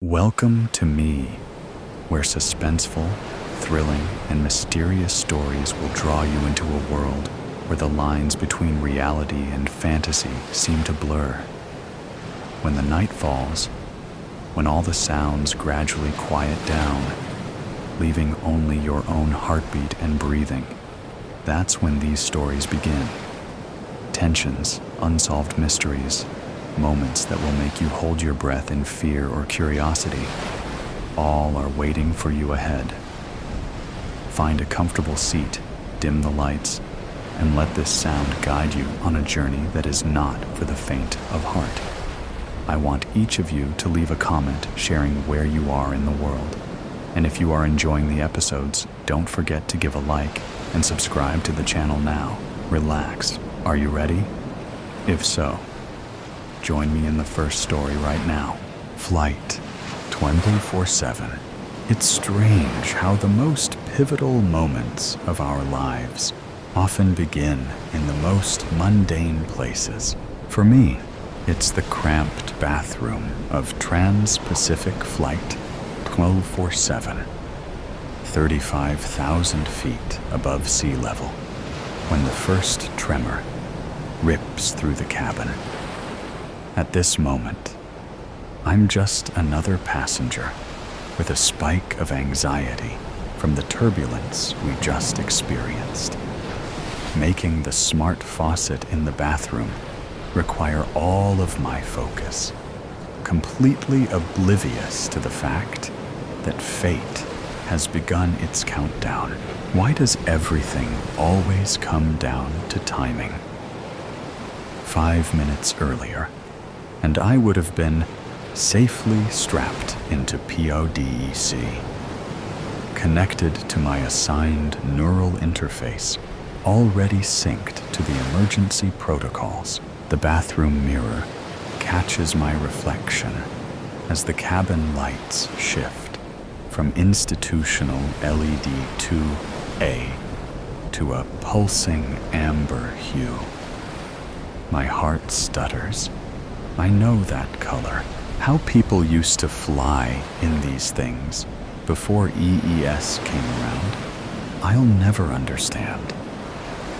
Welcome to me, where suspenseful, thrilling, and mysterious stories will draw you into a world where the lines between reality and fantasy seem to blur. When the night falls, when all the sounds gradually quiet down, leaving only your own heartbeat and breathing, that's when these stories begin. Tensions, unsolved mysteries, moments that will make you hold your breath in fear or curiosity, all are waiting for you ahead. Find a comfortable seat, dim the lights, and let this sound guide you on a journey that is not for the faint of heart. I want each of you to leave a comment sharing where you are in the world. And if you are enjoying the episodes, don't forget to give a like and subscribe to the channel now. Relax. Are you ready? If so, join me in the first story right now. Flight 24/7. It's strange how the most pivotal moments of our lives often begin in the most mundane places. For me, it's the cramped bathroom of Trans-Pacific Flight 1247, 35,000 feet above sea level, when the first tremor rips through the cabin. At this moment, I'm just another passenger with a spike of anxiety from the turbulence we just experienced, making the smart faucet in the bathroom require all of my focus, completely oblivious to the fact that fate has begun its countdown. Why does everything always come down to timing? 5 minutes earlier, and I would have been safely strapped into PODEC, connected to my assigned neural interface, already synced to the emergency protocols. The bathroom mirror catches my reflection as the cabin lights shift from institutional LED 2A to a pulsing amber hue. My heart stutters. I know that color. How people used to fly in these things before EES came around, I'll never understand.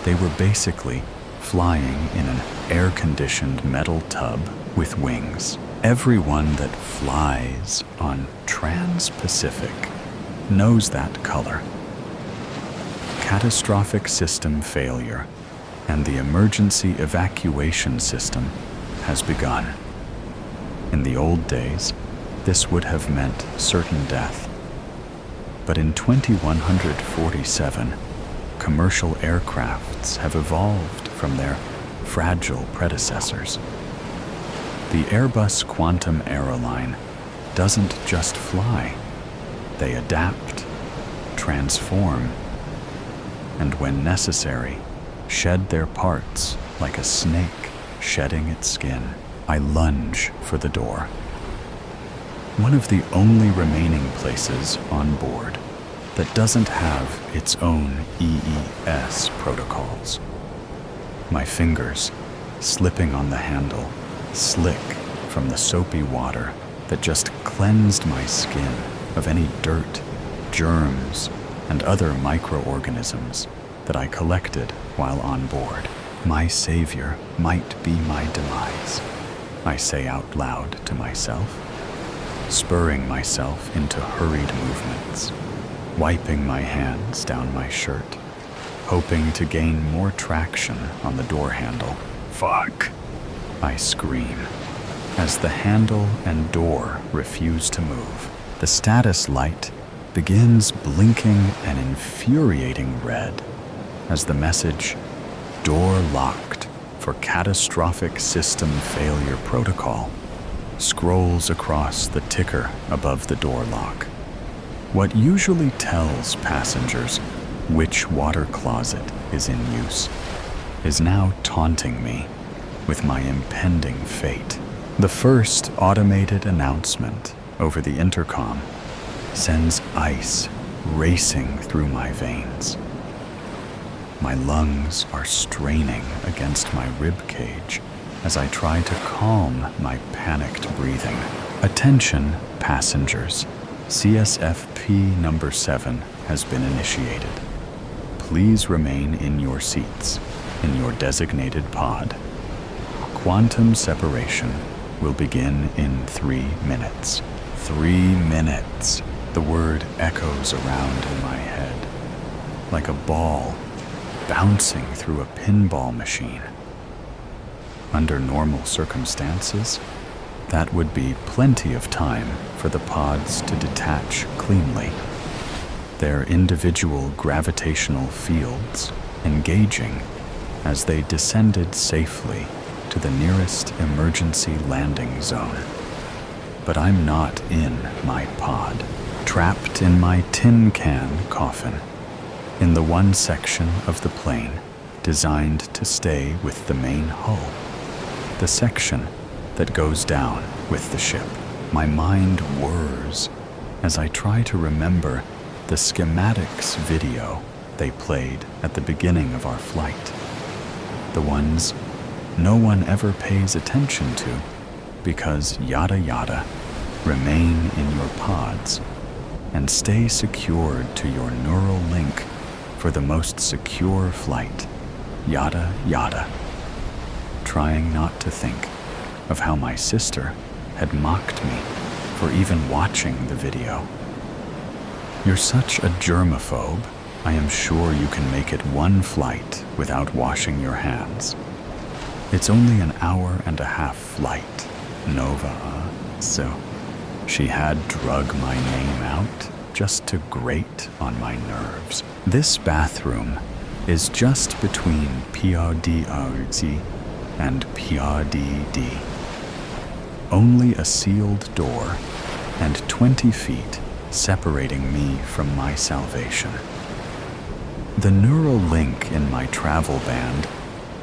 They were basically flying in an air-conditioned metal tub with wings. Everyone that flies on Trans-Pacific knows that color. Catastrophic system failure and the emergency evacuation system has begun. In the old days, this would have meant certain death. But in 2147, commercial aircrafts have evolved from their fragile predecessors. The Airbus Quantum Aeroline doesn't just fly. They adapt, transform, and when necessary, shed their parts like a snake shedding its skin. I lunge for the door. One of the only remaining places on board that doesn't have its own EES protocols. My fingers slipping on the handle, slick from the soapy water that just cleansed my skin of any dirt, germs, and other microorganisms that I collected while on board. My savior might be my demise, I say out loud to myself, spurring myself into hurried movements, wiping my hands down my shirt, hoping to gain more traction on the door handle. Fuck! I scream as the handle and door refuse to move. The status light begins blinking an infuriating red as the message, "Door locked for catastrophic system failure protocol," scrolls across the ticker above the door lock. What usually tells passengers which water closet is in use is now taunting me with my impending fate. The first automated announcement over the intercom sends ice racing through my veins. My lungs are straining against my rib cage as I try to calm my panicked breathing. Attention, Passengers, CSFP number 7 has been initiated. Please remain in your seats, in your designated pod. Quantum separation will begin in 3 minutes. 3 minutes. The word echoes around in my head, like a ball bouncing through a pinball machine. Under normal circumstances, that would be plenty of time for the pods to detach cleanly, their individual gravitational fields engaging as they descended safely to the nearest emergency landing zone. But I'm not in my pod, trapped in my tin can coffin, in the one section of the plane designed to stay with the main hull, the section that goes down with the ship. My mind whirs as I try to remember the schematics video they played at the beginning of our flight, the ones no one ever pays attention to because yada yada, remain in your pods and stay secured to your neural link for the most secure flight, yada yada. Trying not to think of how my sister had mocked me for even watching the video. You're such a germaphobe, I am sure you can make it one flight without washing your hands. It's only an hour-and-a-half flight, Nova, so she had drug my name out just to grate on my nerves. This bathroom is just between PRDRZ and PRDD. Only a sealed door and 20 feet separating me from my salvation. The neural link in my travel band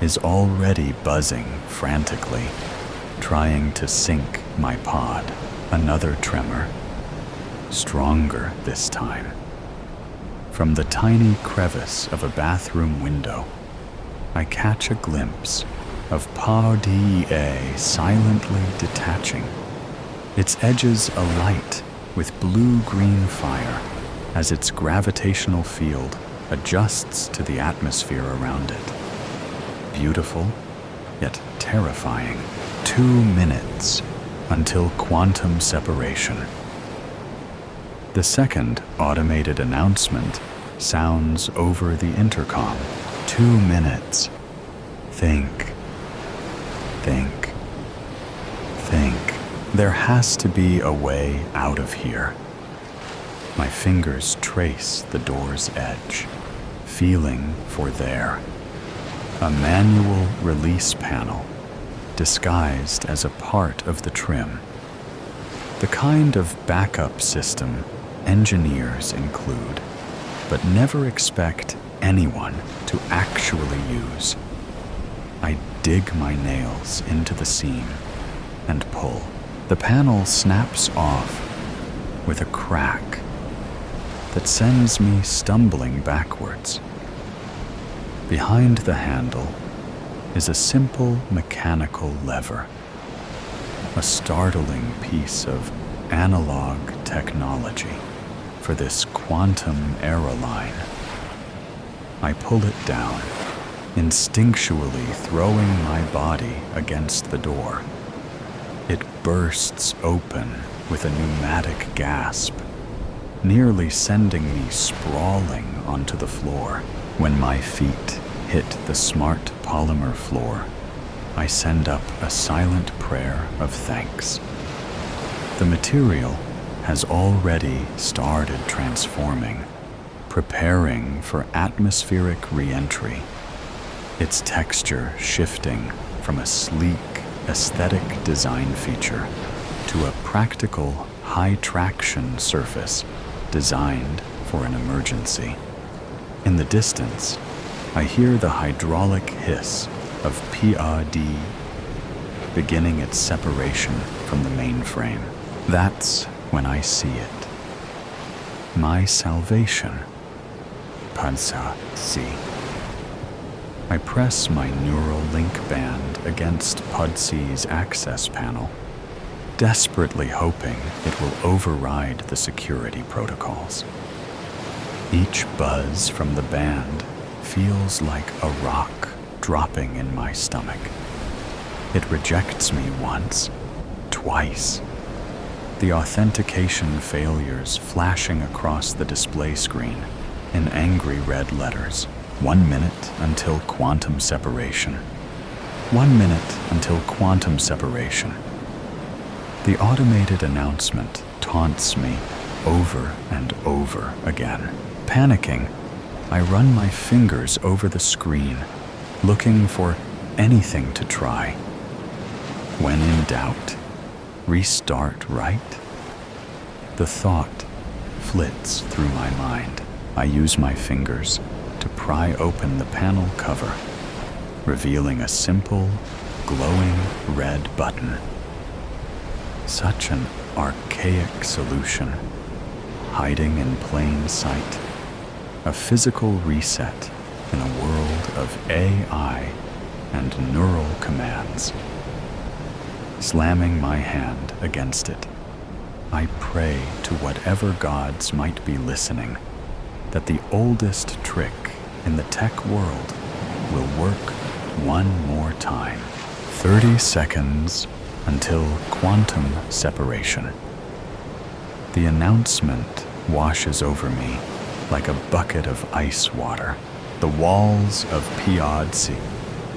is already buzzing frantically, trying to sync my pod. Another tremor, stronger this time. From the tiny crevice of a bathroom window, I catch a glimpse of PRDA silently detaching, its edges alight with blue-green fire as its gravitational field adjusts to the atmosphere around it. Beautiful, yet terrifying. 2 minutes until quantum separation. The second automated announcement sounds over the intercom. 2 minutes. Think. Think. Think. There has to be a way out of here. My fingers trace the door's edge, feeling for there. A manual release panel, disguised as a part of the trim. The kind of backup system engineers include, but never expect anyone to actually use. I dig my nails into the seam and pull. The panel snaps off with a crack that sends me stumbling backwards. Behind the handle is a simple mechanical lever, a startling piece of analog technology for this quantum aeroline. I pull it down, instinctually throwing my body against the door. It bursts open with a pneumatic gasp, nearly sending me sprawling onto the floor. When my feet hit the smart polymer floor, I send up a silent prayer of thanks. The material has already started transforming, preparing for atmospheric re-entry, its texture shifting from a sleek, aesthetic design feature to a practical, high-traction surface designed for an emergency. In the distance, I hear the hydraulic hiss of PRD beginning its separation from the mainframe. That's when I see it. My salvation. Pansa C. I press my neural link band against PUDC's access panel, desperately hoping it will override the security protocols. Each buzz from the band feels like a rock dropping in my stomach. It rejects me once, twice. The authentication failures flashing across the display screen in angry red letters. 1 minute until quantum separation. 1 minute until quantum separation. The automated announcement taunts me over and over again. Panicking, I run my fingers over the screen, looking for anything to try. When in doubt, restart right? The thought flits through my mind. I use my fingers to pry open the panel cover, revealing a simple, glowing red button. Such an archaic solution, hiding in plain sight. A physical reset in a world of AI and neural commands. Slamming my hand against it, I pray to whatever gods might be listening that the oldest trick in the tech world will work one more time. 30 seconds until quantum separation. The announcement washes over me like a bucket of ice water. The walls of POD-C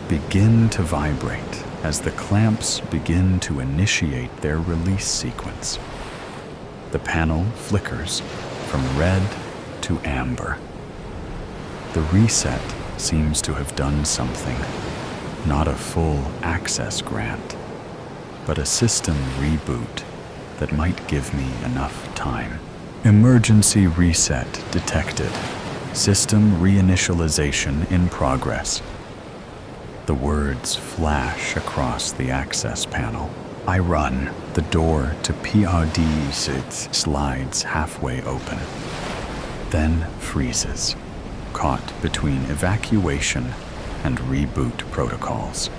begin to vibrate as the clamps begin to initiate their release sequence. The panel flickers from red to amber. The reset seems to have done something. Not a full access grant, but a system reboot that might give me enough time. Emergency reset detected. System reinitialization in progress. The words flash across the access panel. I run. The door to POD-C slides halfway open, then freezes, caught between evacuation and reboot protocols.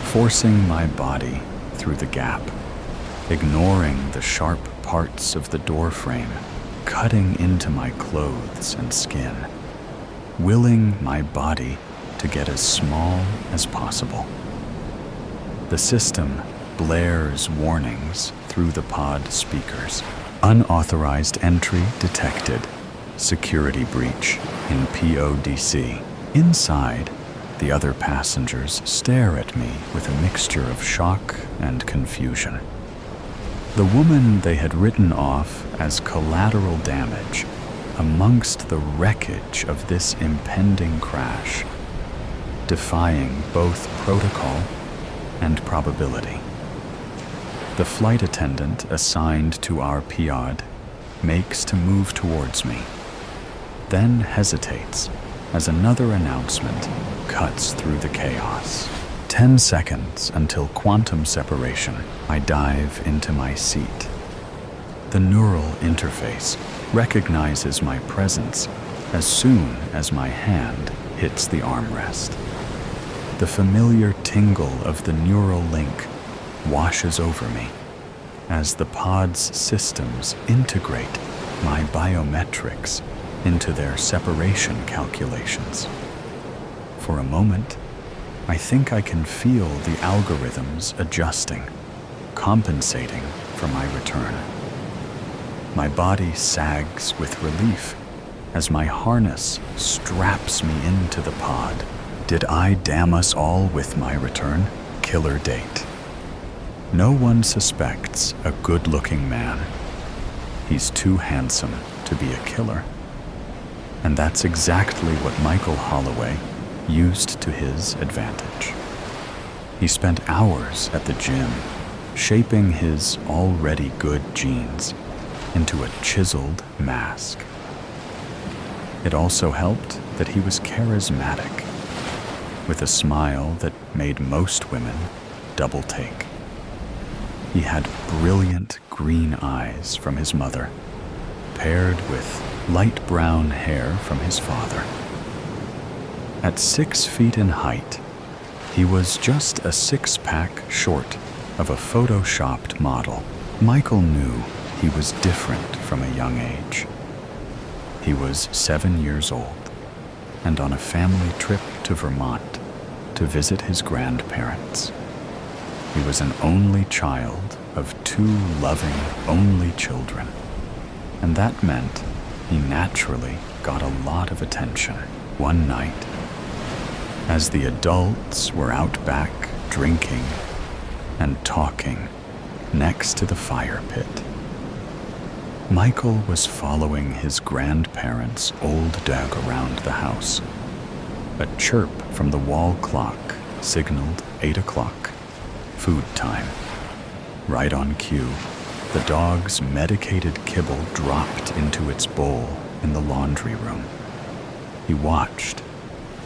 Forcing my body through the gap, ignoring the sharp parts of the doorframe, cutting into my clothes and skin, willing my body to get as small as possible. The system blares warnings through the pod speakers. Unauthorized entry detected. Security breach in POD-C. Inside, the other passengers stare at me with a mixture of shock and confusion. The woman they had written off as collateral damage amongst the wreckage of this impending crash, defying both protocol and probability. The flight attendant assigned to our POD makes to move towards me, then hesitates as another announcement cuts through the chaos. 10 seconds until quantum separation. I dive into my seat. The neural interface recognizes my presence as soon as my hand hits the armrest. The familiar tingle of the neural link washes over me as the pod's systems integrate my biometrics into their separation calculations. For a moment, I think I can feel the algorithms adjusting, compensating for my return. My body sags with relief as my harness straps me into the pod. Did I damn us all with my return? Killer date. No one suspects a good-looking man. He's too handsome to be a killer. And that's exactly what Michael Holloway used to his advantage. He spent hours at the gym, shaping his already good genes into a chiseled mask. It also helped that he was charismatic, with a smile that made most women double take. He had brilliant green eyes from his mother, paired with light brown hair from his father. At 6 feet in height, he was just a six-pack short of a photoshopped model. Michael knew he was different from a young age. He was 7 years old and on a family trip to Vermont to visit his grandparents. He was an only child of 2 loving only children, and that meant he naturally got a lot of attention. One night, as the adults were out back drinking and talking next to the fire pit, Michael was following his grandparents' old dog around the house. A chirp from the wall clock signaled 8 o'clock, food time. Right on cue, the dog's medicated kibble dropped into its bowl in the laundry room. He watched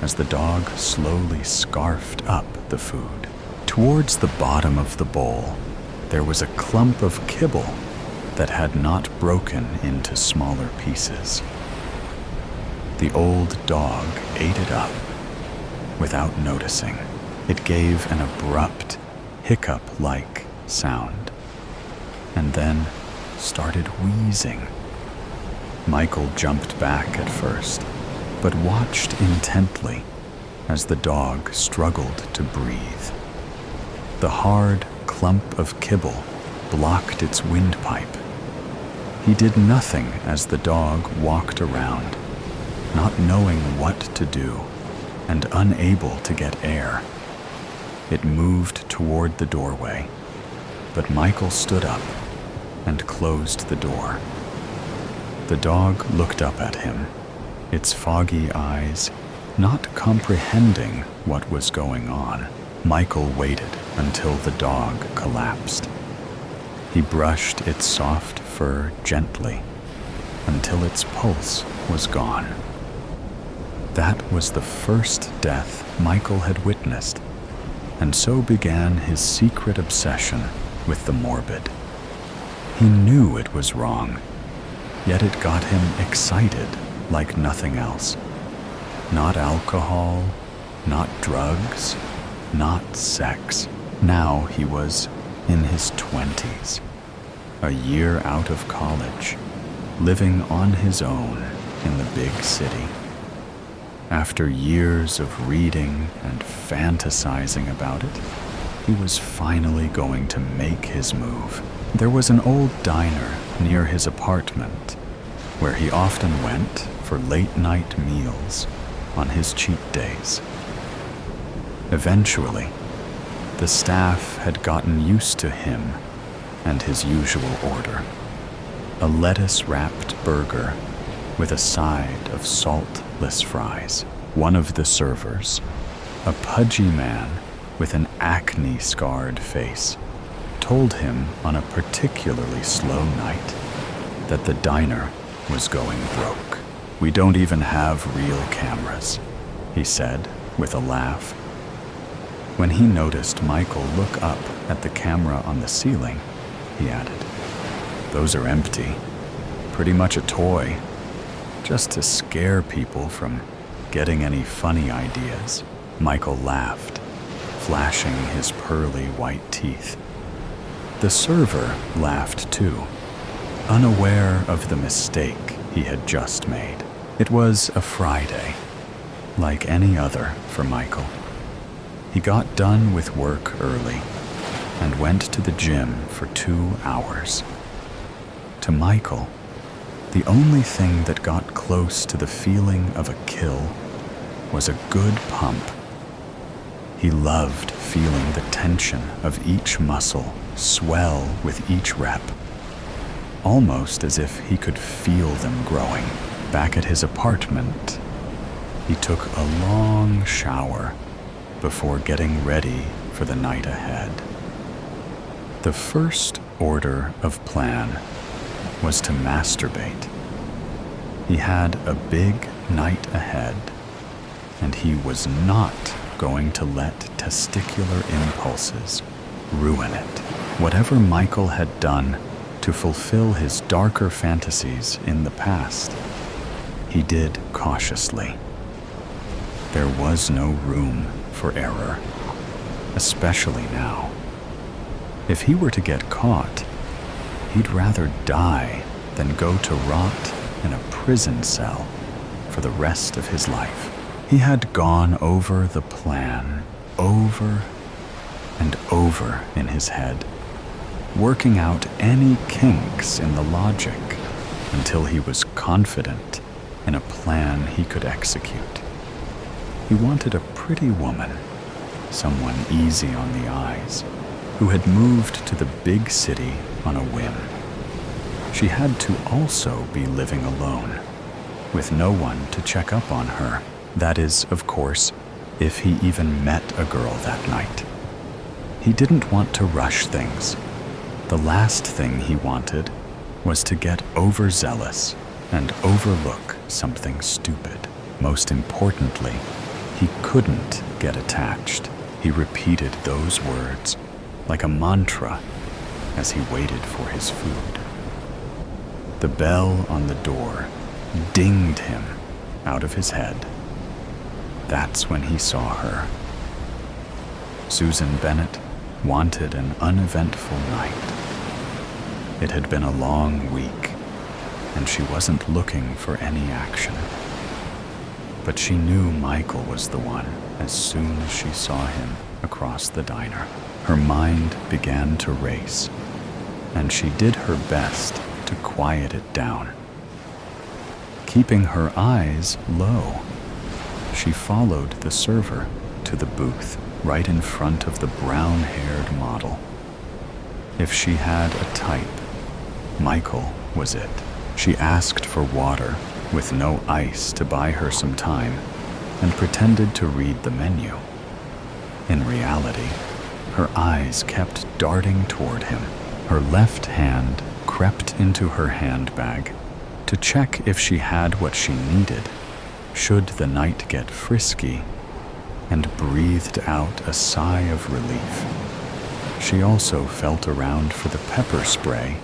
as the dog slowly scarfed up the food. Towards the bottom of the bowl, there was a clump of kibble that had not broken into smaller pieces. The old dog ate it up without noticing. It gave an abrupt, hiccup-like sound, and then started wheezing. Michael jumped back at first, but watched intently as the dog struggled to breathe. The hard clump of kibble blocked its windpipe. He did nothing as the dog walked around, not knowing what to do and unable to get air. It moved toward the doorway, but Michael stood up and closed the door. The dog looked up at him, its foggy eyes not comprehending what was going on. Michael waited until the dog collapsed. He brushed its soft fur gently until its pulse was gone. That was the first death Michael had witnessed, and so began his secret obsession with the morbid. He knew it was wrong, yet it got him excited like nothing else. Not alcohol, not drugs, not sex. Now he was in his 20s, a year out of college, living on his own in the big city. After years of reading and fantasizing about it, he was finally going to make his move. There was an old diner near his apartment where he often went for late-night meals on his cheat days. Eventually, the staff had gotten used to him and his usual order: a lettuce-wrapped burger with a side of saltless fries. One of the servers, a pudgy man with an acne-scarred face, told him on a particularly slow night that the diner was going broke. "We don't even have real cameras," he said with a laugh. When he noticed Michael look up at the camera on the ceiling, he added, "Those are empty. Pretty much a toy, just to scare people from getting any funny ideas." Michael laughed, flashing his pearly white teeth. The server laughed too, unaware of the mistake he had just made. It was a Friday, like any other for Michael. He got done with work early and went to the gym for 2 hours. To Michael, the only thing that got close to the feeling of a kill was a good pump. He loved feeling the tension of each muscle swell with each rep, almost as if he could feel them growing. Back at his apartment, he took a long shower before getting ready for the night ahead. The first order of plan was to masturbate. He had a big night ahead, and he was not going to let testicular impulses ruin it. Whatever Michael had done to fulfill his darker fantasies in the past, he did cautiously. There was no room for error, especially now. If he were to get caught, he'd rather die than go to rot in a prison cell for the rest of his life. He had gone over the plan over and over in his head, working out any kinks in the logic until he was confident in a plan he could execute. He wanted a pretty woman, someone easy on the eyes, who had moved to the big city on a whim. She had to also be living alone, with no one to check up on her. That is, of course, if he even met a girl that night. He didn't want to rush things. The last thing he wanted was to get overzealous and overlook something stupid. Most importantly, he couldn't get attached. He repeated those words like a mantra as he waited for his food. The bell on the door dinged him out of his head. That's when he saw her. Susan Bennett wanted an uneventful night. It had been a long week, and she wasn't looking for any action. But she knew Michael was the one as soon as she saw him across the diner. Her mind began to race, and she did her best to quiet it down. Keeping her eyes low, she followed the server to the booth right in front of the brown-haired model. If she had a type, Michael was it. She asked for water with no ice to buy her some time and pretended to read the menu. In reality, her eyes kept darting toward him. Her left hand crept into her handbag to check if she had what she needed should the night get frisky, and breathed out a sigh of relief. She also felt around for the pepper spray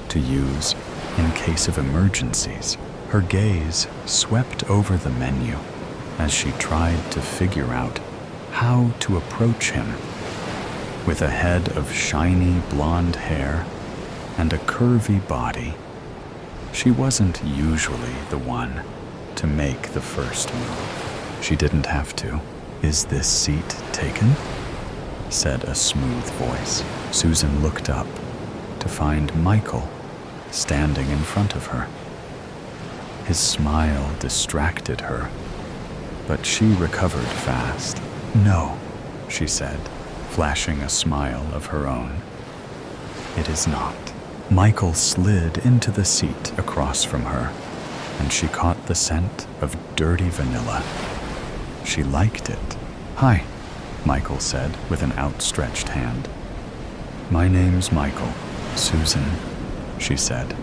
to use in case of emergencies. Her gaze swept over the menu as she tried to figure out how to approach him. With a head of shiny blonde hair and a curvy body, she wasn't usually the one to make the first move. She didn't have to. "Is this seat taken?" said a smooth voice. Susan looked up to find Michael standing in front of her. His smile distracted her, but she recovered fast. "No," she said, flashing a smile of her own. "It is not." Michael slid into the seat across from her, and she caught the scent of dirty vanilla. She liked it. "Hi," Michael said with an outstretched hand. "My name's Michael." "Susan," she said.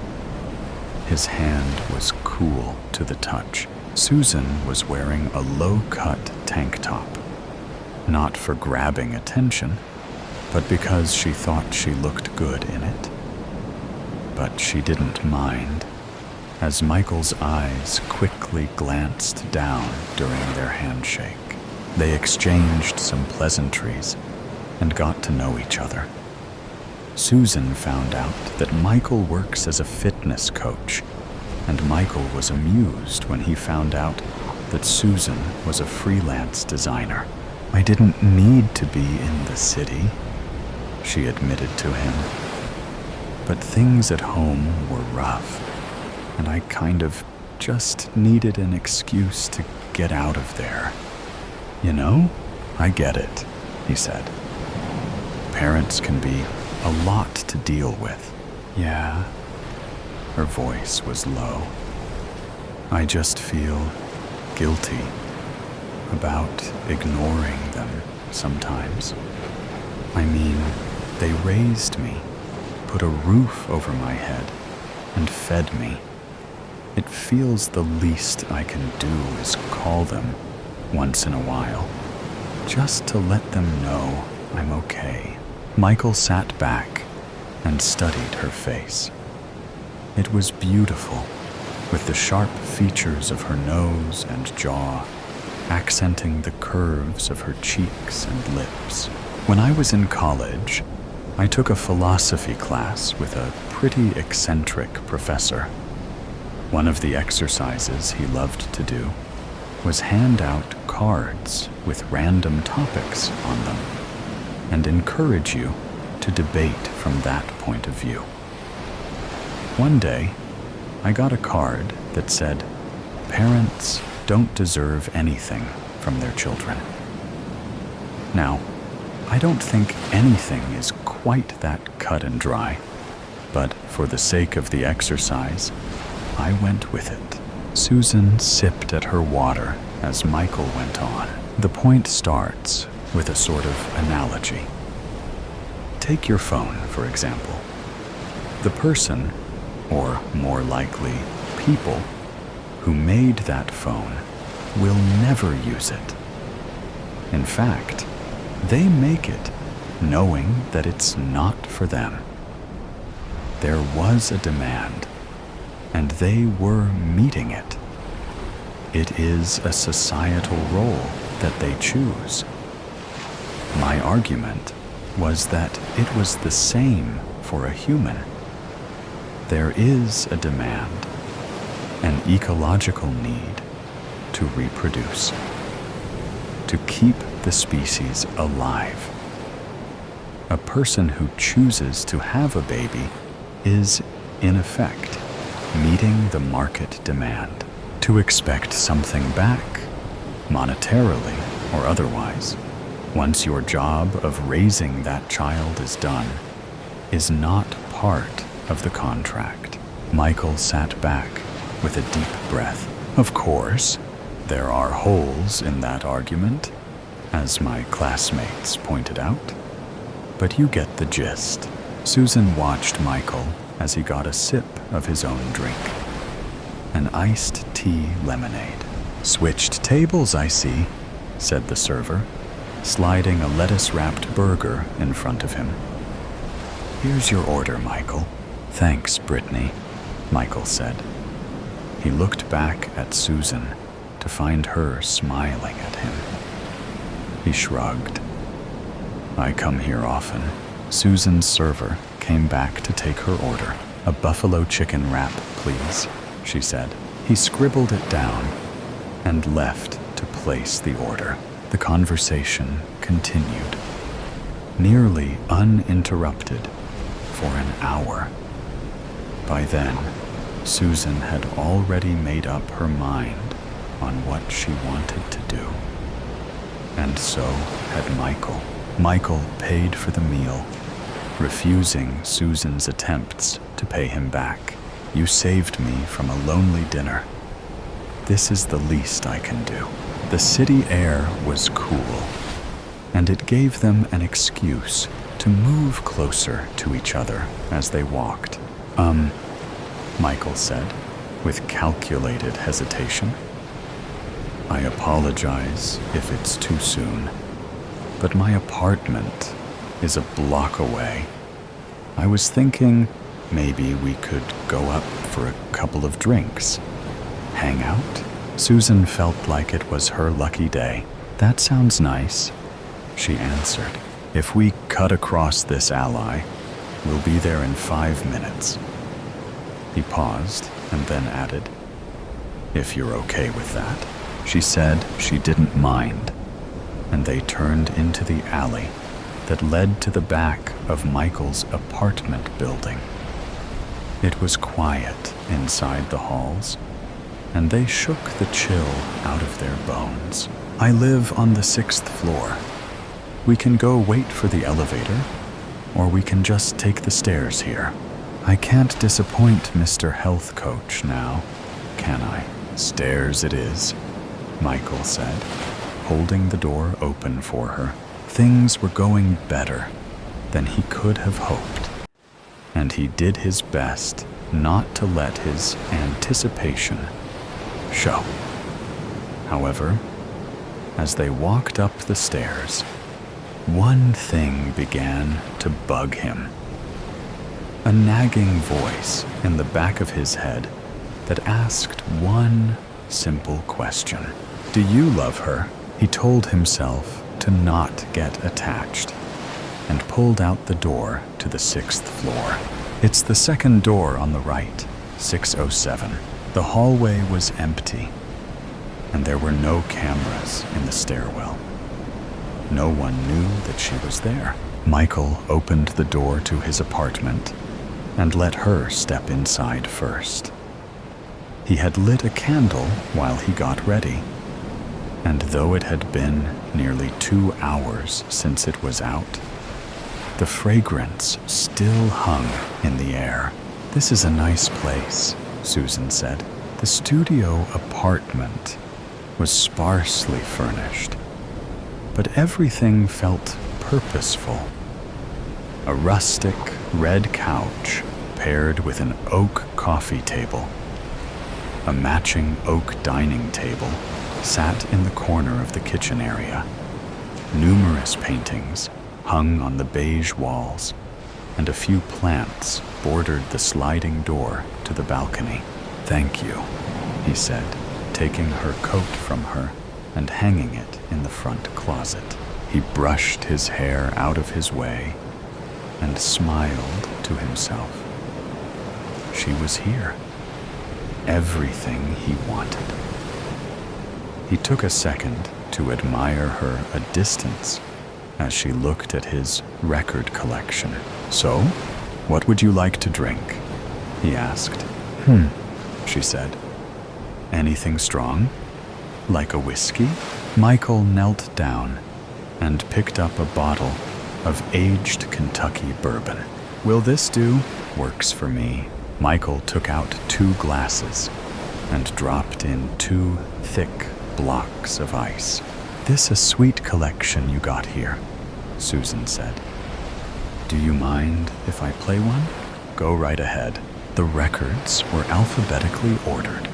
His hand was cool to the touch. Susan was wearing a low-cut tank top, not for grabbing attention, but because she thought she looked good in it. But she didn't mind, as Michael's eyes quickly glanced down during their handshake. They exchanged some pleasantries and got to know each other. Susan found out that Michael works as a fitness coach, and Michael was amused when he found out that Susan was a freelance designer. "I didn't need to be in the city," she admitted to him. "But things at home were rough, and I kind of just needed an excuse to get out of there. You know, I get it," he said. "Parents can be a lot to deal with." "Yeah." Her voice was low. "I just feel guilty about ignoring them sometimes. I mean, they raised me, put a roof over my head, and fed me. It feels the least I can do is call them once in a while, just to let them know I'm okay." Michael sat back and studied her face. It was beautiful, with the sharp features of her nose and jaw accenting the curves of her cheeks and lips. "When I was in college, I took a philosophy class with a pretty eccentric professor. One of the exercises he loved to do was hand out cards with random topics on them and encourage you to debate from that point of view. One day, I got a card that said, "Parents don't deserve anything from their children." Now, I don't think anything is quite that cut and dry, but for the sake of the exercise, I went with it. Susan sipped at her water as Michael went on. The point starts with a sort of analogy. Take your phone, for example. The person, or more likely, people, who made that phone will never use it. In fact, they make it knowing that it's not for them. There was a demand, and they were meeting it. It is a societal role that they choose. My argument was that it was the same for a human. There is a demand, an ecological need to reproduce, to keep the species alive. A person who chooses to have a baby is, in effect, meeting the market demand. To expect something back, monetarily or otherwise, once your job of raising that child is done, is not part of the contract. Michael sat back with a deep breath. Of course, there are holes in that argument, as my classmates pointed out, but you get the gist. Susan watched Michael as he got a sip of his own drink, an iced tea lemonade. "Switched tables, I see," said the server, sliding a lettuce-wrapped burger in front of him. "Here's your order, Michael." "Thanks, Brittany," Michael said. He looked back at Susan to find her smiling at him. He shrugged. "I come here often." Susan's server came back to take her order. "A buffalo chicken wrap, please," she said. He scribbled it down and left to place the order. The conversation continued, nearly uninterrupted, for an hour. By then, Susan had already made up her mind on what she wanted to do. And so had Michael. Michael paid for the meal, refusing Susan's attempts to pay him back. "You saved me from a lonely dinner. This is the least I can do." The city air was cool, and it gave them an excuse to move closer to each other as they walked. Michael said, with calculated hesitation. "I apologize if it's too soon, but my apartment is a block away. I was thinking maybe we could go up for a couple of drinks. Hang out?" Susan felt like it was her lucky day. "That sounds nice," she answered. "If we cut across this alley, we'll be there in 5 minutes." He paused and then added, "If you're okay with that." She said she didn't mind, and they turned into the alley that led to the back of Michael's apartment building. It was quiet inside the halls, and they shook the chill out of their bones. "I live on the 6th floor. We can go wait for the elevator, or we can just take the stairs here." "I can't disappoint Mr. Health Coach now, can I?" "Stairs it is," Michael said, holding the door open for her. Things were going better than he could have hoped, and he did his best not to let his anticipation show. However, as they walked up the stairs, one thing began to bug him. A nagging voice in the back of his head that asked one simple question. "Do you love her?" He told himself to not get attached. and pulled out the door to the 6th floor. "It's the second door on the right, 607. The hallway was empty, and there were no cameras in the stairwell. No one knew that she was there." Michael opened the door to his apartment and let her step inside first. He had lit a candle while he got ready, and though it had been nearly 2 hours since it was out, the fragrance still hung in the air. "This is a nice place," Susan said. The studio apartment was sparsely furnished, but everything felt purposeful. A rustic red couch paired with an oak coffee table. A matching oak dining table sat in the corner of the kitchen area. Numerous paintings hung on the beige walls, and a few plants bordered the sliding door to the balcony. "Thank you," he said, taking her coat from her and hanging it in the front closet. He brushed his hair out of his way and smiled to himself. She was here. Everything he wanted. He took a second to admire her a distance as she looked at his record collection. "So, what would you like to drink?" he asked. She said. "Anything strong? Like a whiskey?" Michael knelt down and picked up a bottle of aged Kentucky bourbon. "Will this do?" "Works for me." Michael took out 2 glasses and dropped in 2 thick blocks of ice. "This a sweet collection you got here," Susan said. "Do you mind if I play one?" "Go right ahead." The records were alphabetically ordered,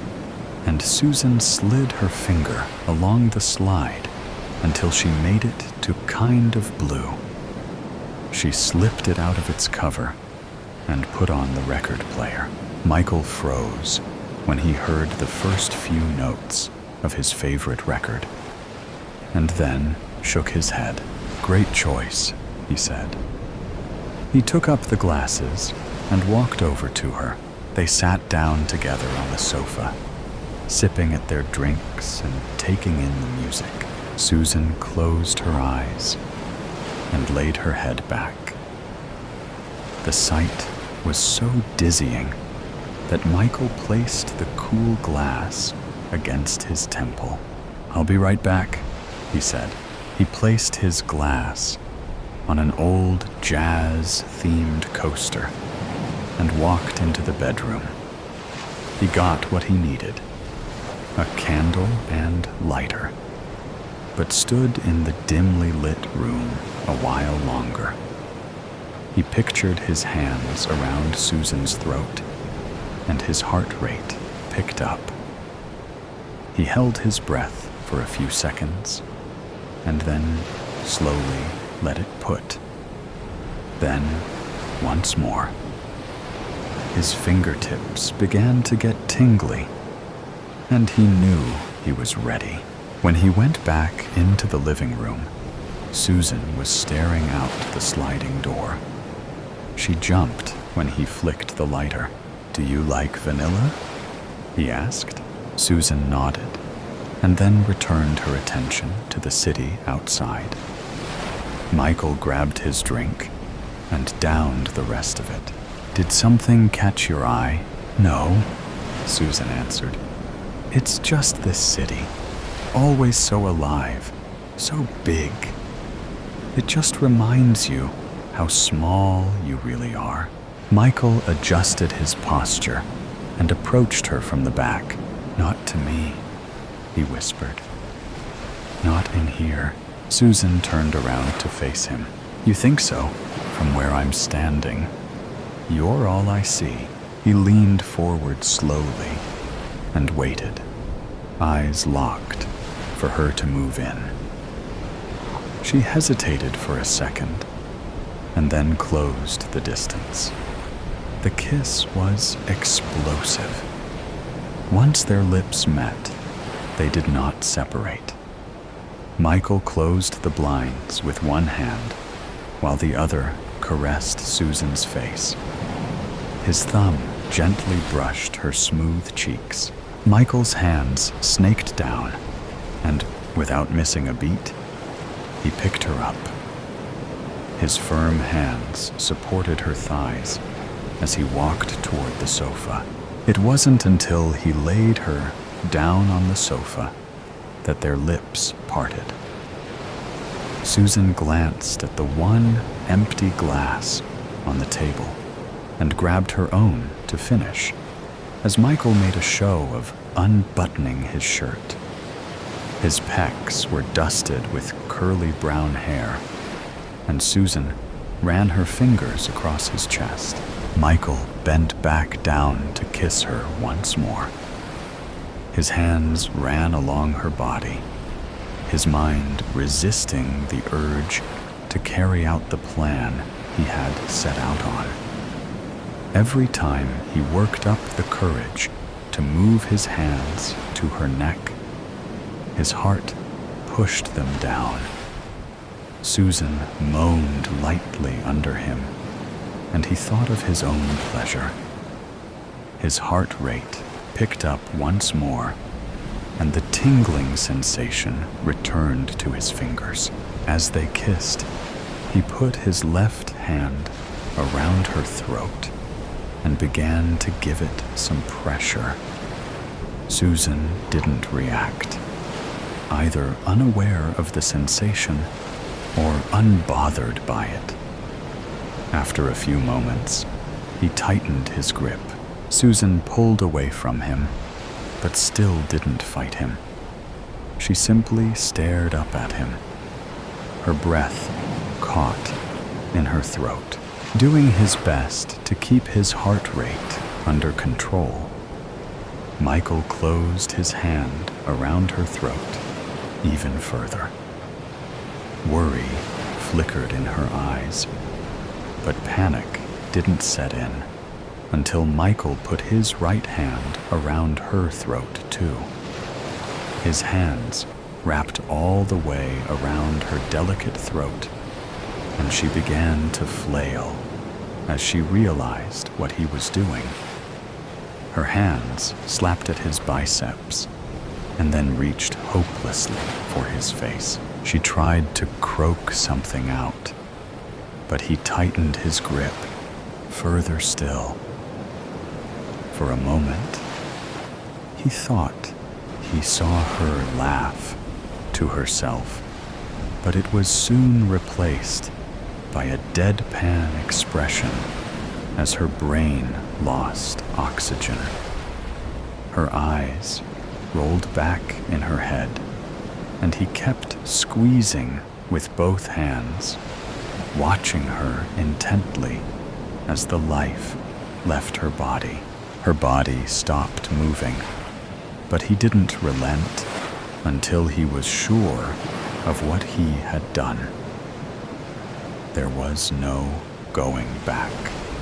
and Susan slid her finger along the slide until she made it to Kind of Blue. She slipped it out of its cover and put on the record player. Michael froze when he heard the first few notes of his favorite record, and then shook his head. "Great choice," he said. He took up the glasses and walked over to her. They sat down together on the sofa, sipping at their drinks and taking in the music. Susan closed her eyes and laid her head back. The sight was so dizzying that Michael placed the cool glass against his temple. "I'll be right back," he said. He placed his glass on an old jazz-themed coaster and walked into the bedroom. He got what he needed, a candle and lighter, but stood in the dimly lit room a while longer. He pictured his hands around Susan's throat, and his heart rate picked up. He held his breath for a few seconds, and then slowly let it put. Then, once more. His fingertips began to get tingly, and he knew he was ready. When he went back into the living room, Susan was staring out the sliding door. She jumped when he flicked the lighter. "Do you like vanilla?" he asked. Susan nodded, and then returned her attention to the city outside. Michael grabbed his drink and downed the rest of it. "Did something catch your eye?" "No," Susan answered. "It's just this city. Always so alive, so big. It just reminds you how small you really are." Michael adjusted his posture and approached her from the back. "Not to me," he whispered. "Not in here." Susan turned around to face him. "You think so? From where I'm standing. You're all I see." He leaned forward slowly and waited, eyes locked, for her to move in. She hesitated for a second and then closed the distance. The kiss was explosive. Once their lips met, they did not separate. Michael closed the blinds with one hand while the other caressed Susan's face. His thumb gently brushed her smooth cheeks. Michael's hands snaked down, and, without missing a beat, he picked her up. His firm hands supported her thighs as he walked toward the sofa. It wasn't until he laid her down on the sofa that their lips parted. Susan glanced at the one empty glass on the table and grabbed her own to finish, as Michael made a show of unbuttoning his shirt. His pecs were dusted with curly brown hair, and Susan ran her fingers across his chest. Michael bent back down to kiss her once more. His hands ran along her body, his mind resisting the urge to carry out the plan he had set out on. Every time he worked up the courage to move his hands to her neck, his heart pushed them down. Susan moaned lightly under him, and he thought of his own pleasure. His heart rate picked up once more, and the tingling sensation returned to his fingers. As they kissed, he put his left hand around her throat and began to give it some pressure. Susan didn't react, either unaware of the sensation or unbothered by it. After a few moments, he tightened his grip. Susan pulled away from him, but still didn't fight him. She simply stared up at him, her breath caught in her throat, doing his best to keep his heart rate under control. Michael closed his hand around her throat even further. Worry flickered in her eyes, but panic didn't set in until Michael put his right hand around her throat too. His hands wrapped all the way around her delicate throat, and she began to flail as she realized what he was doing. Her hands slapped at his biceps and then reached hopelessly for his face. She tried to croak something out, but he tightened his grip further still. For a moment, he thought he saw her laugh to herself, but it was soon replaced by a deadpan expression as her brain lost oxygen. Her eyes rolled back in her head, and he kept squeezing with both hands, watching her intently as the life left her body. Her body stopped moving, but he didn't relent until he was sure of what he had done. There was no going back.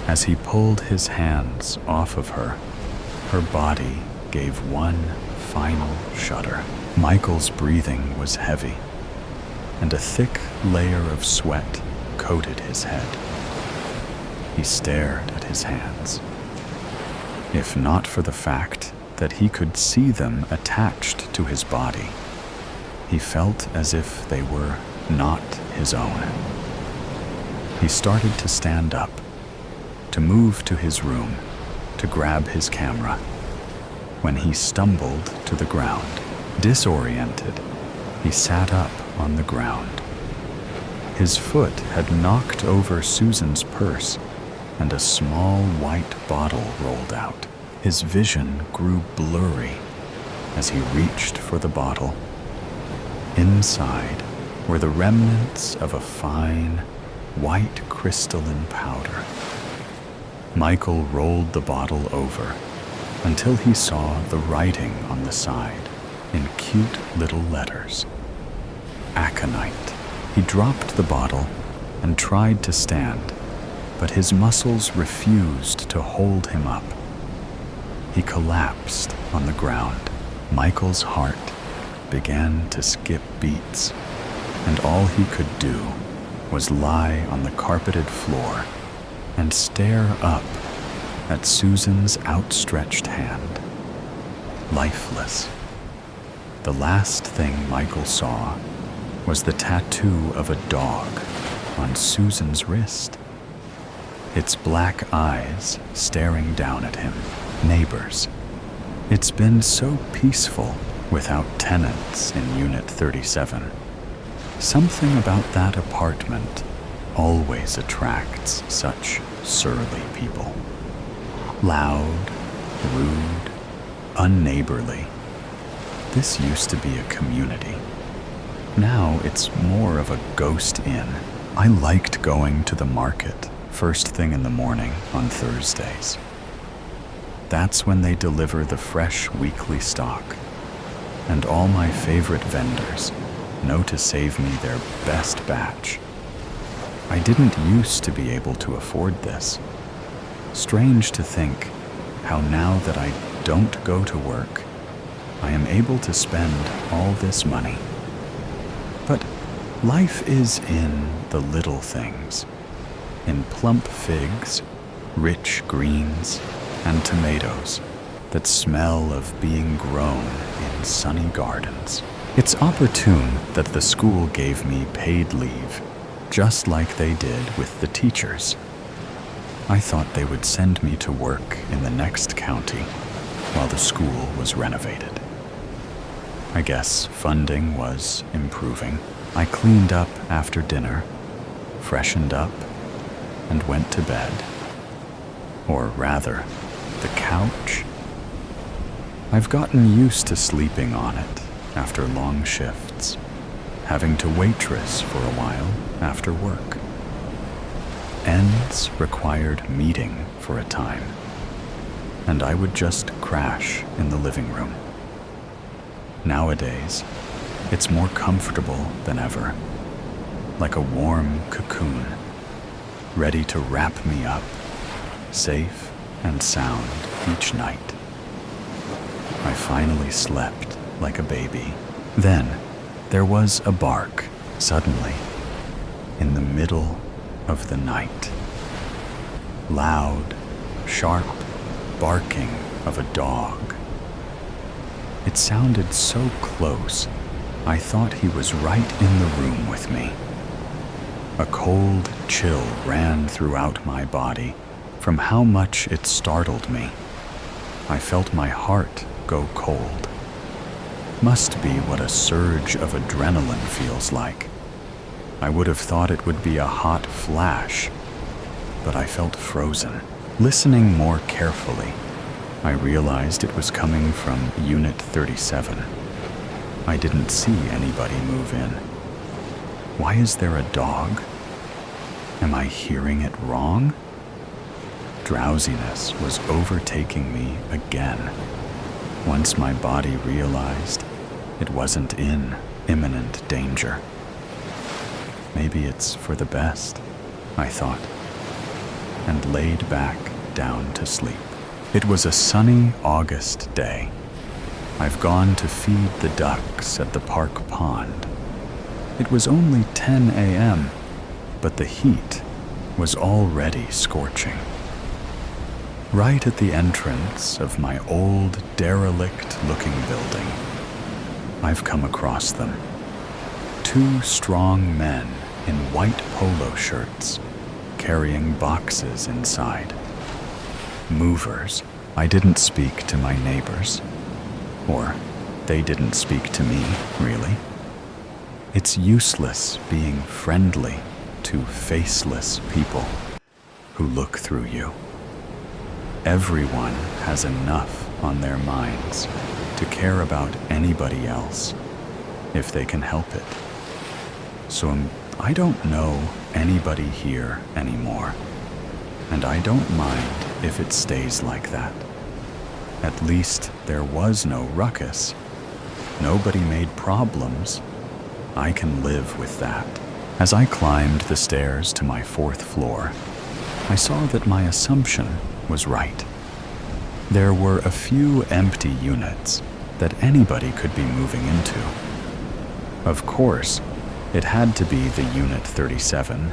As he pulled his hands off of her, her body gave one final shudder. Michael's breathing was heavy, and a thick layer of sweat coated his head. He stared at his hands. If not for the fact that he could see them attached to his body, he felt as if they were not his own. He started to stand up, to move to his room, to grab his camera, when he stumbled to the ground. Disoriented, he sat up on the ground. His foot had knocked over Susan's purse, and a small white bottle rolled out. His vision grew blurry as he reached for the bottle. Inside were the remnants of a fine, white crystalline powder. Michael rolled the bottle over until he saw the writing on the side in cute little letters. Aconite. He dropped the bottle and tried to stand, but his muscles refused to hold him up. He collapsed on the ground. Michael's heart began to skip beats, and all he could do was lie on the carpeted floor and stare up at Susan's outstretched hand, lifeless. The last thing Michael saw was the tattoo of a dog on Susan's wrist, its black eyes staring down at him. Neighbors. It's been so peaceful without tenants in Unit 37. Something about that apartment always attracts such surly people. Loud, rude, unneighborly. This used to be a community. Now it's more of a ghost inn. I liked going to the market first thing in the morning on Thursdays. That's when they deliver the fresh weekly stock, and all my favorite vendors know to save me their best batch. I didn't used to be able to afford this. Strange to think how now that I don't go to work, I am able to spend all this money. But life is in the little things, in plump figs, rich greens, and tomatoes that smell of being grown in sunny gardens. It's opportune that the school gave me paid leave, just like they did with the teachers. I thought they would send me to work in the next county while the school was renovated. I guess funding was improving. I cleaned up after dinner, freshened up, and went to bed. Or rather, the couch. I've gotten used to sleeping on it after long shifts, having to waitress for a while after work. Ends required meeting for a time, and I would just crash in the living room. Nowadays, it's more comfortable than ever, like a warm cocoon, ready to wrap me up, safe and sound each night. I finally slept like a baby. Then there was a bark, suddenly, in the middle of the night. Loud, sharp barking of a dog. It sounded so close, I thought he was right in the room with me. A cold chill ran throughout my body from how much it startled me. I felt my heart go cold. Must be what a surge of adrenaline feels like. I would have thought it would be a hot flash, but I felt frozen. Listening more carefully, I realized it was coming from Unit 37. I didn't see anybody move in. Why is there a dog? Am I hearing it wrong? Drowsiness was overtaking me again. Once my body realized it wasn't in imminent danger. Maybe it's for the best, I thought, and laid back down to sleep. It was a sunny August day. I've gone to feed the ducks at the park pond. It was only 10 a.m., but the heat was already scorching. Right at the entrance of my old, derelict-looking building, I've come across them. Two strong men in white polo shirts, carrying boxes inside. Movers. I didn't speak to my neighbors. Or they didn't speak to me, really. It's useless being friendly to faceless people who look through you. Everyone has enough on their minds to care about anybody else if they can help it. So I don't know anybody here anymore, and I don't mind if it stays like that. At least there was no ruckus. Nobody made problems. I can live with that. As I climbed the stairs to my fourth floor, I saw that my assumption was right. There were a few empty units that anybody could be moving into. Of course, It had to be the Unit 37,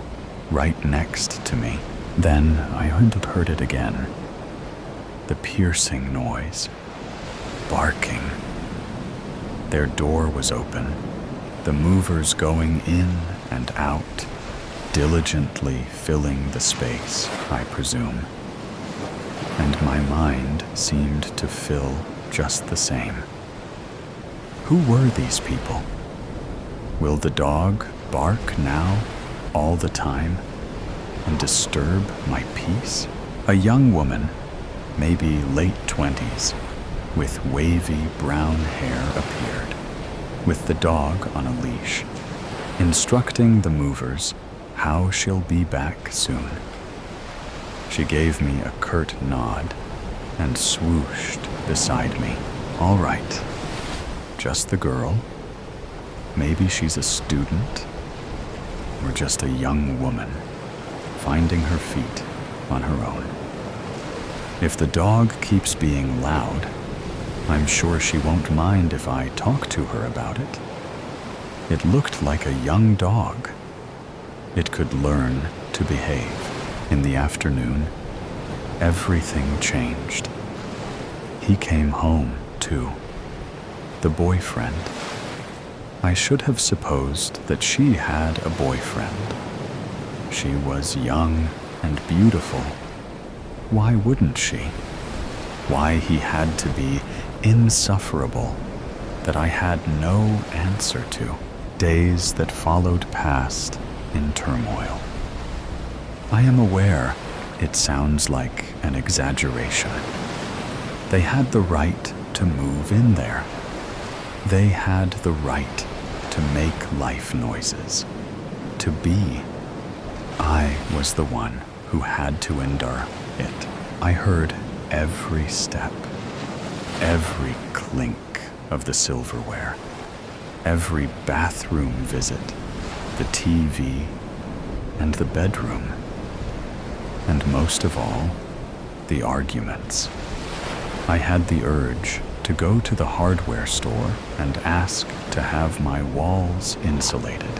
right next to me. Then I heard it again. The piercing noise. Barking. Their door was open, the movers going in and out, diligently filling the space, I presume. And my mind seemed to fill just the same. Who were these people? Will the dog bark now, all the time, and disturb my peace? A young woman, maybe late 20s, with wavy brown hair appeared, with the dog on a leash, instructing the movers how she'll be back soon. She gave me a curt nod and swooshed beside me. All right, just the girl. Maybe she's a student, or just a young woman finding her feet on her own. If the dog keeps being loud, I'm sure she won't mind if I talk to her about it. It looked like a young dog. It could learn to behave. In the afternoon, everything changed. He came home, too. The boyfriend. I should have supposed that she had a boyfriend. She was young and beautiful. Why wouldn't she? Why he had to be insufferable that I had no answer to. Days that followed passed in turmoil. I am aware it sounds like an exaggeration. They had the right to move in there. They had the right to make life noises, to be. I was the one who had to endure it. I heard every step, every clink of the silverware, every bathroom visit, the TV, and the bedroom, and most of all, the arguments. I had the urge to go to the hardware store and ask to have my walls insulated.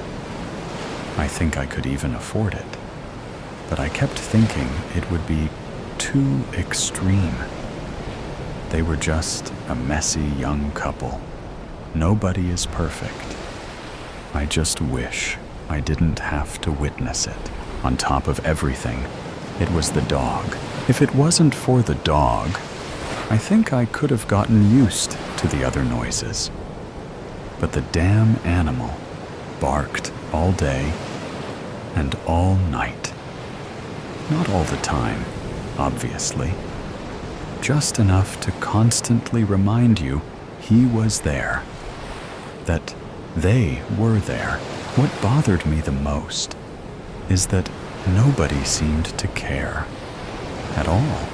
I think I could even afford it, but I kept thinking it would be too extreme. They were just a messy young couple. Nobody is perfect. I just wish I didn't have to witness it. On top of everything, it was the dog. If it wasn't for the dog, I think I could have gotten used to the other noises. But the damn animal barked all day and all night. Not all the time, obviously. Just enough to constantly remind you he was there, that they were there. What bothered me the most is that nobody seemed to care at all.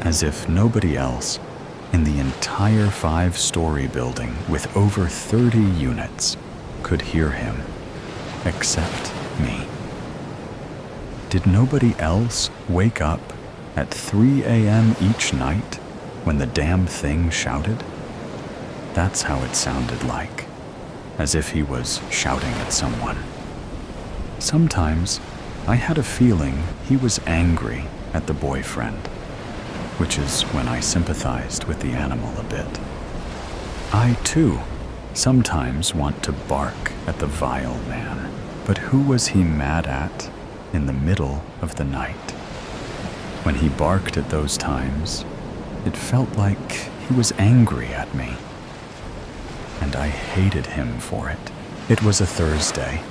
As if nobody else in the entire 5-story building with over 30 units could hear him, except me. Did nobody else wake up at 3 a.m. each night when the damn thing shouted? That's how it sounded like, as if he was shouting at someone. Sometimes I had a feeling he was angry at the boyfriend, which is when I sympathized with the animal a bit. I, too, sometimes want to bark at the vile man, but who was he mad at in the middle of the night? When he barked at those times, it felt like he was angry at me, and I hated him for it. It was a Thursday.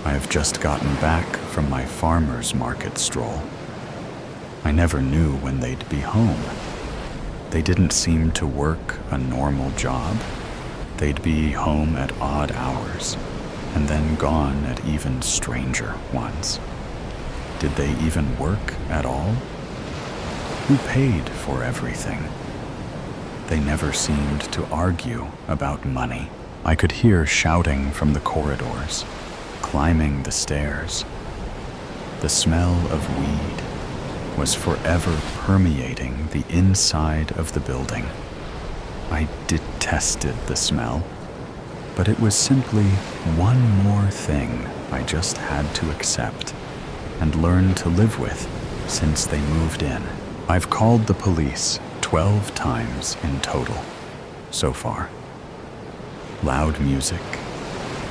I have just gotten back from my farmer's market stroll. I never knew when they'd be home. They didn't seem to work a normal job. They'd be home at odd hours, and then gone at even stranger ones. Did they even work at all? Who paid for everything? They never seemed to argue about money. I could hear shouting from the corridors, climbing the stairs. The smell of weed was forever permeating the inside of the building. I detested the smell. but it was simply one more thing I just had to accept and learn to live with since they moved in. I've called the police 12 times in total so far. Loud music,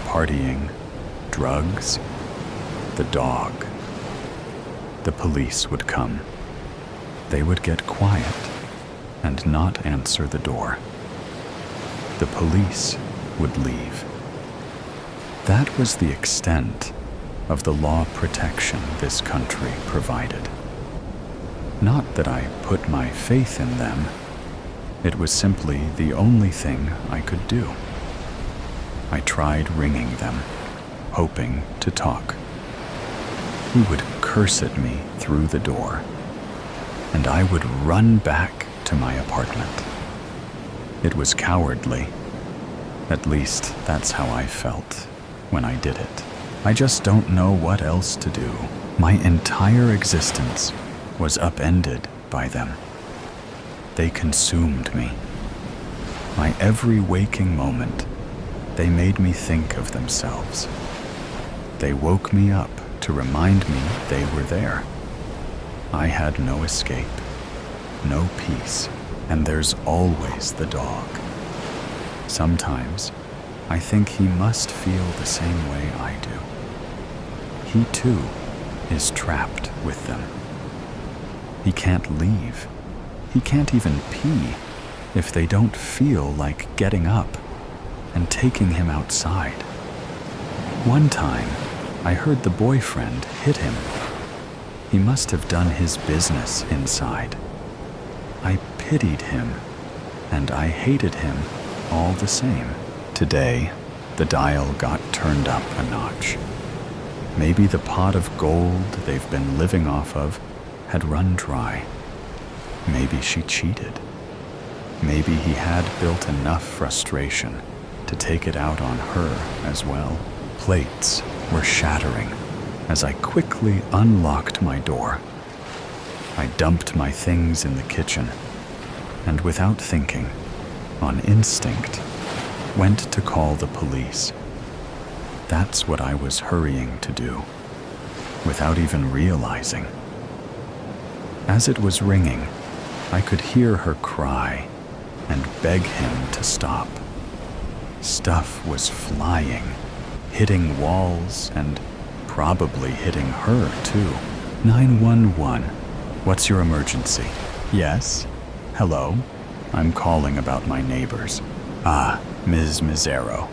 partying, drugs, the dog. The police would come. They would get quiet and not answer the door. The police would leave. That was the extent of the law protection this country provided. Not that I put my faith in them. It was simply the only thing I could do. I tried ringing them, hoping to talk. He would curse at me through the door, and I would run back to my apartment. It was cowardly. At least that's how I felt when I did it. I just don't know what else to do. My entire existence was upended by them. They consumed me. My every waking moment, they made me think of themselves. They woke me up to remind me they were there. I had no escape, no peace, and there's always the dog. Sometimes I think he must feel the same way I do. He too is trapped with them. He can't leave. He can't even pee if they don't feel like getting up and taking him outside. One time, I heard the boyfriend hit him. He must have done his business inside. I pitied him, and I hated him all the same. Today, the dial got turned up a notch. Maybe the pot of gold they've been living off of had run dry. Maybe she cheated. Maybe he had built enough frustration to take it out on her as well. Plates were shattering as I quickly unlocked my door. I dumped my things in the kitchen and, without thinking, on instinct, went to call the police. That's what I was hurrying to do, without even realizing. As it was ringing, I could hear her cry and beg him to stop. Stuff was flying, hitting walls and probably hitting her too. 911, what's your emergency? Yes? Hello? I'm calling about my neighbors. Ah, Ms. Mizzero.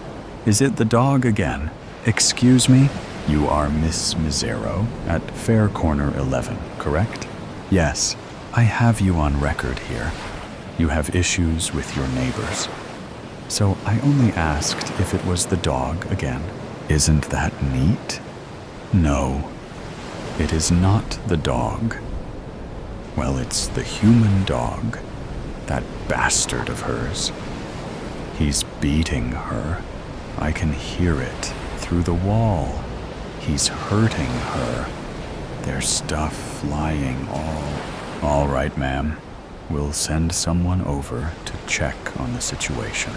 Is it the dog again? Excuse me? You are Miss Mizzero at Fair Corner 11, correct? Yes, I have you on record here. You have issues with your neighbors. So I only asked if it was the dog again. Isn't that neat? No, it is not the dog. Well, it's the human dog, that bastard of hers. He's beating her. I can hear it through the wall. He's hurting her. There's stuff flying all right, ma'am. We'll send someone over to check on the situation.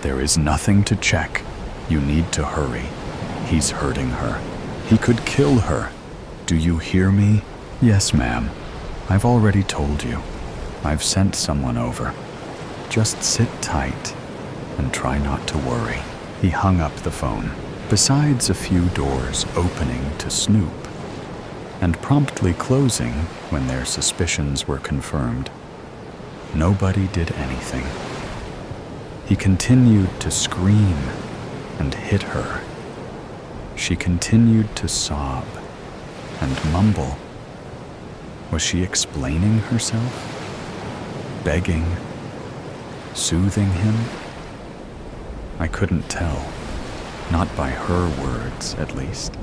There is nothing to check. You need to hurry. He's hurting her. He could kill her. Do you hear me? Yes, ma'am. I've already told you. I've sent someone over. Just sit tight and try not to worry. He hung up the phone. Besides a few doors opening to snoop and promptly closing when their suspicions were confirmed, nobody did anything. He continued to scream and hit her. She continued to sob and mumble. Was she explaining herself? Begging? Soothing him? I couldn't tell. Not by her words, at least.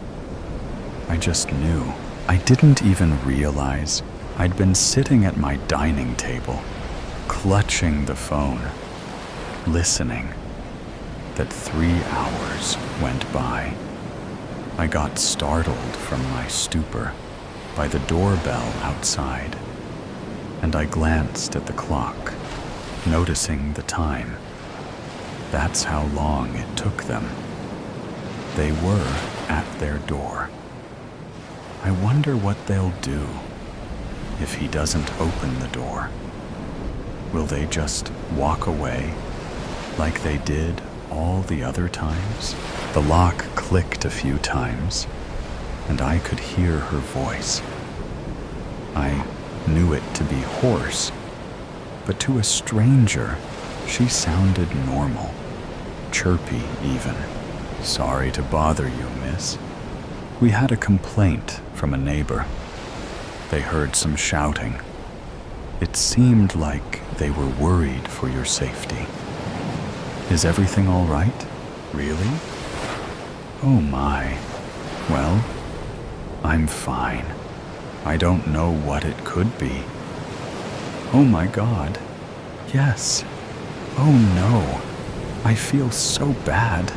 I just knew. I didn't even realize I'd been sitting at my dining table, clutching the phone, listening, that 3 hours went by. I got startled from my stupor by the doorbell outside, and I glanced at the clock, noticing the time. That's how long it took them. They were at their door. I wonder what they'll do if he doesn't open the door. Will they just walk away like they did all the other times? The lock clicked a few times, and I could hear her voice. I knew it to be hoarse, but to a stranger, she sounded normal, chirpy even. "Sorry to bother you, miss. We had a complaint from a neighbor. They heard some shouting. It seemed like they were worried for your safety. Is everything all right? Really? Oh my. Well, I'm fine. I don't know what it could be. Oh my God. Yes. Oh no. I feel so bad.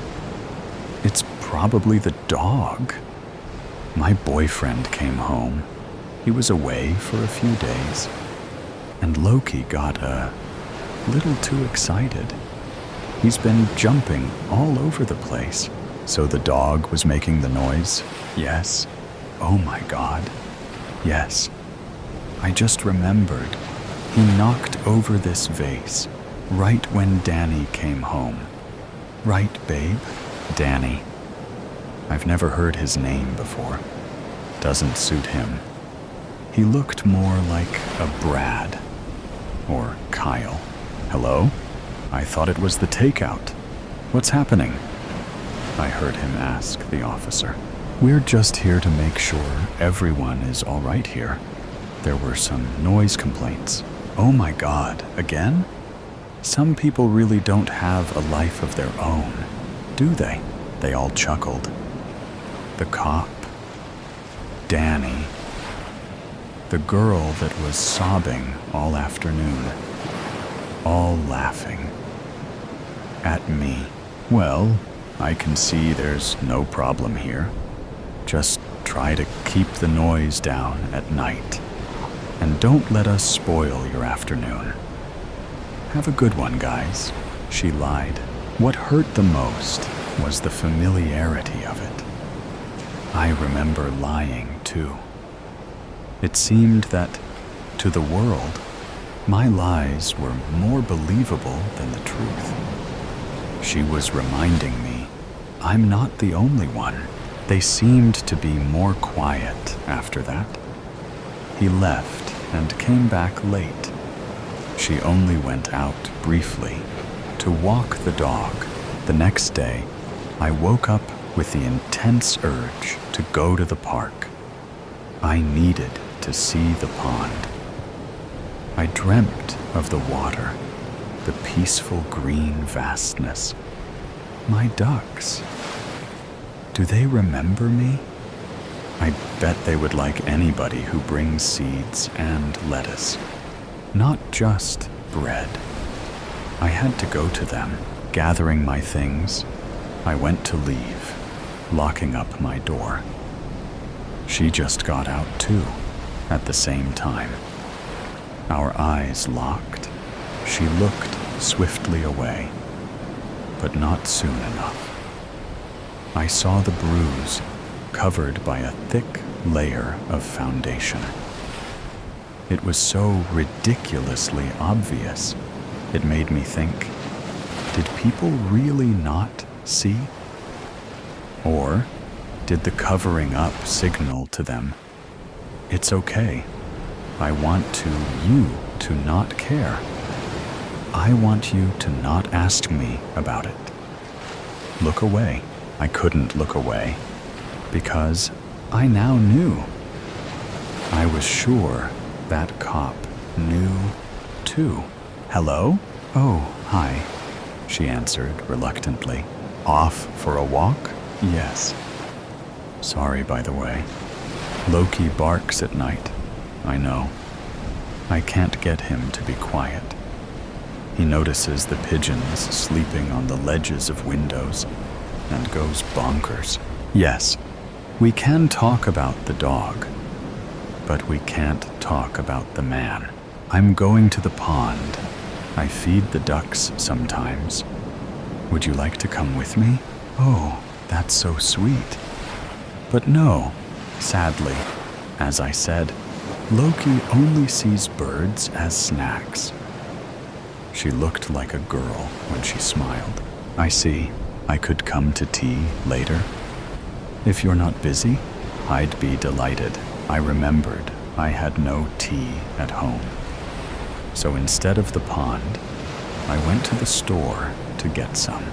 It's probably the dog. My boyfriend came home. He was away for a few days, and Loki got a little too excited. He's been jumping all over the place. So the dog was making the noise? Yes. Oh my God. Yes. I just remembered. He knocked over this vase right when Danny came home. Right, babe? Danny. I've never heard his name before. Doesn't suit him. He looked more like a Brad or Kyle. Hello? I thought it was the takeout. What's happening? I heard him ask the officer. We're just here to make sure everyone is all right here. There were some noise complaints. Oh my God, again? Some people really don't have a life of their own, do they? They all chuckled. The cop, Danny, the girl that was sobbing all afternoon, all laughing at me. Well, I can see there's no problem here. Just try to keep the noise down at night. And don't let us spoil your afternoon. Have a good one, guys. She lied. What hurt the most was the familiarity of it. I remember lying, too. It seemed that, to the world, my lies were more believable than the truth. She was reminding me, I'm not the only one. They seemed to be more quiet after that. He left and came back late. She only went out briefly to walk the dog. The next day, I woke up with the intense urge to go to the park. I needed to see the pond. I dreamt of the water, the peaceful green vastness. My ducks. Do they remember me? I bet they would like anybody who brings seeds and lettuce, not just bread. I had to go to them. Gathering my things, I went to leave, locking up my door. She just got out too, at the same time. Our eyes locked. She looked swiftly away, but not soon enough. I saw the bruise covered by a thick layer of foundation. It was so ridiculously obvious, it made me think, did people really not see? Or did the covering up signal to them, it's okay, I want you to not care. I want you to not ask me about it. Look away. I couldn't look away, because I now knew. I was sure that cop knew too. Hello? Oh, hi, she answered reluctantly. Off for a walk? Yes. Sorry, by the way. Loki barks at night. I know. I can't get him to be quiet. He notices the pigeons sleeping on the ledges of windows and goes bonkers. Yes, we can talk about the dog, but we can't talk about the man. I'm going to the pond. I feed the ducks sometimes. Would you like to come with me? Oh, that's so sweet. But no, sadly, as I said, Loki only sees birds as snacks. She looked like a girl when she smiled. I see. I could come to tea later. If you're not busy, I'd be delighted. I remembered I had no tea at home. So instead of the pond, I went to the store to get some.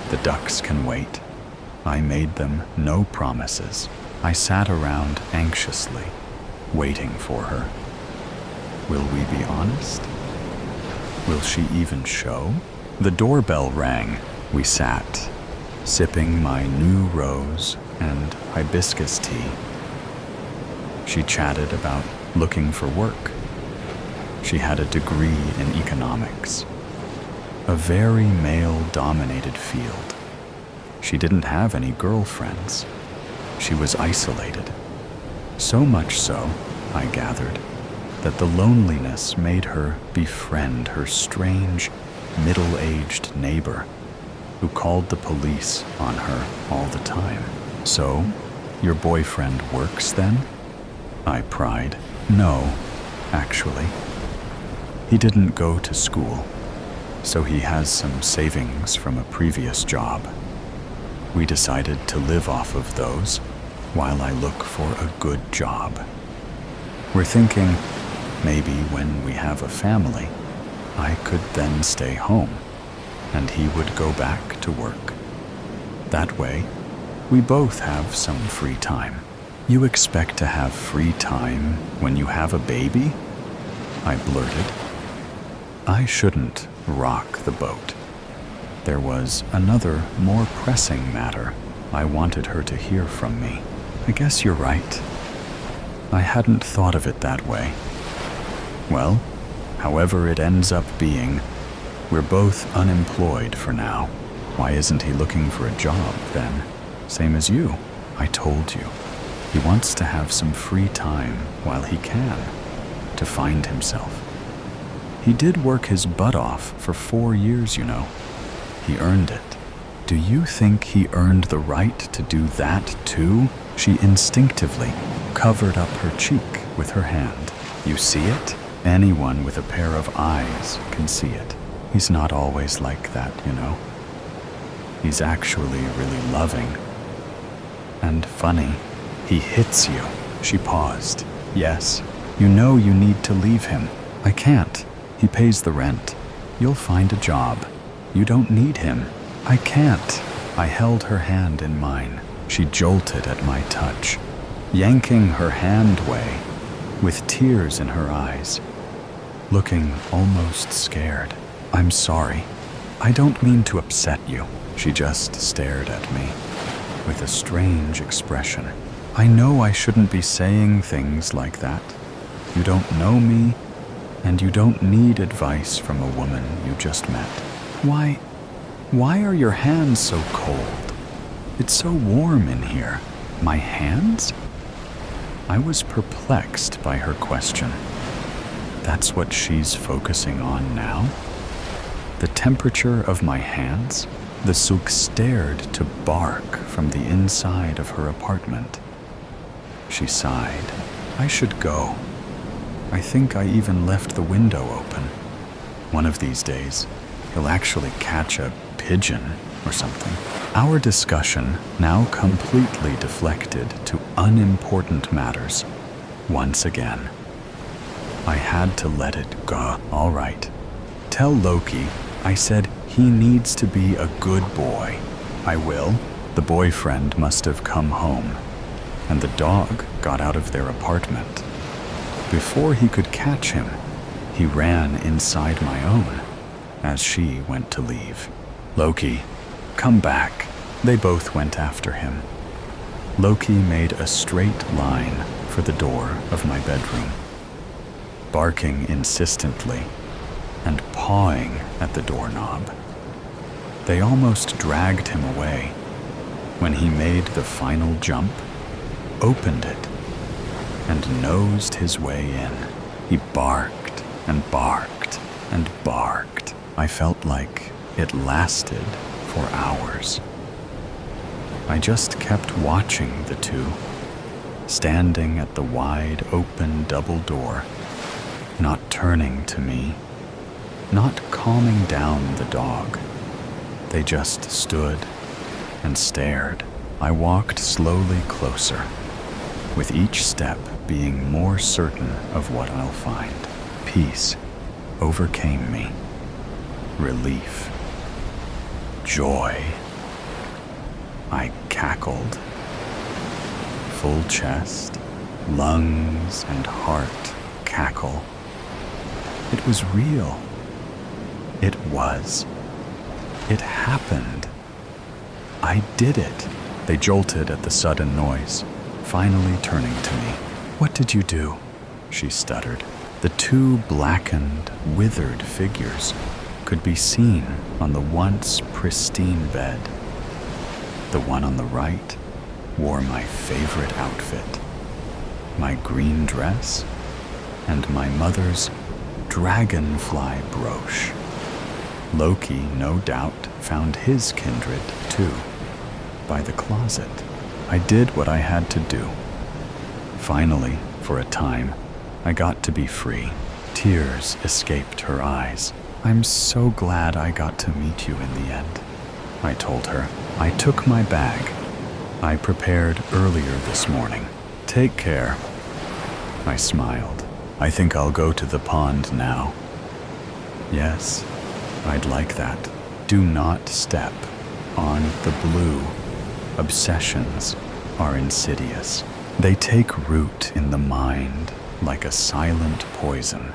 The ducks can wait. I made them no promises. I sat around anxiously, waiting for her. Will we be honest? Will she even show? The doorbell rang. We sat, sipping my new rose and hibiscus tea. She chatted about looking for work. She had a degree in economics, a very male-dominated field. She didn't have any girlfriends. She was isolated. So much so, I gathered, that the loneliness made her befriend her strange, middle-aged neighbor who called the police on her all the time. So, your boyfriend works then? I pried. No, actually. He didn't go to school, so he has some savings from a previous job. We decided to live off of those while I look for a good job. We're thinking maybe when we have a family, I could then stay home and he would go back to work. That way, we both have some free time. You expect to have free time when you have a baby? I blurted. I shouldn't rock the boat. There was another, more pressing matter I wanted her to hear from me. I guess you're right. I hadn't thought of it that way. Well, however it ends up being, we're both unemployed for now. Why isn't he looking for a job then? Same as you. I told you. He wants to have some free time while he can, to find himself. He did work his butt off for 4 years, you know. He earned it. Do you think he earned the right to do that too? She instinctively covered up her cheek with her hand. You see it? Anyone with a pair of eyes can see it. He's not always like that, you know. He's actually really loving. And funny. He hits you. She paused. Yes, you know you need to leave him. I can't. He pays the rent. You'll find a job. You don't need him. I can't. I held her hand in mine. She jolted at my touch, yanking her hand away, with tears in her eyes, looking almost scared. I'm sorry. I don't mean to upset you. She just stared at me with a strange expression. I know I shouldn't be saying things like that. You don't know me, and you don't need advice from a woman you just met. Why are your hands so cold? It's so warm in here. My hands? I was perplexed by her question. That's what she's focusing on now? The temperature of my hands? The souk stared to bark from the inside of her apartment. She sighed. I should go. I think I even left the window open. One of these days, he'll actually catch a pigeon or something. Our discussion now completely deflected to unimportant matters once again. I had to let it go. All right. Tell Loki I said he needs to be a good boy. I will. The boyfriend must have come home, and the dog got out of their apartment. Before he could catch him, he ran inside my own as she went to leave. Loki, come back. They both went after him. Loki made a straight line for the door of my bedroom, barking insistently and pawing at the doorknob. They almost dragged him away when he made the final jump, opened it, and nosed his way in. He barked and barked and barked. I felt like It lasted for hours. I just kept watching the two, standing at the wide open double door, not turning to me, not calming down the dog. They just stood and stared. I walked slowly closer, with each step being more certain of what I'll find. Peace overcame me. Relief. Joy. I cackled. Full chest, lungs, and heart cackle. It was real. It was. It happened. I did it. They jolted at the sudden noise, finally turning to me. "What did you do?" she stuttered. The two blackened, withered figures could be seen on the once pristine bed. The one on the right wore my favorite outfit, my green dress, and my mother's dragonfly brooch. Loki, no doubt, found his kindred, too, by the closet. I did what I had to do. Finally, for a time, I got to be free. Tears escaped her eyes. "I'm so glad I got to meet you in the end," I told her. "I took my bag. I prepared earlier this morning. Take care." I smiled. "I think I'll go to the pond now." "Yes, I'd like that. Do not step on the blue. Obsessions are insidious. They take root in the mind like a silent poison,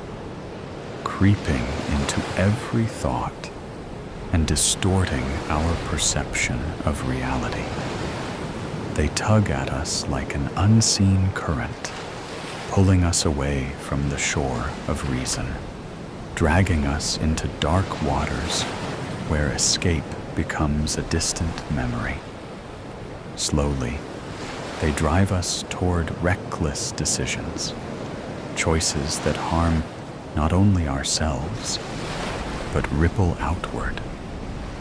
creeping into every thought and distorting our perception of reality. They tug at us like an unseen current, pulling us away from the shore of reason, dragging us into dark waters where escape becomes a distant memory. Slowly, they drive us toward reckless decisions, choices that harm not only ourselves, but ripple outward,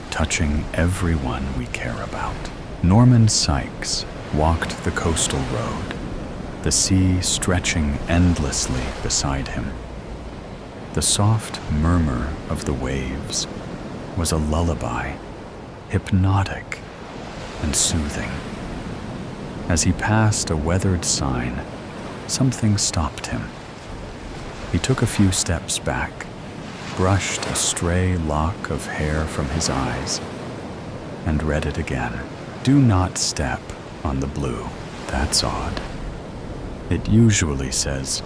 touching everyone we care about. Norman Sykes walked the coastal road, the sea stretching endlessly beside him. The soft murmur of the waves was a lullaby, hypnotic and soothing. As he passed a weathered sign, something stopped him. He took a few steps back, brushed a stray lock of hair from his eyes, and read it again. "Do not step on the blue." That's odd. It usually says,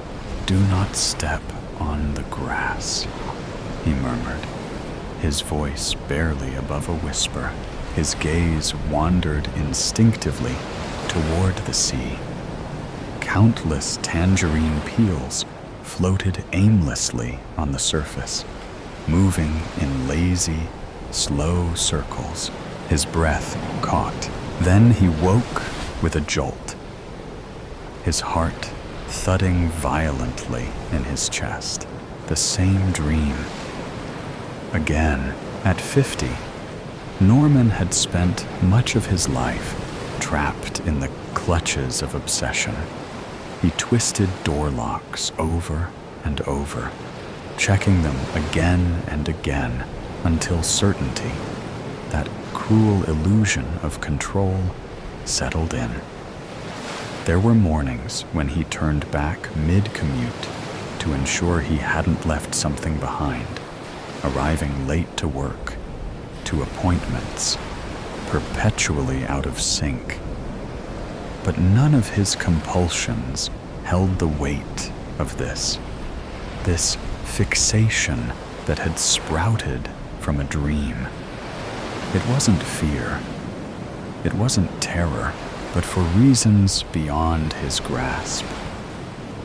"Do not step on the grass," he murmured, his voice barely above a whisper. His gaze wandered instinctively toward the sea. Countless tangerine peels floated aimlessly on the surface, moving in lazy, slow circles. His breath caught. Then he woke with a jolt, his heart thudding violently in his chest. The same dream. Again, at 50, Norman had spent much of his life trapped in the clutches of obsession. He twisted door locks over and over, checking them again and again until certainty, that cruel illusion of control, settled in. There were mornings when he turned back mid-commute to ensure he hadn't left something behind, arriving late to work, to appointments, perpetually out of sync. But none of his compulsions held the weight of this fixation that had sprouted from a dream. It wasn't fear, it wasn't terror, but for reasons beyond his grasp.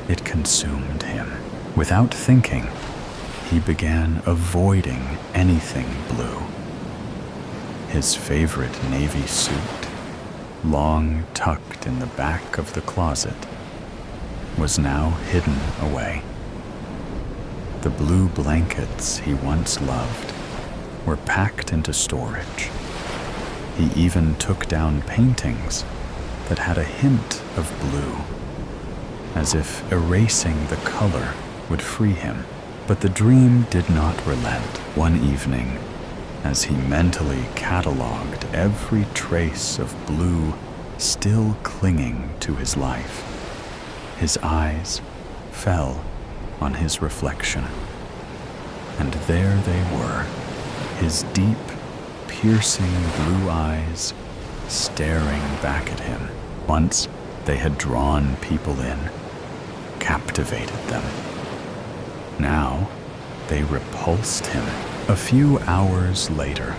It consumed him. Without thinking, he began avoiding anything blue. His favorite navy suit, long tucked in the back of the closet, was now hidden away. The blue blankets he once loved were packed into storage. He even took down paintings that had a hint of blue, as if erasing the color would free him. But the dream did not relent. One evening, as he mentally cataloged every trace of blue still clinging to his life, his eyes fell on his reflection. And there they were, his deep, piercing blue eyes staring back at him. Once they had drawn people in, captivated them. Now they repulsed him. A few hours later,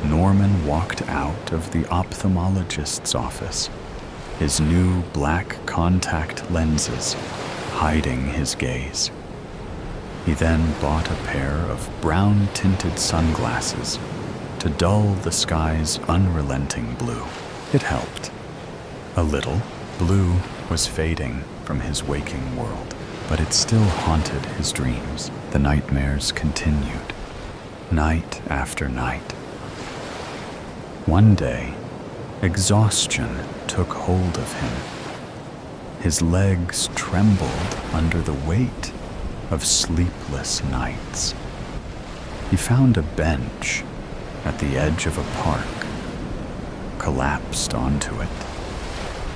Norman walked out of the ophthalmologist's office, his new black contact lenses hiding his gaze. He then bought a pair of brown-tinted sunglasses to dull the sky's unrelenting blue. It helped. A little. Blue was fading from his waking world, but it still haunted his dreams. The nightmares continued, night after night. One day, exhaustion took hold of him. His legs trembled under the weight of sleepless nights. He found a bench at the edge of a park, collapsed onto it,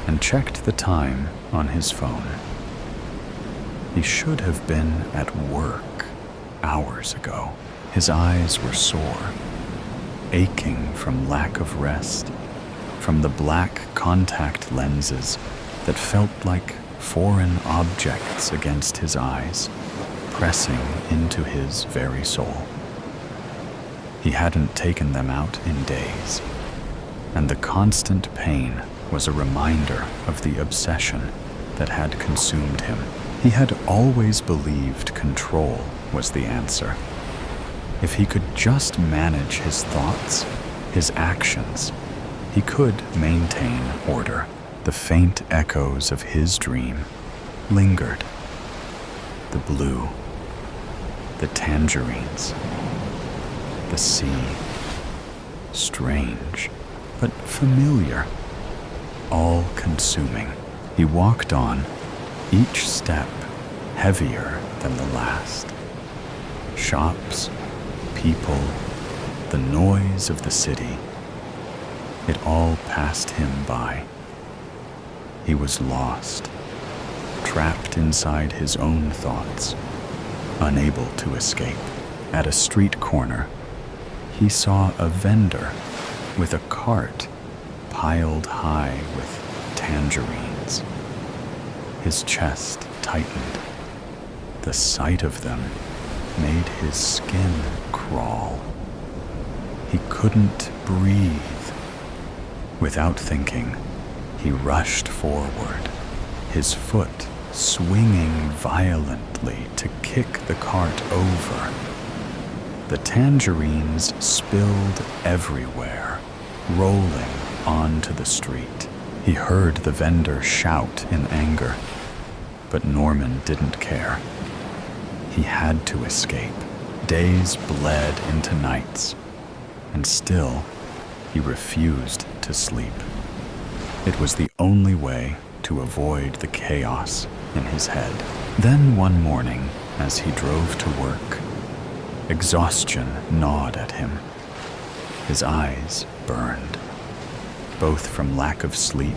and checked the time on his phone. He should have been at work hours ago. His eyes were sore, aching from lack of rest, from the black contact lenses that felt like foreign objects against his eyes, pressing into his very soul. He hadn't taken them out in days, and the constant pain was a reminder of the obsession that had consumed him. He had always believed control was the answer. If he could just manage his thoughts, his actions, he could maintain order. The faint echoes of his dream lingered. The blue, the tangerines, the sea. Strange, but familiar, all-consuming. He walked on, each step heavier than the last. Shops, people, the noise of the city, it all passed him by. He was lost, trapped inside his own thoughts, unable to escape. At a street corner, he saw a vendor with a cart piled high with tangerines. His chest tightened. The sight of them made his skin crawl. He couldn't breathe. Without thinking, he rushed forward, his foot swinging violently to kick the cart over. The tangerines spilled everywhere, rolling onto the street. He heard the vendor shout in anger, but Norman didn't care. He had to escape. Days bled into nights, and still he refused to sleep. It was the only way to avoid the chaos in his head. Then one morning, as he drove to work, exhaustion gnawed at him. His eyes burned, both from lack of sleep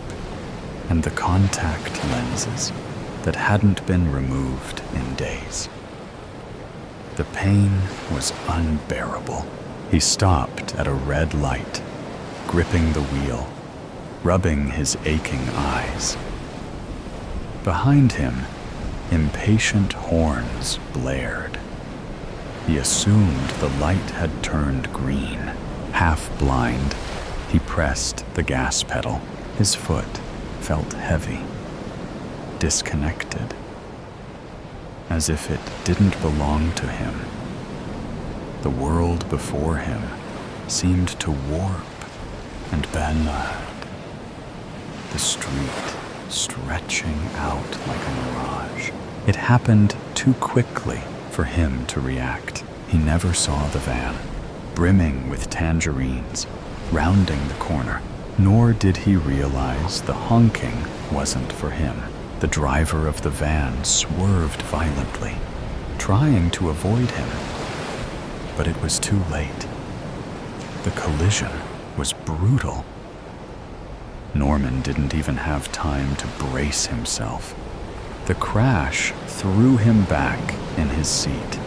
and the contact lenses that hadn't been removed in days. The pain was unbearable. He stopped at a red light, gripping the wheel, rubbing his aching eyes. Behind him, impatient horns blared. He assumed the light had turned green. Half blind, he pressed the gas pedal. His foot felt heavy, disconnected, as if it didn't belong to him. The world before him seemed to warp and bend, the street stretching out like a mirage. It happened too quickly for him to react. He never saw the van, brimming with tangerines, rounding the corner. Nor did he realize the honking wasn't for him. The driver of the van swerved violently, trying to avoid him. But it was too late. The collision was brutal. Norman didn't even have time to brace himself. The crash threw him back in his seat,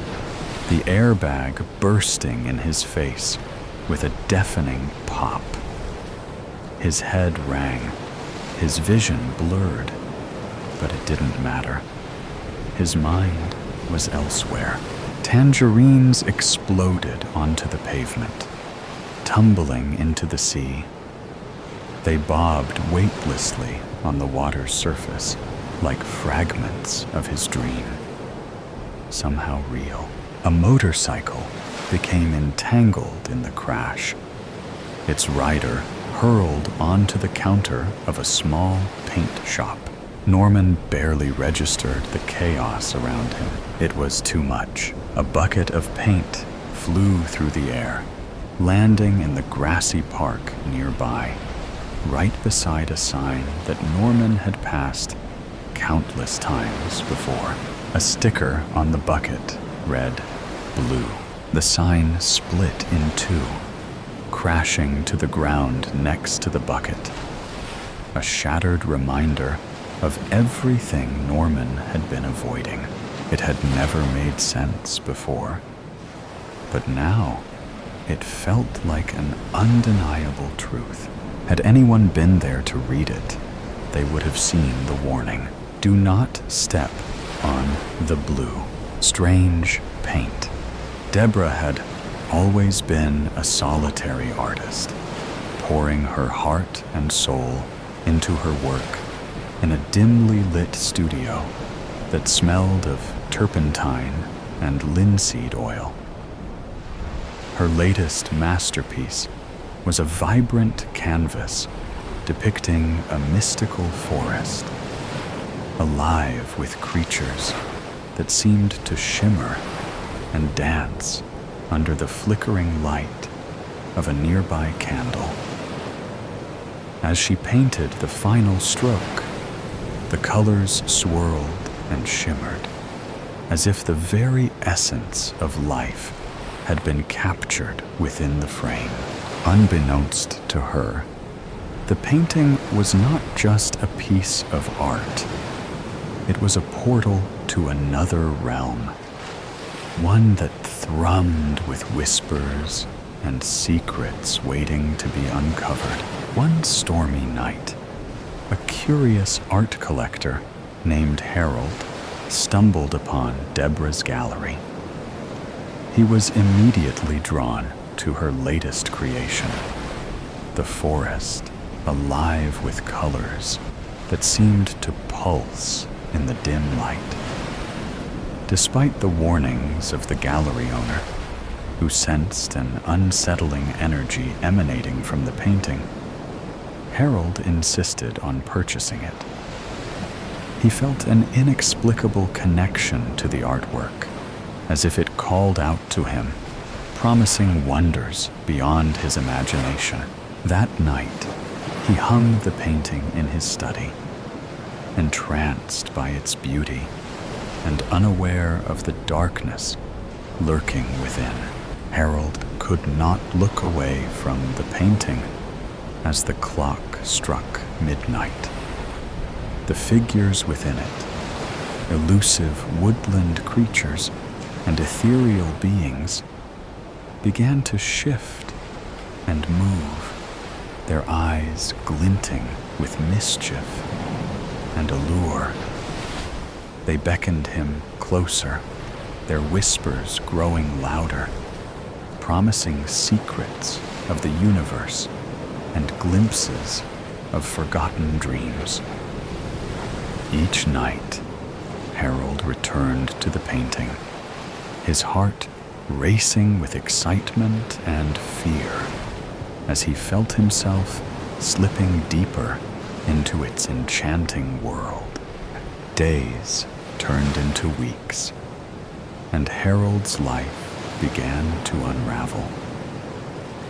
the airbag bursting in his face with a deafening pop. His head rang, his vision blurred, but it didn't matter. His mind was elsewhere. Tangerines exploded onto the pavement, tumbling into the sea. They bobbed weightlessly on the water's surface, like fragments of his dream. Somehow real. A motorcycle became entangled in the crash. Its rider hurled onto the counter of a small paint shop. Norman barely registered the chaos around him. It was too much. A bucket of paint flew through the air, landing in the grassy park nearby, right beside a sign that Norman had passed countless times before. A sticker on the bucket read, "Blue." The sign split in two, crashing to the ground next to the bucket. A shattered reminder of everything Norman had been avoiding. It had never made sense before, but now it felt like an undeniable truth. Had anyone been there to read it, they would have seen the warning. Do not step on the blue. Strange paint. Deborah had always been a solitary artist, pouring her heart and soul into her work in a dimly lit studio that smelled of turpentine and linseed oil. Her latest masterpiece was a vibrant canvas depicting a mystical forest, alive with creatures that seemed to shimmer and dance under the flickering light of a nearby candle. As she painted the final stroke, the colors swirled and shimmered, as if the very essence of life had been captured within the frame. Unbeknownst to her, the painting was not just a piece of art. It was a portal to another realm, one that thrummed with whispers and secrets waiting to be uncovered. One stormy night, a curious art collector named Harold stumbled upon Deborah's gallery. He was immediately drawn to her latest creation, the forest alive with colors that seemed to pulse in the dim light. Despite the warnings of the gallery owner, who sensed an unsettling energy emanating from the painting, Harold insisted on purchasing it. He felt an inexplicable connection to the artwork, as if it called out to him, promising wonders beyond his imagination. That night, he hung the painting in his study, entranced by its beauty and unaware of the darkness lurking within. Harold could not look away from the painting as the clock struck midnight. The figures within it, elusive woodland creatures and ethereal beings, began to shift and move, their eyes glinting with mischief and allure. They beckoned him closer, their whispers growing louder, promising secrets of the universe and glimpses of forgotten dreams. Each night, Harold returned to the painting, his heart racing with excitement and fear as he felt himself slipping deeper into its enchanting world. Days turned into weeks, and Harold's life began to unravel.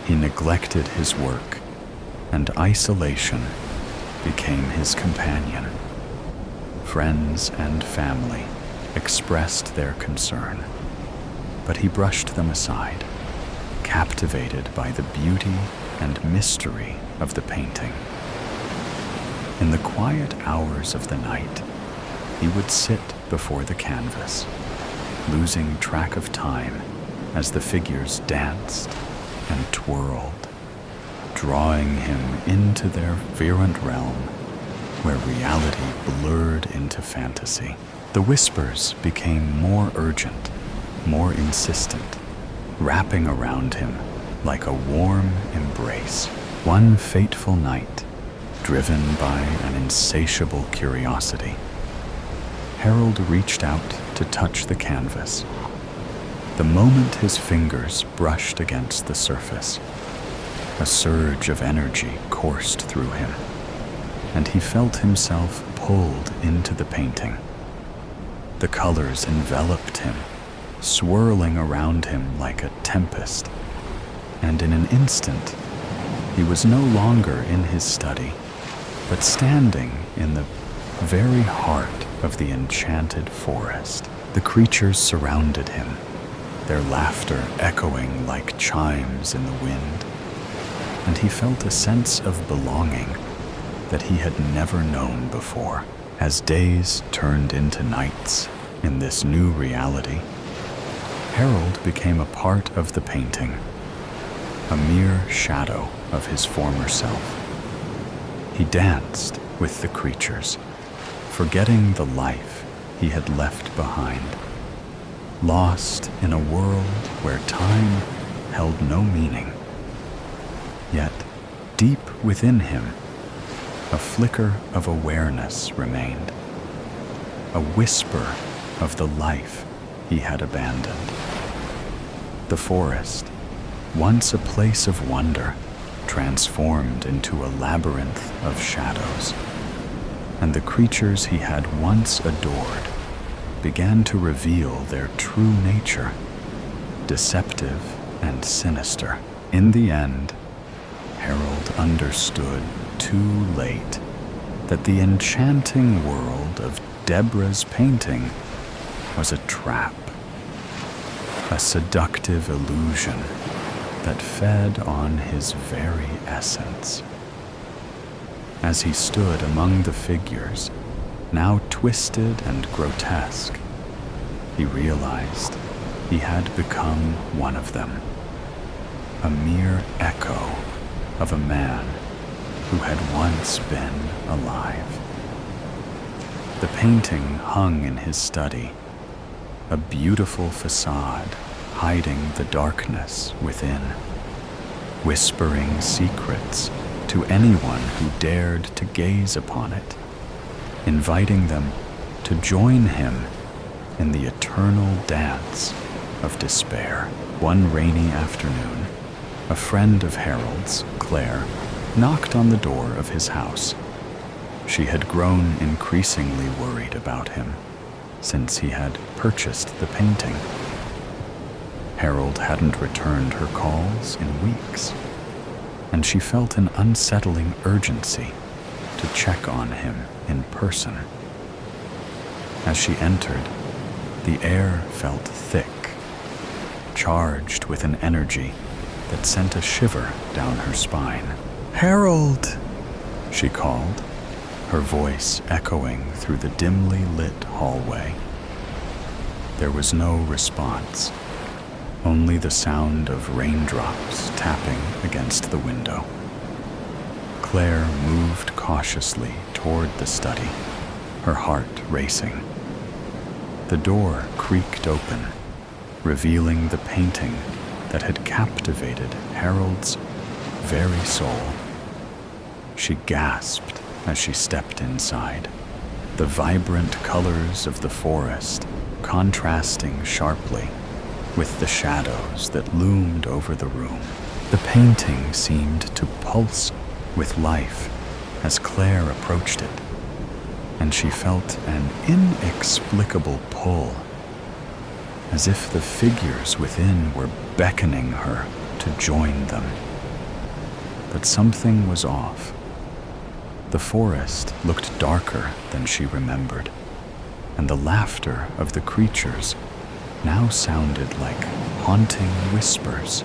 He neglected his work, and isolation became his companion. Friends and family expressed their concern, but he brushed them aside, captivated by the beauty and mystery of the painting. In the quiet hours of the night, he would sit before the canvas, losing track of time as the figures danced and twirled, drawing him into their virulent realm where reality blurred into fantasy. The whispers became more urgent, more insistent, wrapping around him like a warm embrace. One fateful night, driven by an insatiable curiosity, Harold reached out to touch the canvas. The moment his fingers brushed against the surface, a surge of energy coursed through him, and he felt himself pulled into the painting. The colors enveloped him, swirling around him like a tempest, and in an instant, he was no longer in his study, but standing in the very heart of the enchanted forest. The creatures surrounded him, their laughter echoing like chimes in the wind, and he felt a sense of belonging that he had never known before. As days turned into nights in this new reality, Harold became a part of the painting, a mere shadow of his former self. He danced with the creatures, forgetting the life he had left behind, lost in a world where time held no meaning. Yet, deep within him, a flicker of awareness remained, a whisper of the life he had abandoned. The forest, once a place of wonder, transformed into a labyrinth of shadows, and the creatures he had once adored began to reveal their true nature, deceptive and sinister. In the end, Harold understood too late that the enchanting world of Deborah's painting was a trap, a seductive illusion that fed on his very essence. As he stood among the figures, now twisted and grotesque, he realized he had become one of them, a mere echo of a man who had once been alive. The painting hung in his study, a beautiful facade hiding the darkness within, whispering secrets to anyone who dared to gaze upon it, inviting them to join him in the eternal dance of despair. One rainy afternoon, a friend of Harold's, Claire, knocked on the door of his house. She had grown increasingly worried about him since he had purchased the painting. Harold hadn't returned her calls in weeks, and she felt an unsettling urgency to check on him in person. As she entered, the air felt thick, charged with an energy that sent a shiver down her spine. "Harold!" she called, her voice echoing through the dimly lit hallway. There was no response, only the sound of raindrops tapping against the window. Claire moved cautiously toward the study, her heart racing. The door creaked open, revealing the painting that had captivated Harold's very soul. She gasped as she stepped inside, the vibrant colors of the forest contrasting sharply with the shadows that loomed over the room. The painting seemed to pulse with life as Claire approached it, and she felt an inexplicable pull, as if the figures within were beckoning her to join them. that something was off. The forest looked darker than she remembered, and the laughter of the creatures now sounded like haunting whispers.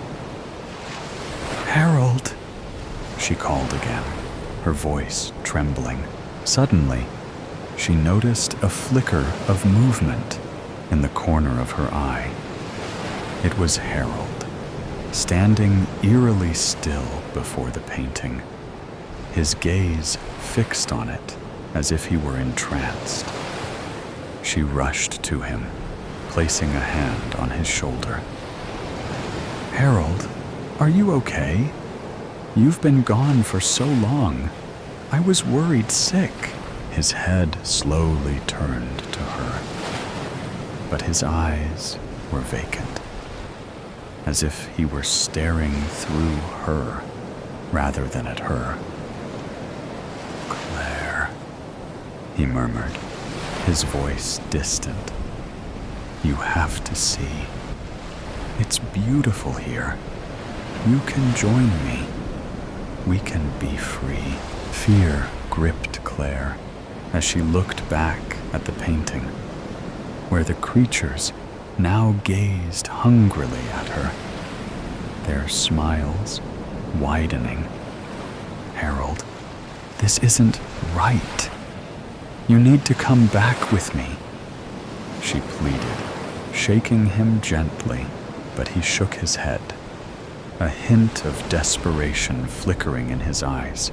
"Harold," she called again, her voice trembling. Suddenly, she noticed a flicker of movement in the corner of her eye. It was Harold, standing eerily still before the painting, his gaze fixed on it as if he were entranced. She rushed to him, placing a hand on his shoulder. "Harold, are you okay? You've been gone for so long. I was worried sick." His head slowly turned to her, but his eyes were vacant, as if he were staring through her rather than at her. "Claire," he murmured, his voice distant. "You have to see. It's beautiful here. You can join me. We can be free." Fear gripped Claire as she looked back at the painting, where the creatures now gazed hungrily at her, their smiles widening. "Harold, this isn't right. You need to come back with me," she pleaded, shaking him gently, but he shook his head, a hint of desperation flickering in his eyes.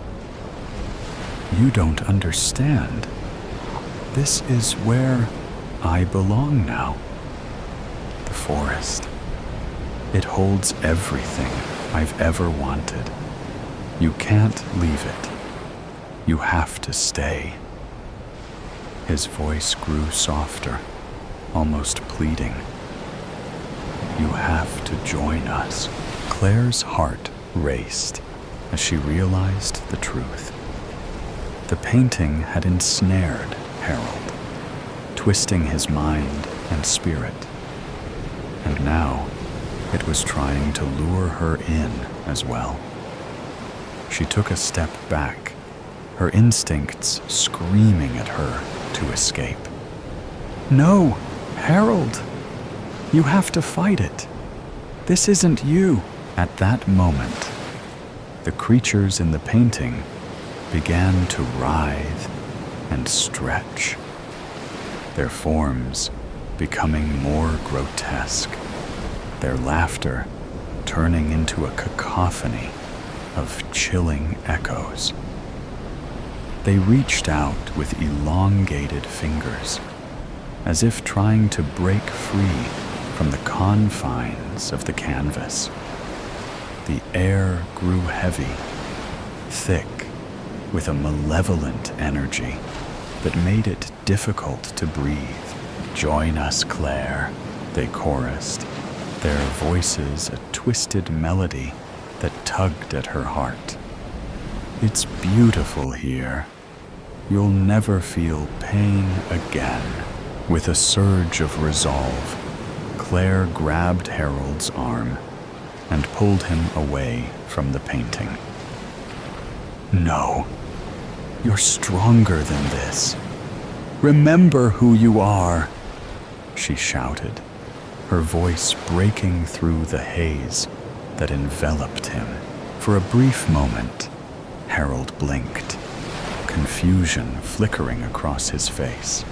"You don't understand. This is where I belong now. The forest. It holds everything I've ever wanted. You can't leave it. You have to stay." His voice grew softer, almost pleading. "You have to join us." Claire's heart raced as she realized the truth. The painting had ensnared Harold, twisting his mind and spirit, and now it was trying to lure her in as well. She took a step back, her instincts screaming at her to escape. "No, Harold! You have to fight it. This isn't you." At that moment, the creatures in the painting began to writhe and stretch, their forms becoming more grotesque, their laughter turning into a cacophony of chilling echoes. They reached out with elongated fingers, as if trying to break free from the confines of the canvas. The air grew heavy, thick, with a malevolent energy that made it difficult to breathe. "Join us, Claire," they chorused, their voices a twisted melody that tugged at her heart. "It's beautiful here. You'll never feel pain again." With a surge of resolve, Claire grabbed Harold's arm and pulled him away from the painting. "No, you're stronger than this. Remember who you are," she shouted, her voice breaking through the haze that enveloped him. For a brief moment, Harold blinked, confusion flickering across his face.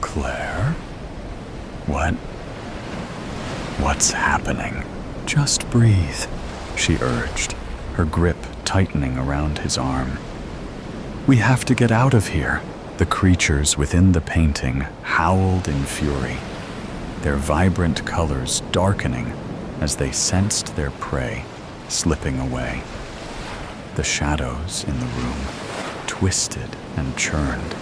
"Claire? What's happening?" "Just breathe," she urged, her grip tightening around his arm. "We have to get out of here." The creatures within the painting howled in fury, their vibrant colors darkening as they sensed their prey slipping away. The shadows in the room twisted and churned,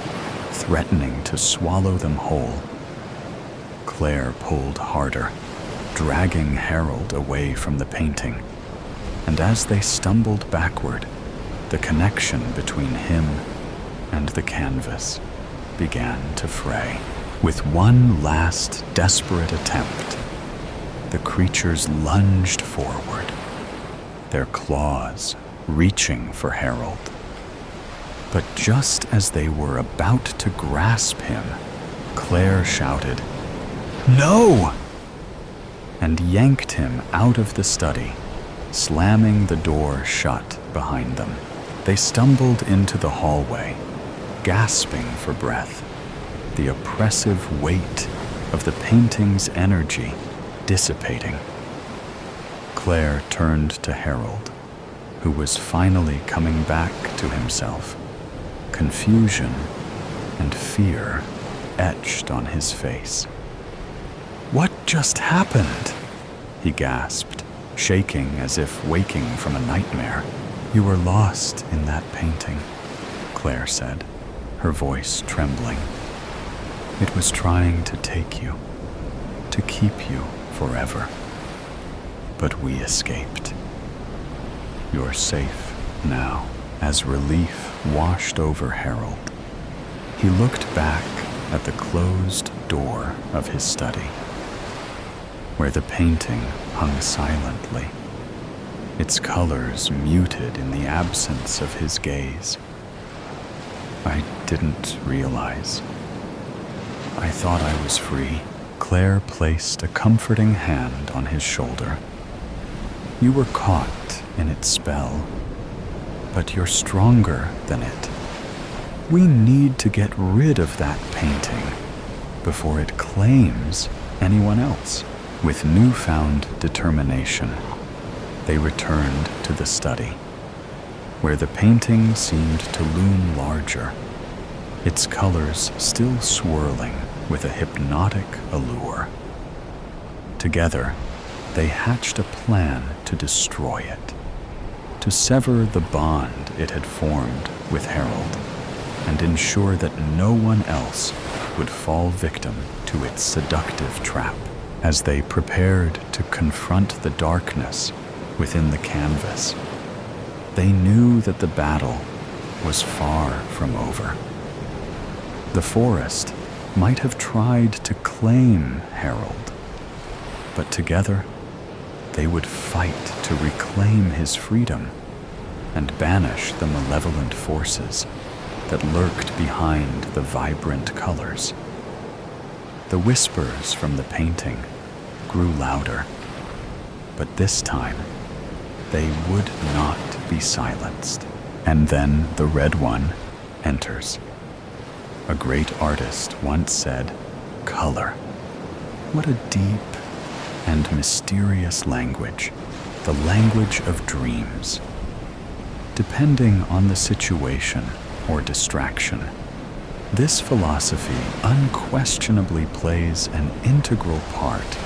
threatening to swallow them whole. Claire pulled harder, dragging Harold away from the painting, and as they stumbled backward, the connection between him and the canvas began to fray. With one last desperate attempt, the creatures lunged forward, their claws reaching for Harold. But just as they were about to grasp him, Claire shouted, "No!" and yanked him out of the study, slamming the door shut behind them. They stumbled into the hallway, gasping for breath, the oppressive weight of the painting's energy dissipating. Claire turned to Harold, who was finally coming back to himself. Confusion and fear etched on his face. "What just happened?" he gasped, shaking as if waking from a nightmare. "You were lost in that painting," Claire said, her voice trembling. "It was trying to take you, to keep you forever. But we escaped. You're safe now." As relief washed over Harold, he looked back at the closed door of his study, where the painting hung silently, its colors muted in the absence of his gaze. "I didn't realize. I thought I was free." Claire placed a comforting hand on his shoulder. "You were caught in its spell, but you're stronger than it. We need to get rid of that painting before it claims anyone else." With newfound determination, they returned to the study, where the painting seemed to loom larger, its colors still swirling with a hypnotic allure. Together, they hatched a plan to destroy it, to sever the bond it had formed with Harold, and ensure that no one else would fall victim to its seductive trap. As they prepared to confront the darkness within the canvas, they knew that the battle was far from over. The forest might have tried to claim Harold, but together they would fight to reclaim his freedom and banish the malevolent forces that lurked behind the vibrant colors. The whispers from the painting grew louder, but this time they would not be silenced. And then the Red One enters. A great artist once said, "Color. What a deep and mysterious language, the language of dreams." Depending on the situation or distraction, this philosophy unquestionably plays an integral part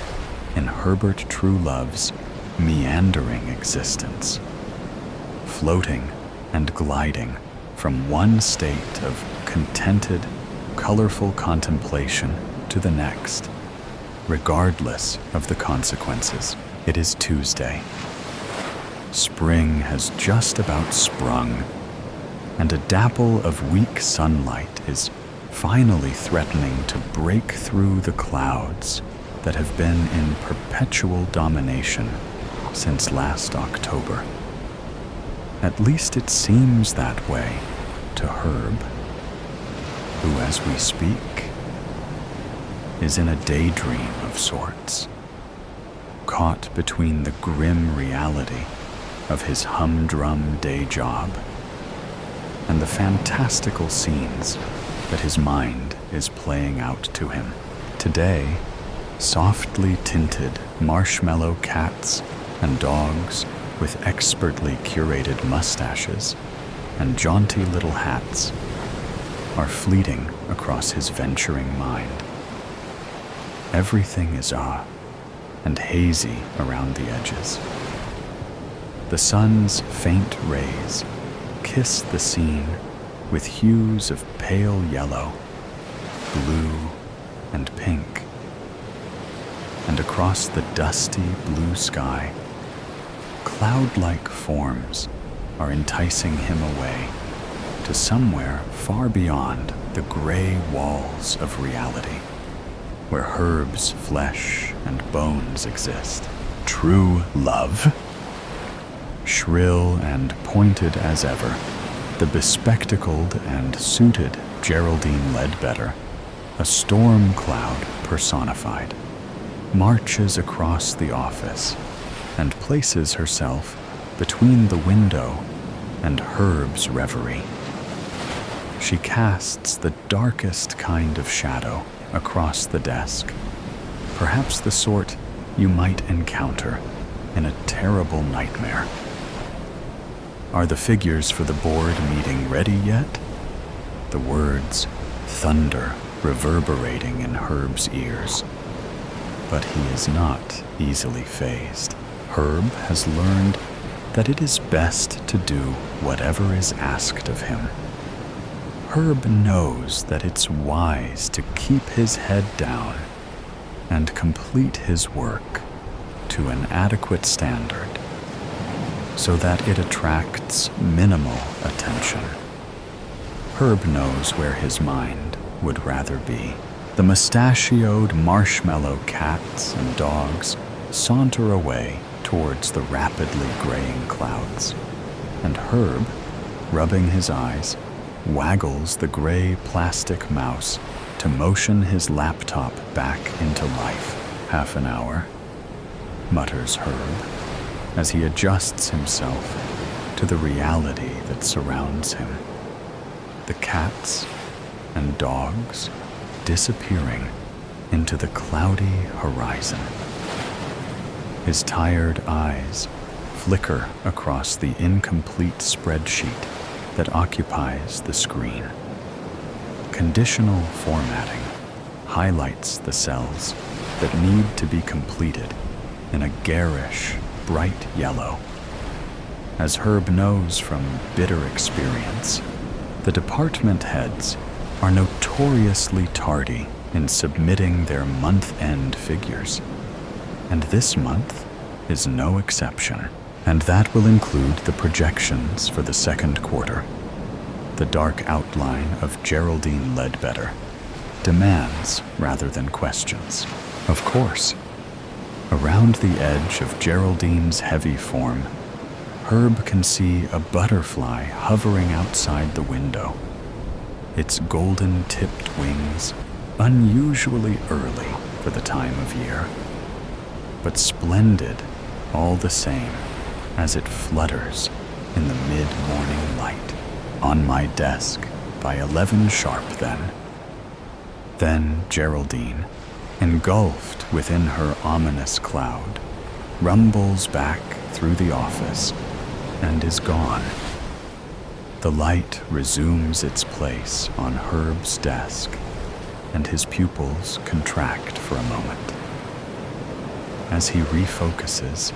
in Herbert Truelove's meandering existence, floating and gliding from one state of contented, colorful contemplation to the next, regardless of the consequences. It is Tuesday. Spring has just about sprung, and a dapple of weak sunlight is finally threatening to break through the clouds that have been in perpetual domination since last October. At least it seems that way to Herb, who, as we speak, is in a daydream of sorts, caught between the grim reality of his humdrum day job and the fantastical scenes that his mind is playing out to him. Today, softly tinted marshmallow cats and dogs with expertly curated mustaches and jaunty little hats are fleeting across his venturing mind. Everything is odd and hazy around the edges. The sun's faint rays kiss the scene with hues of pale yellow, blue, and pink. And across the dusty blue sky, cloud-like forms are enticing him away to somewhere far beyond the gray walls of reality, where Herb's flesh and bones exist. True love? Shrill and pointed as ever, the bespectacled and suited Geraldine Ledbetter, a storm cloud personified, marches across the office and places herself between the window and Herb's reverie. She casts the darkest kind of shadow across the desk, perhaps the sort you might encounter in a terrible nightmare. Are the figures for the board meeting ready yet? The words thunder reverberating in Herb's ears. But he is not easily fazed. Herb has learned that it is best to do whatever is asked of him. Herb knows that it's wise to keep his head down and complete his work to an adequate standard so that it attracts minimal attention. Herb knows where his mind would rather be. The mustachioed marshmallow cats and dogs saunter away towards the rapidly graying clouds, and Herb, rubbing his eyes, waggles the gray plastic mouse to motion his laptop back into life. "Half an hour," mutters Herb, as he adjusts himself to the reality that surrounds him. The cats and dogs disappearing into the cloudy horizon. His tired eyes flicker across the incomplete spreadsheet that occupies the screen. Conditional formatting highlights the cells that need to be completed in a garish, bright yellow. As Herb knows from bitter experience, the department heads are notoriously tardy in submitting their month-end figures, and this month is no exception. And that will include the projections for the second quarter. The dark outline of Geraldine Ledbetter demands rather than questions. Of course, around the edge of Geraldine's heavy form, Herb can see a butterfly hovering outside the window, its golden-tipped wings unusually early for the time of year, but splendid all the same as it flutters in the mid-morning light. On my desk by 11 sharp then. Then Geraldine, engulfed within her ominous cloud, rumbles back through the office and is gone. The light resumes its place on Herb's desk, and his pupils contract for a moment. As he refocuses,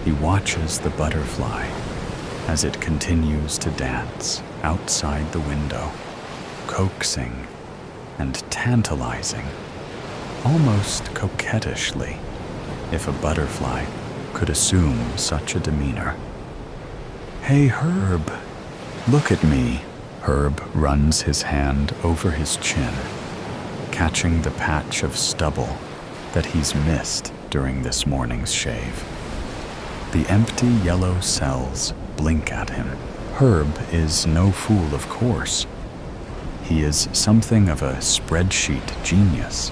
he watches the butterfly as it continues to dance outside the window, coaxing and tantalizing, almost coquettishly, if a butterfly could assume such a demeanor. "Hey, Herb, look at me." Herb runs his hand over his chin, catching the patch of stubble that he's missed during this morning's shave. The empty yellow cells blink at him. Herb is no fool, of course. He is something of a spreadsheet genius,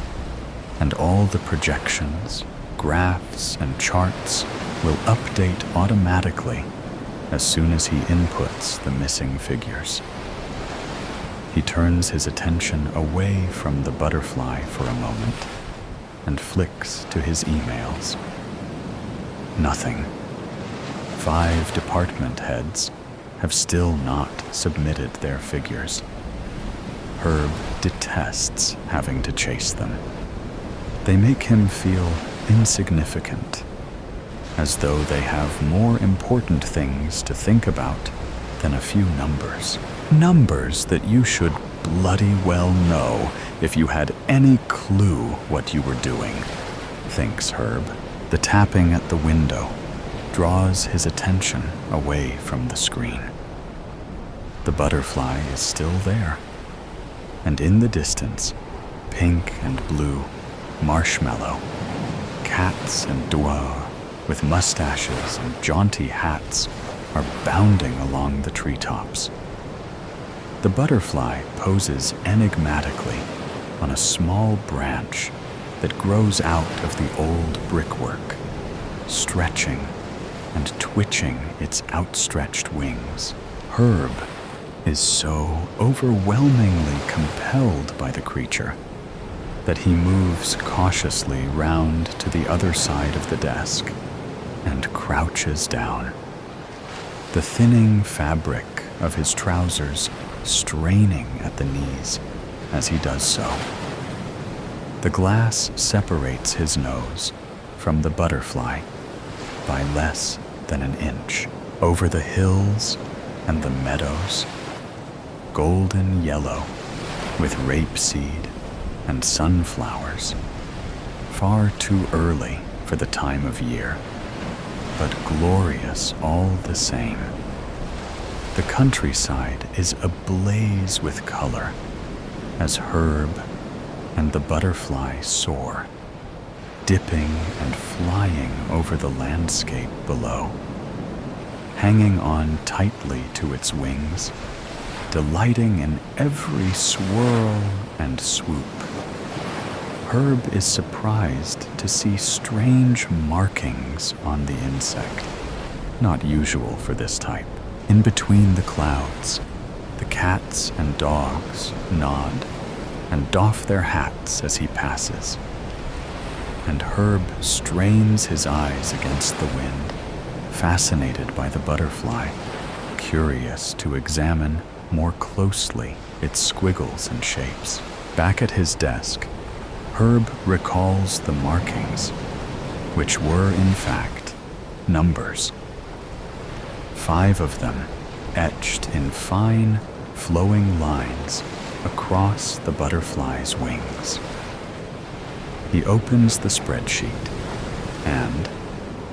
and all the projections, graphs, and charts will update automatically as soon as he inputs the missing figures. He turns his attention away from the butterfly for a moment and flicks to his emails. Nothing. 5 department heads have still not submitted their figures. Herb detests having to chase them. They make him feel insignificant, as though they have more important things to think about than a few numbers. Numbers that you should bloody well know if you had any clue what you were doing, thinks Herb. The tapping at the window draws his attention away from the screen. The butterfly is still there, and in the distance, pink and blue, marshmallow, cats and doigts with mustaches and jaunty hats are bounding along the treetops. The butterfly poses enigmatically on a small branch that grows out of the old brickwork, stretching and twitching its outstretched wings. Herb is so overwhelmingly compelled by the creature that he moves cautiously round to the other side of the desk and crouches down, the thinning fabric of his trousers straining at the knees as he does so. The glass separates his nose from the butterfly by less than an inch. Over the hills and the meadows, golden yellow with rapeseed and sunflowers, far too early for the time of year, but glorious all the same. The countryside is ablaze with color as Herb and the butterfly soar, dipping and flying over the landscape below, hanging on tightly to its wings, delighting in every swirl and swoop. Herb is surprised to see strange markings on the insect, not usual for this type. In between the clouds, the cats and dogs nod and doff their hats as he passes, and Herb strains his eyes against the wind, fascinated by the butterfly, curious to examine more closely its squiggles and shapes. Back at his desk, Herb recalls the markings, which were in fact numbers. 5 of them etched in fine, flowing lines across the butterfly's wings. He opens the spreadsheet and,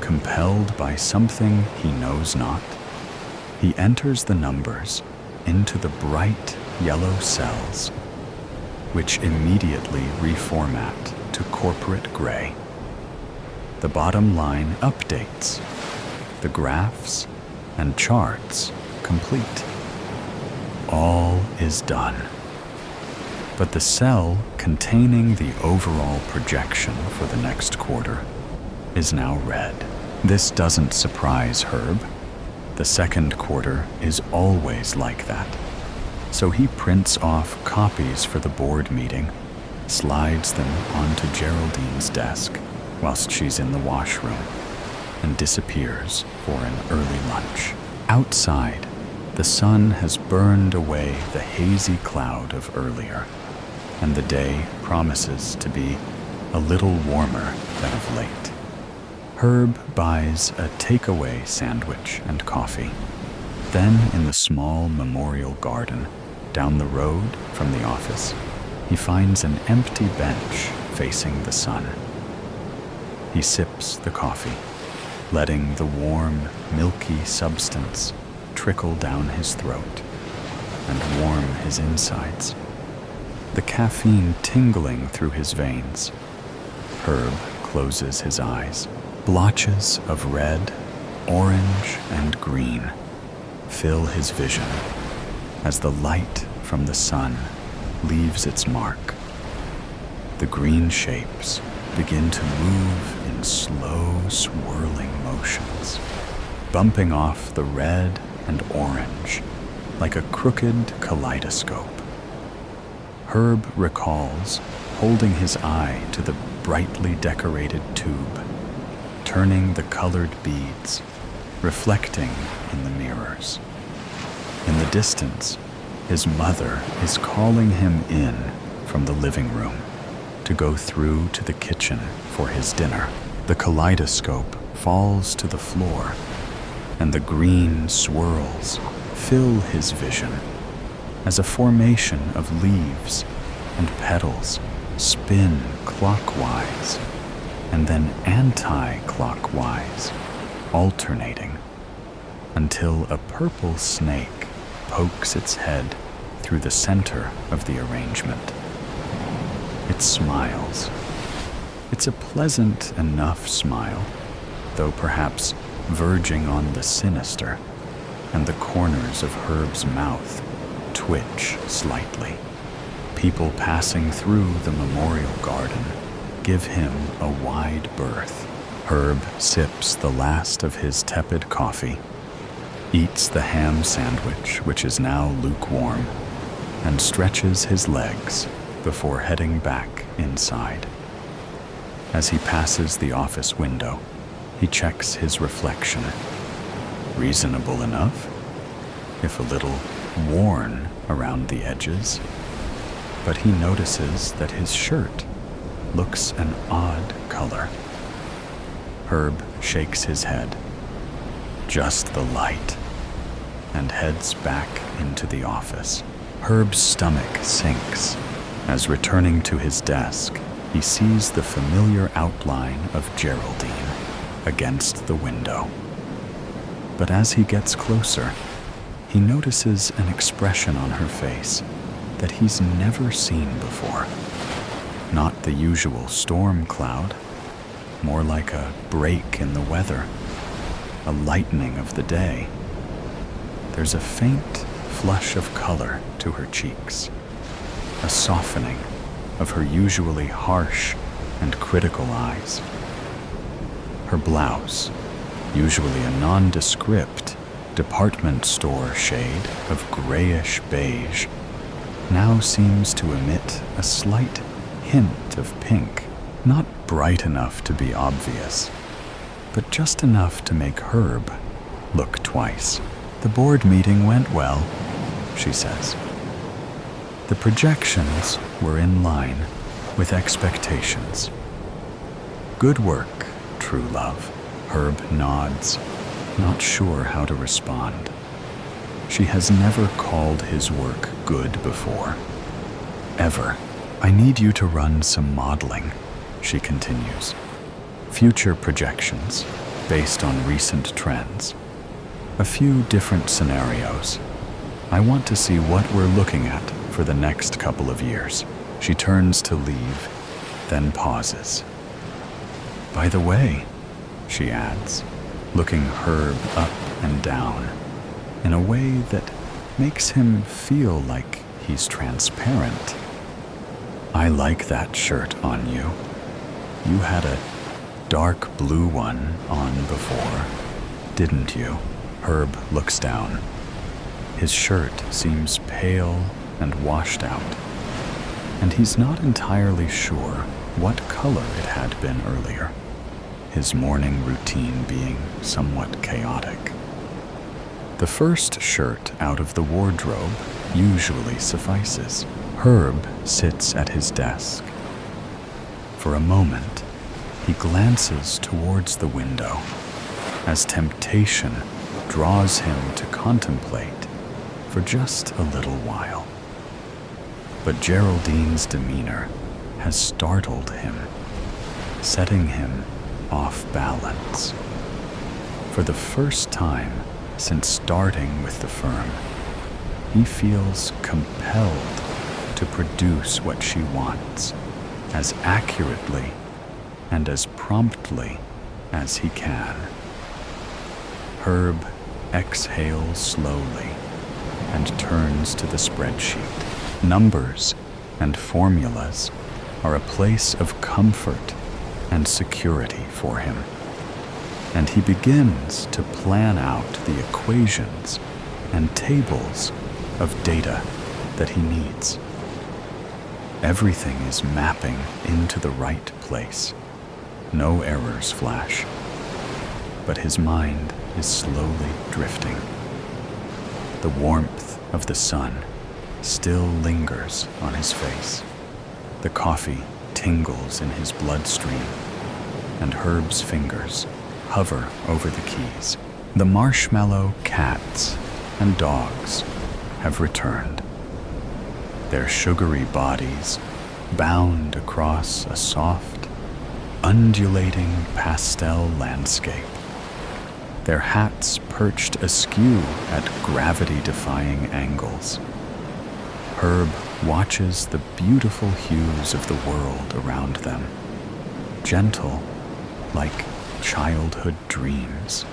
compelled by something he knows not, he enters the numbers into the bright yellow cells, which immediately reformat to corporate gray. The bottom line updates, the graphs and charts complete. All is done. But the cell containing the overall projection for the next quarter is now red. This doesn't surprise Herb. The second quarter is always like that. So he prints off copies for the board meeting, slides them onto Geraldine's desk whilst she's in the washroom, and disappears for an early lunch. Outside, the sun has burned away the hazy cloud of earlier, and the day promises to be a little warmer than of late. Herb buys a takeaway sandwich and coffee. Then, in the small memorial garden down the road from the office, he finds an empty bench facing the sun. He sips the coffee, letting the warm, milky substance trickle down his throat and warm his insides, the caffeine tingling through his veins. Herb closes his eyes. Blotches of red, orange, and green fill his vision as the light from the sun leaves its mark. The green shapes begin to move in slow, swirling motions, bumping off the red and orange like a crooked kaleidoscope. Herb recalls holding his eye to the brightly decorated tube, turning the colored beads, reflecting in the mirrors. In the distance, his mother is calling him in from the living room to go through to the kitchen for his dinner. The kaleidoscope falls to the floor, and the green swirls fill his vision as a formation of leaves and petals spin clockwise and then anti-clockwise, alternating, until a purple snake pokes its head through the center of the arrangement. It smiles. It's a pleasant enough smile, though perhaps verging on the sinister, and the corners of Herb's mouth twitch slightly. People passing through the memorial garden give him a wide berth. Herb sips the last of his tepid coffee, eats the ham sandwich, which is now lukewarm, and stretches his legs before heading back inside. As he passes the office window, he checks his reflection. Reasonable enough, if a little worn around the edges, but he notices that his shirt looks an odd color. Herb shakes his head. Just the light, and heads back into the office. Herb's stomach sinks as, returning to his desk, he sees the familiar outline of Geraldine against the window. But as he gets closer, he notices an expression on her face that he's never seen before. Not the usual storm cloud, more like a break in the weather, a lightening of the day. There's a faint flush of color to her cheeks, a softening of her usually harsh and critical eyes. Her blouse, usually a nondescript department store shade of grayish beige, now seems to emit a slight hint of pink, not bright enough to be obvious, but just enough to make Herb look twice. The board meeting went well, she says. The projections were in line with expectations. Good work, true love. Herb nods, not sure how to respond. She has never called his work good before. Ever. I need you to run some modeling, she continues. Future projections, based on recent trends. A few different scenarios. I want to see what we're looking at for the next couple of years. She turns to leave, then pauses. By the way, she adds, looking Herb up and down in a way that makes him feel like he's transparent. I like that shirt on you. You had a dark blue one on before, didn't you? Herb looks down. His shirt seems pale and washed out, and he's not entirely sure what color it had been earlier, his morning routine being somewhat chaotic. The first shirt out of the wardrobe usually suffices. Herb sits at his desk. For a moment, he glances towards the window as temptation draws him to contemplate for just a little while. But Geraldine's demeanor has startled him, setting him off balance. For the first time since starting with the firm, he feels compelled to produce what she wants as accurately and as promptly as he can. Herb exhales slowly and turns to the spreadsheet. Numbers and formulas are a place of comfort and security for him, and he begins to plan out the equations and tables of data that he needs. Everything is mapping into the right place. No errors flash, but his mind is slowly drifting. The warmth of the sun still lingers on his face. The coffee tingles in his bloodstream, and Herb's fingers hover over the keys. The marshmallow cats and dogs have returned, their sugary bodies bound across a soft, undulating pastel landscape, their hats perched askew at gravity-defying angles. Herb watches the beautiful hues of the world around them, gentle like childhood dreams.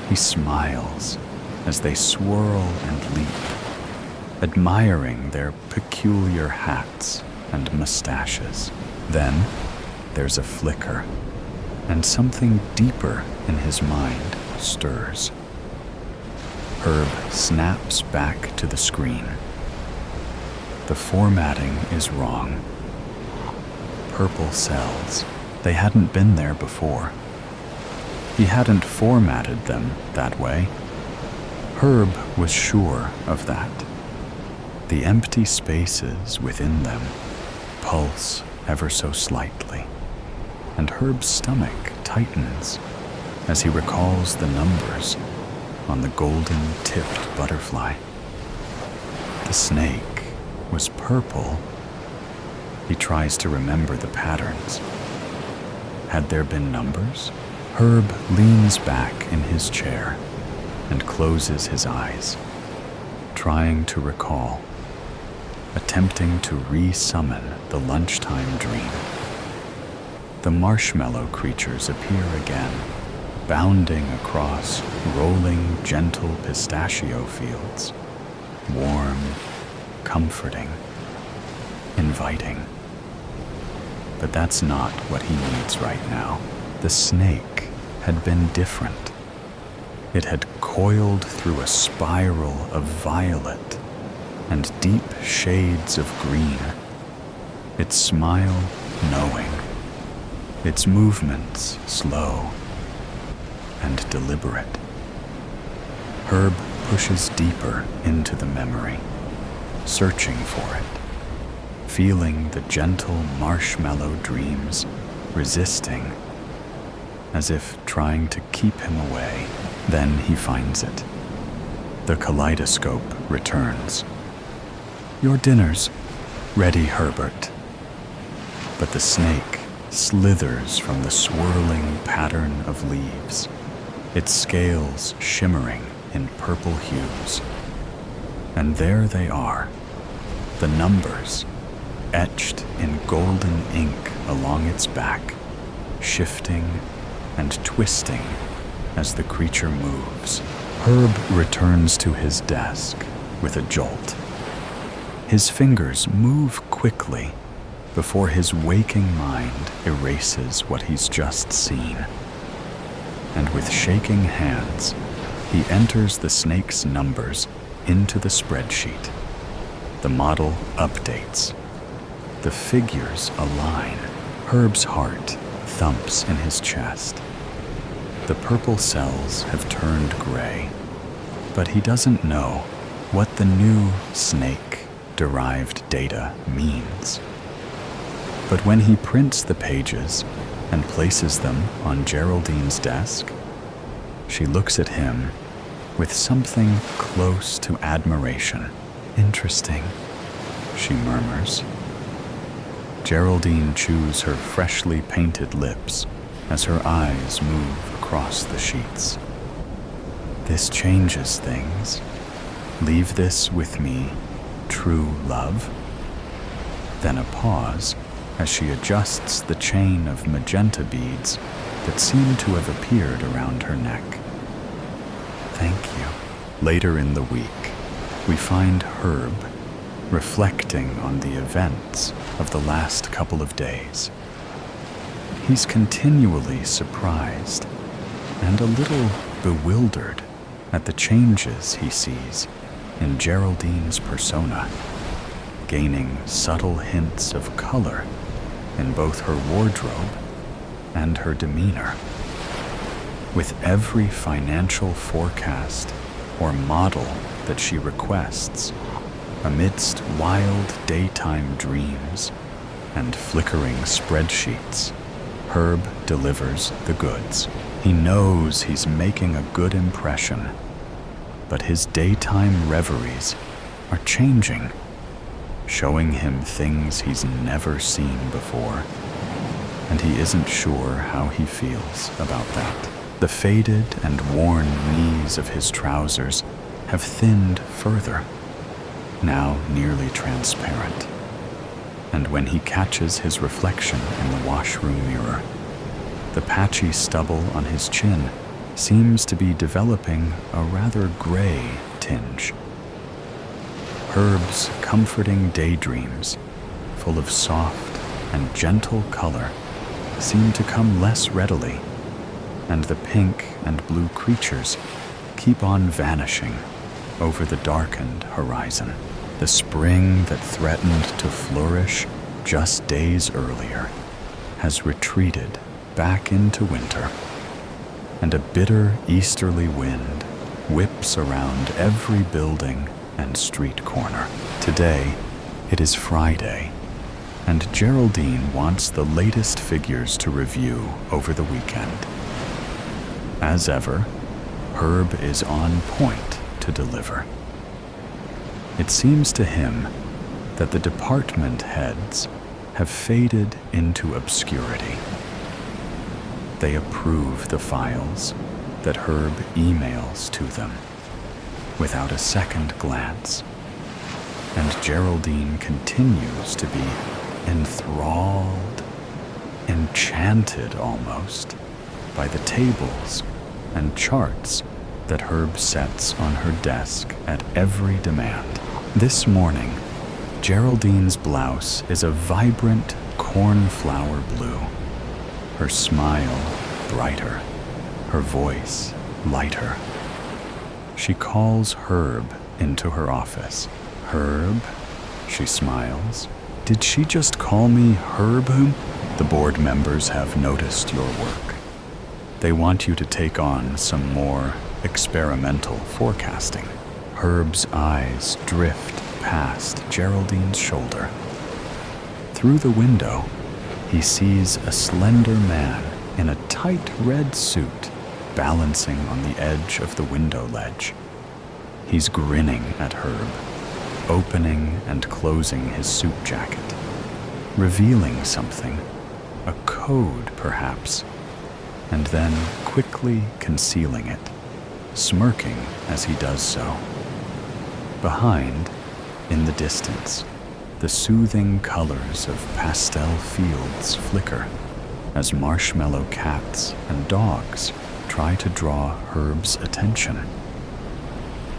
He smiles as they swirl and leap, admiring their peculiar hats and mustaches. Then there's a flicker, and something deeper in his mind stirs. Herb snaps back to the screen. The formatting is wrong. Purple cells, they hadn't been there before. He hadn't formatted them that way. Herb was sure of that. The empty spaces within them pulse ever so slightly, and Herb's stomach tightens as he recalls the numbers on the golden-tipped butterfly. The snake was purple. He tries to remember the patterns. Had there been numbers? Herb leans back in his chair and closes his eyes, trying to recall, attempting to re-summon the lunchtime dream. The marshmallow creatures appear again, bounding across rolling, gentle pistachio fields, warm, comforting, inviting. But that's not what he needs right now. The snake had been different. It had coiled through a spiral of violet and deep shades of green, its smile knowing, its movements slow and deliberate. Herb pushes deeper into the memory, searching for it, feeling the gentle marshmallow dreams resisting, as if trying to keep him away. Then he finds it. The kaleidoscope returns. Your dinner's ready, Herbert. But the snake slithers from the swirling pattern of leaves, its scales shimmering in purple hues. And there they are, the numbers, etched in golden ink along its back, shifting and twisting as the creature moves. Herb returns to his desk with a jolt. His fingers move quickly before his waking mind erases what he's just seen. And with shaking hands, he enters the snake's numbers into the spreadsheet. The model updates. The figures align. Herb's heart thumps in his chest. The purple cells have turned gray, but he doesn't know what the new snake-derived data means. But when he prints the pages and places them on Geraldine's desk, she looks at him with something close to admiration. Interesting, she murmurs. Geraldine chews her freshly painted lips as her eyes move across the sheets. This changes things. Leave this with me, true love. Then a pause as she adjusts the chain of magenta beads that seem to have appeared around her neck. Thank you. Later in the week, we find Herb reflecting on the events of the last couple of days. He's continually surprised and a little bewildered at the changes he sees in Geraldine's persona, gaining subtle hints of color in both her wardrobe and her demeanor. With every financial forecast or model that she requests, amidst wild daytime dreams and flickering spreadsheets, Herb delivers the goods. He knows he's making a good impression, but his daytime reveries are changing, showing him things he's never seen before, and he isn't sure how he feels about that. The faded and worn knees of his trousers have thinned further, now nearly transparent. And when he catches his reflection in the washroom mirror, the patchy stubble on his chin seems to be developing a rather gray tinge. Herb's comforting daydreams, full of soft and gentle color, seem to come less readily, and the pink and blue creatures keep on vanishing over the darkened horizon. The spring that threatened to flourish just days earlier has retreated back into winter, and a bitter easterly wind whips around every building and street corner. Today, it is Friday, and Geraldine wants the latest figures to review over the weekend. As ever, Herb is on point to deliver. It seems to him that the department heads have faded into obscurity. They approve the files that Herb emails to them without a second glance, and Geraldine continues to be enthralled, enchanted almost, by the tables and charts that Herb sets on her desk at every demand. This morning, Geraldine's blouse is a vibrant cornflower blue, her smile brighter, her voice lighter. She calls Herb into her office. "Herb?" She smiles. "Did she just call me Herb? The board members have noticed your work. They want you to take on some more experimental forecasting." Herb's eyes drift past Geraldine's shoulder. Through the window, he sees a slender man in a tight red suit balancing on the edge of the window ledge. He's grinning at Herb, opening and closing his suit jacket, revealing something, a code perhaps, and then quickly concealing it, smirking as he does so. Behind, in the distance, the soothing colors of pastel fields flicker as marshmallow cats and dogs try to draw Herb's attention.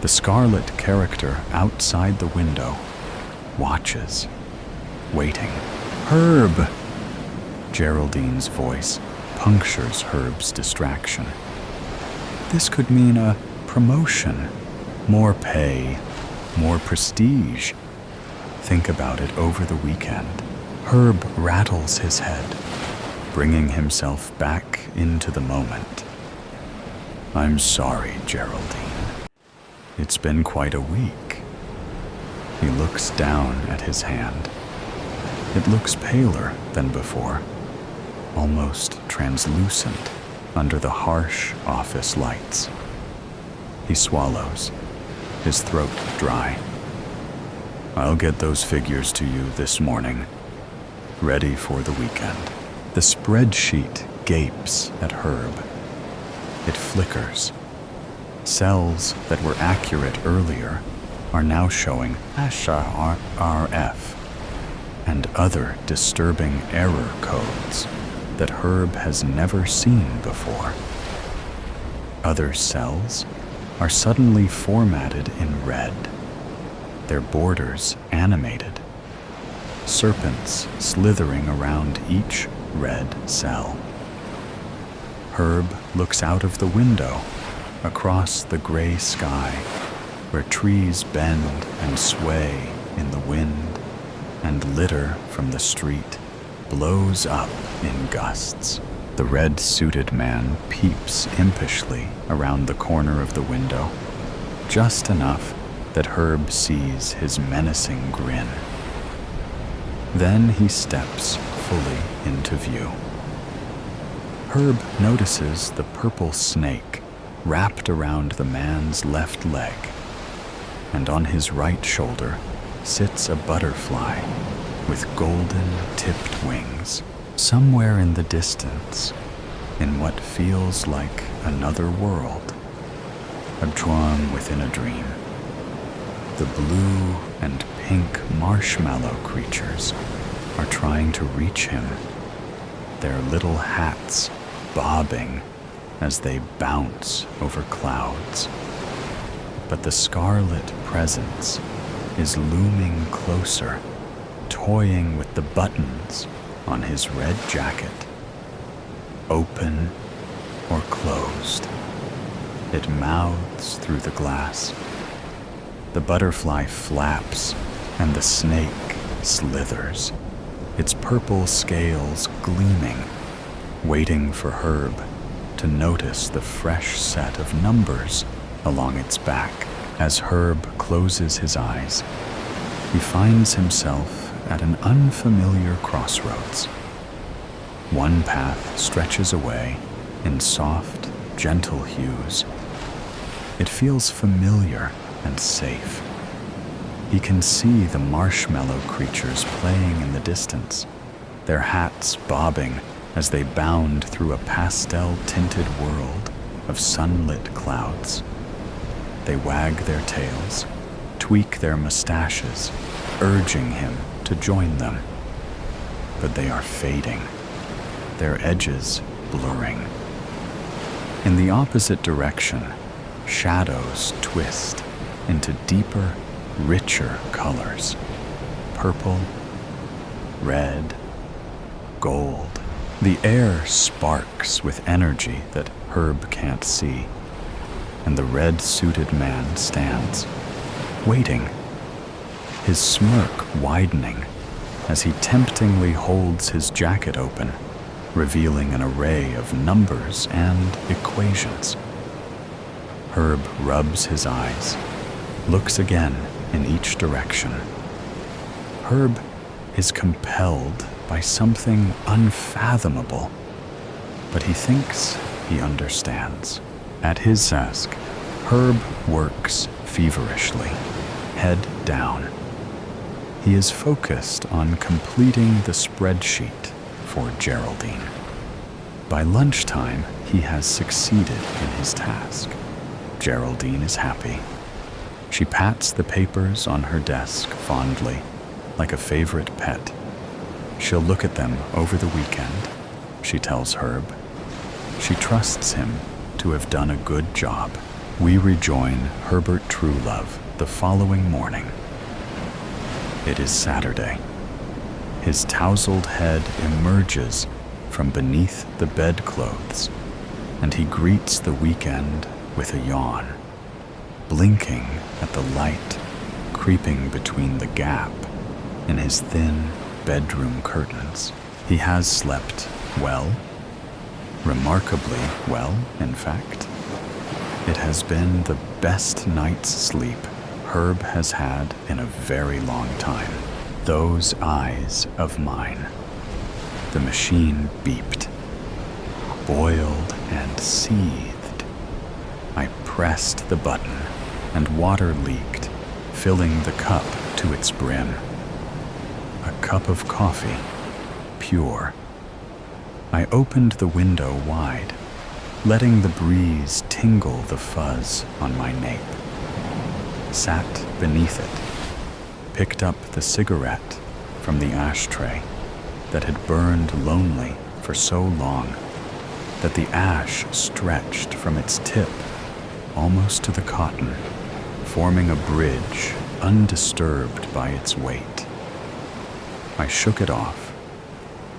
The scarlet character outside the window watches, waiting. "Herb!" Geraldine's voice punctures Herb's distraction. This could mean a promotion, more pay, more prestige. Think about it over the weekend. Herb rattles his head, bringing himself back into the moment. "I'm sorry, Geraldine. It's been quite a week." He looks down at his hand. It looks paler than before, almost translucent under the harsh office lights. He swallows, his throat dry. "I'll get those figures to you this morning, ready for the weekend." The spreadsheet gapes at Herb. It flickers. Cells that were accurate earlier are now showing HRF and other disturbing error codes that Herb has never seen before. Other cells are suddenly formatted in red, their borders animated, serpents slithering around each red cell. Herb looks out of the window across the gray sky, where trees bend and sway in the wind, and litter from the street blows up in gusts. The red-suited man peeps impishly around the corner of the window, just enough that Herb sees his menacing grin. Then he steps fully into view. Herb notices the purple snake wrapped around the man's left leg, and on his right shoulder sits a butterfly with golden-tipped wings. Somewhere in the distance, in what feels like another world, a drum within a dream, the blue and pink marshmallow creatures are trying to reach him, their little hats bobbing as they bounce over clouds. But the scarlet presence is looming closer, toying with the buttons on his red jacket. Open or closed, it mouths through the glass. The butterfly flaps and the snake slithers, its purple scales gleaming, waiting for Herb to notice the fresh set of numbers along its back. As Herb closes his eyes, he finds himself at an unfamiliar crossroads. One path stretches away in soft, gentle hues. It feels familiar and safe. He can see the marshmallow creatures playing in the distance, their hats bobbing as they bound through a pastel-tinted world of sunlit clouds. They wag their tails, tweak their mustaches, urging him to join them. But they are fading, their edges blurring. In the opposite direction, shadows twist into deeper, richer colors: purple, red, gold. The air sparks with energy that Herb can't see, and the red-suited man stands, waiting, his smirk widening as he temptingly holds his jacket open, revealing an array of numbers and equations. Herb rubs his eyes, looks again in each direction. Herb is compelled by something unfathomable, but he thinks he understands. At his desk, Herb works feverishly, head down. He is focused on completing the spreadsheet for Geraldine. By lunchtime, he has succeeded in his task. Geraldine is happy. She pats the papers on her desk fondly, like a favorite pet. She'll look at them over the weekend, she tells Herb. She trusts him to have done a good job. We rejoin Herbert Truelove the following morning. It is Saturday. His tousled head emerges from beneath the bedclothes, and he greets the weekend with a yawn, blinking at the light creeping between the gap in his thin bedroom curtains. He has slept well, remarkably well, in fact. It has been the best night's sleep Herb has had in a very long time. Those eyes of mine. The machine beeped, boiled and seethed. I pressed the button, and water leaked, filling the cup to its brim. A cup of coffee, pure. I opened the window wide, letting the breeze tingle the fuzz on my nape. Sat beneath it, picked up the cigarette from the ashtray that had burned lonely for so long that the ash stretched from its tip almost to the cotton, forming a bridge undisturbed by its weight. I shook it off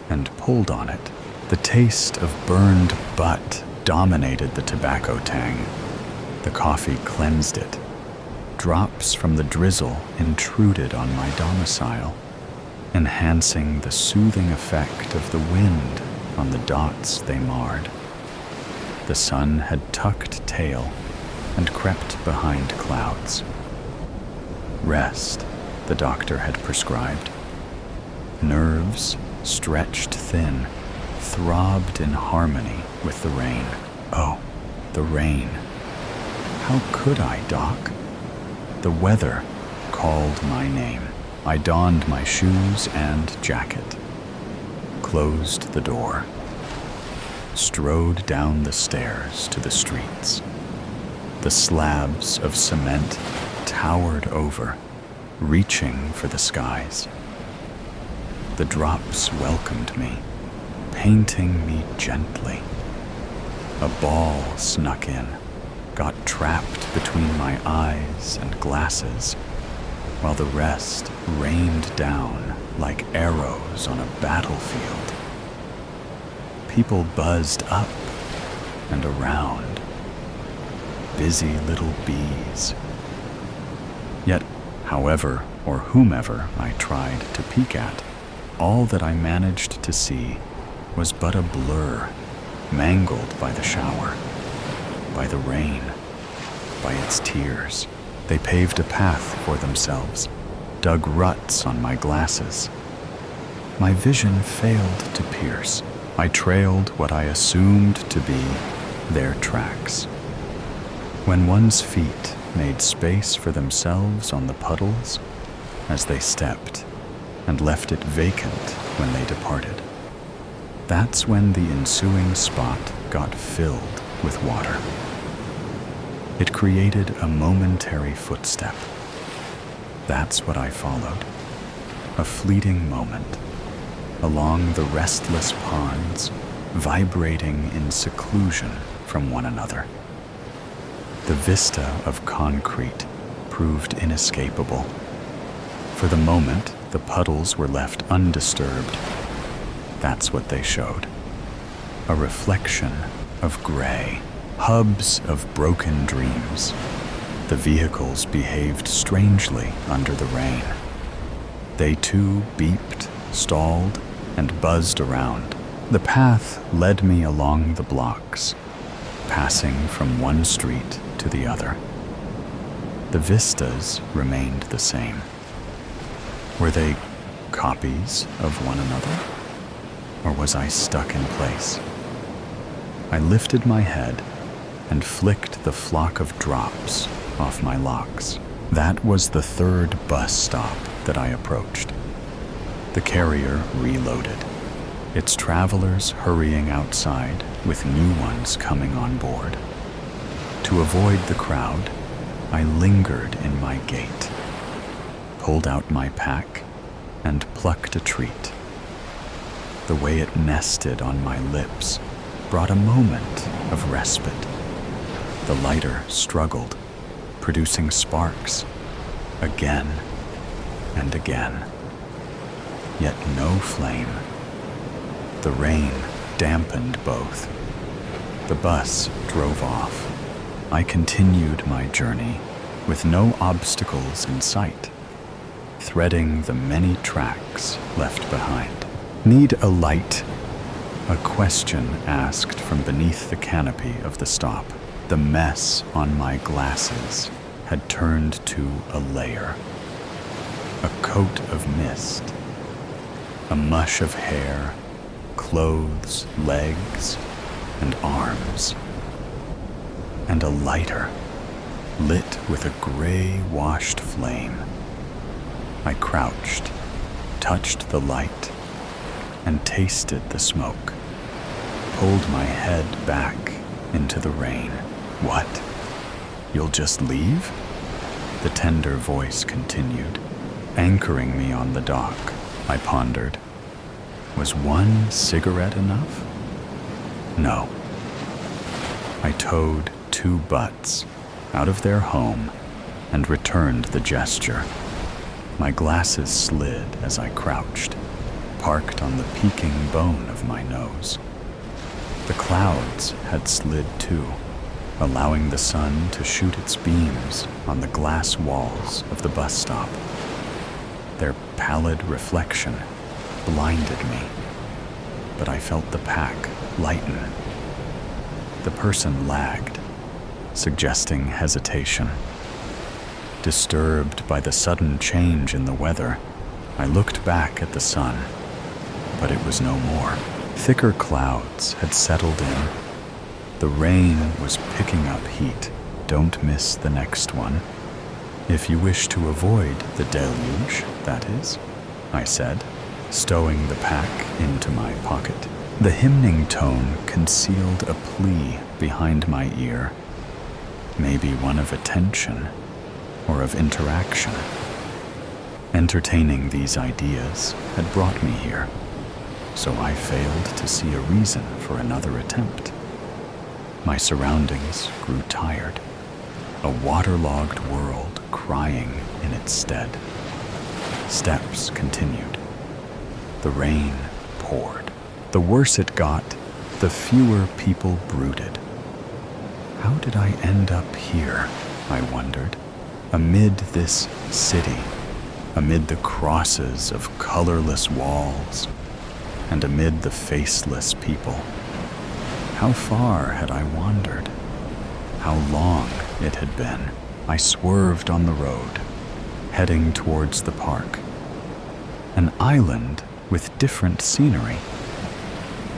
and pulled on it. The taste of burned butt dominated the tobacco tang. The coffee cleansed it. Drops from the drizzle intruded on my domicile, enhancing the soothing effect of the wind on the dots they marred. The sun had tucked tail and crept behind clouds. Rest, the doctor had prescribed. Nerves, stretched thin, throbbed in harmony with the rain. Oh, the rain. How could I, Doc? The weather called my name. I donned my shoes and jacket, closed the door, strode down the stairs to the streets. The slabs of cement towered over, reaching for the skies. The drops welcomed me, painting me gently. A ball snuck in, got trapped between my eyes and glasses, while the rest rained down like arrows on a battlefield. People buzzed up and around, busy little bees. Yet, however or whomever I tried to peek at, all that I managed to see was but a blur, mangled by the shower, by the rain, by its tears. They paved a path for themselves, dug ruts on my glasses. My vision failed to pierce. I trailed what I assumed to be their tracks. When one's feet made space for themselves on the puddles as they stepped and left it vacant when they departed, that's when the ensuing spot got filled with water. It created a momentary footstep. That's what I followed. A fleeting moment along the restless ponds, vibrating in seclusion from one another. The vista of concrete proved inescapable. For the moment, the puddles were left undisturbed. That's what they showed. A reflection of gray, hubs of broken dreams. The vehicles behaved strangely under the rain. They too beeped, stalled, and buzzed around. The path led me along the blocks, passing from one street to the other. The vistas remained the same. Were they copies of one another? Or was I stuck in place? I lifted my head and flicked the flock of drops off my locks. That was the third bus stop that I approached. The carrier reloaded, its travelers hurrying outside with new ones coming on board. To avoid the crowd, I lingered in my gait, pulled out my pack, and plucked a treat. The way it nested on my lips brought a moment of respite. The lighter struggled, producing sparks, again and again. Yet no flame. The rain dampened both. The bus drove off. I continued my journey with no obstacles in sight, threading the many tracks left behind. Need a light? A question asked from beneath the canopy of the stop. The mess on my glasses had turned to a layer, a coat of mist, a mush of hair, clothes, legs, and arms, and a lighter lit with a gray-washed flame. I crouched, touched the light, and tasted the smoke, pulled my head back into the rain. What? You'll just leave? The tender voice continued, anchoring me on the dock. I pondered. Was one cigarette enough? No. I towed two butts out of their home and returned the gesture. My glasses slid as I crouched, parked on the peaking bone of my nose. The clouds had slid too, allowing the sun to shoot its beams on the glass walls of the bus stop. Their pallid reflection blinded me, but I felt the pack lighten. The person lagged, suggesting hesitation. Disturbed by the sudden change in the weather, I looked back at the sun, but it was no more. Thicker clouds had settled in. The rain was picking up heat. Don't miss the next one. If you wish to avoid the deluge, that is, I said, stowing the pack into my pocket. The hymning tone concealed a plea behind my ear, maybe one of attention or of interaction. Entertaining these ideas had brought me here, so I failed to see a reason for another attempt. My surroundings grew tired, a waterlogged world crying in its stead. Steps continued. The rain poured. The worse it got, the fewer people brooded. How did I end up here, I wondered, amid this city, amid the crosses of colorless walls, and amid the faceless people? How far had I wandered? How long it had been? I swerved on the road, heading towards the park. An island with different scenery.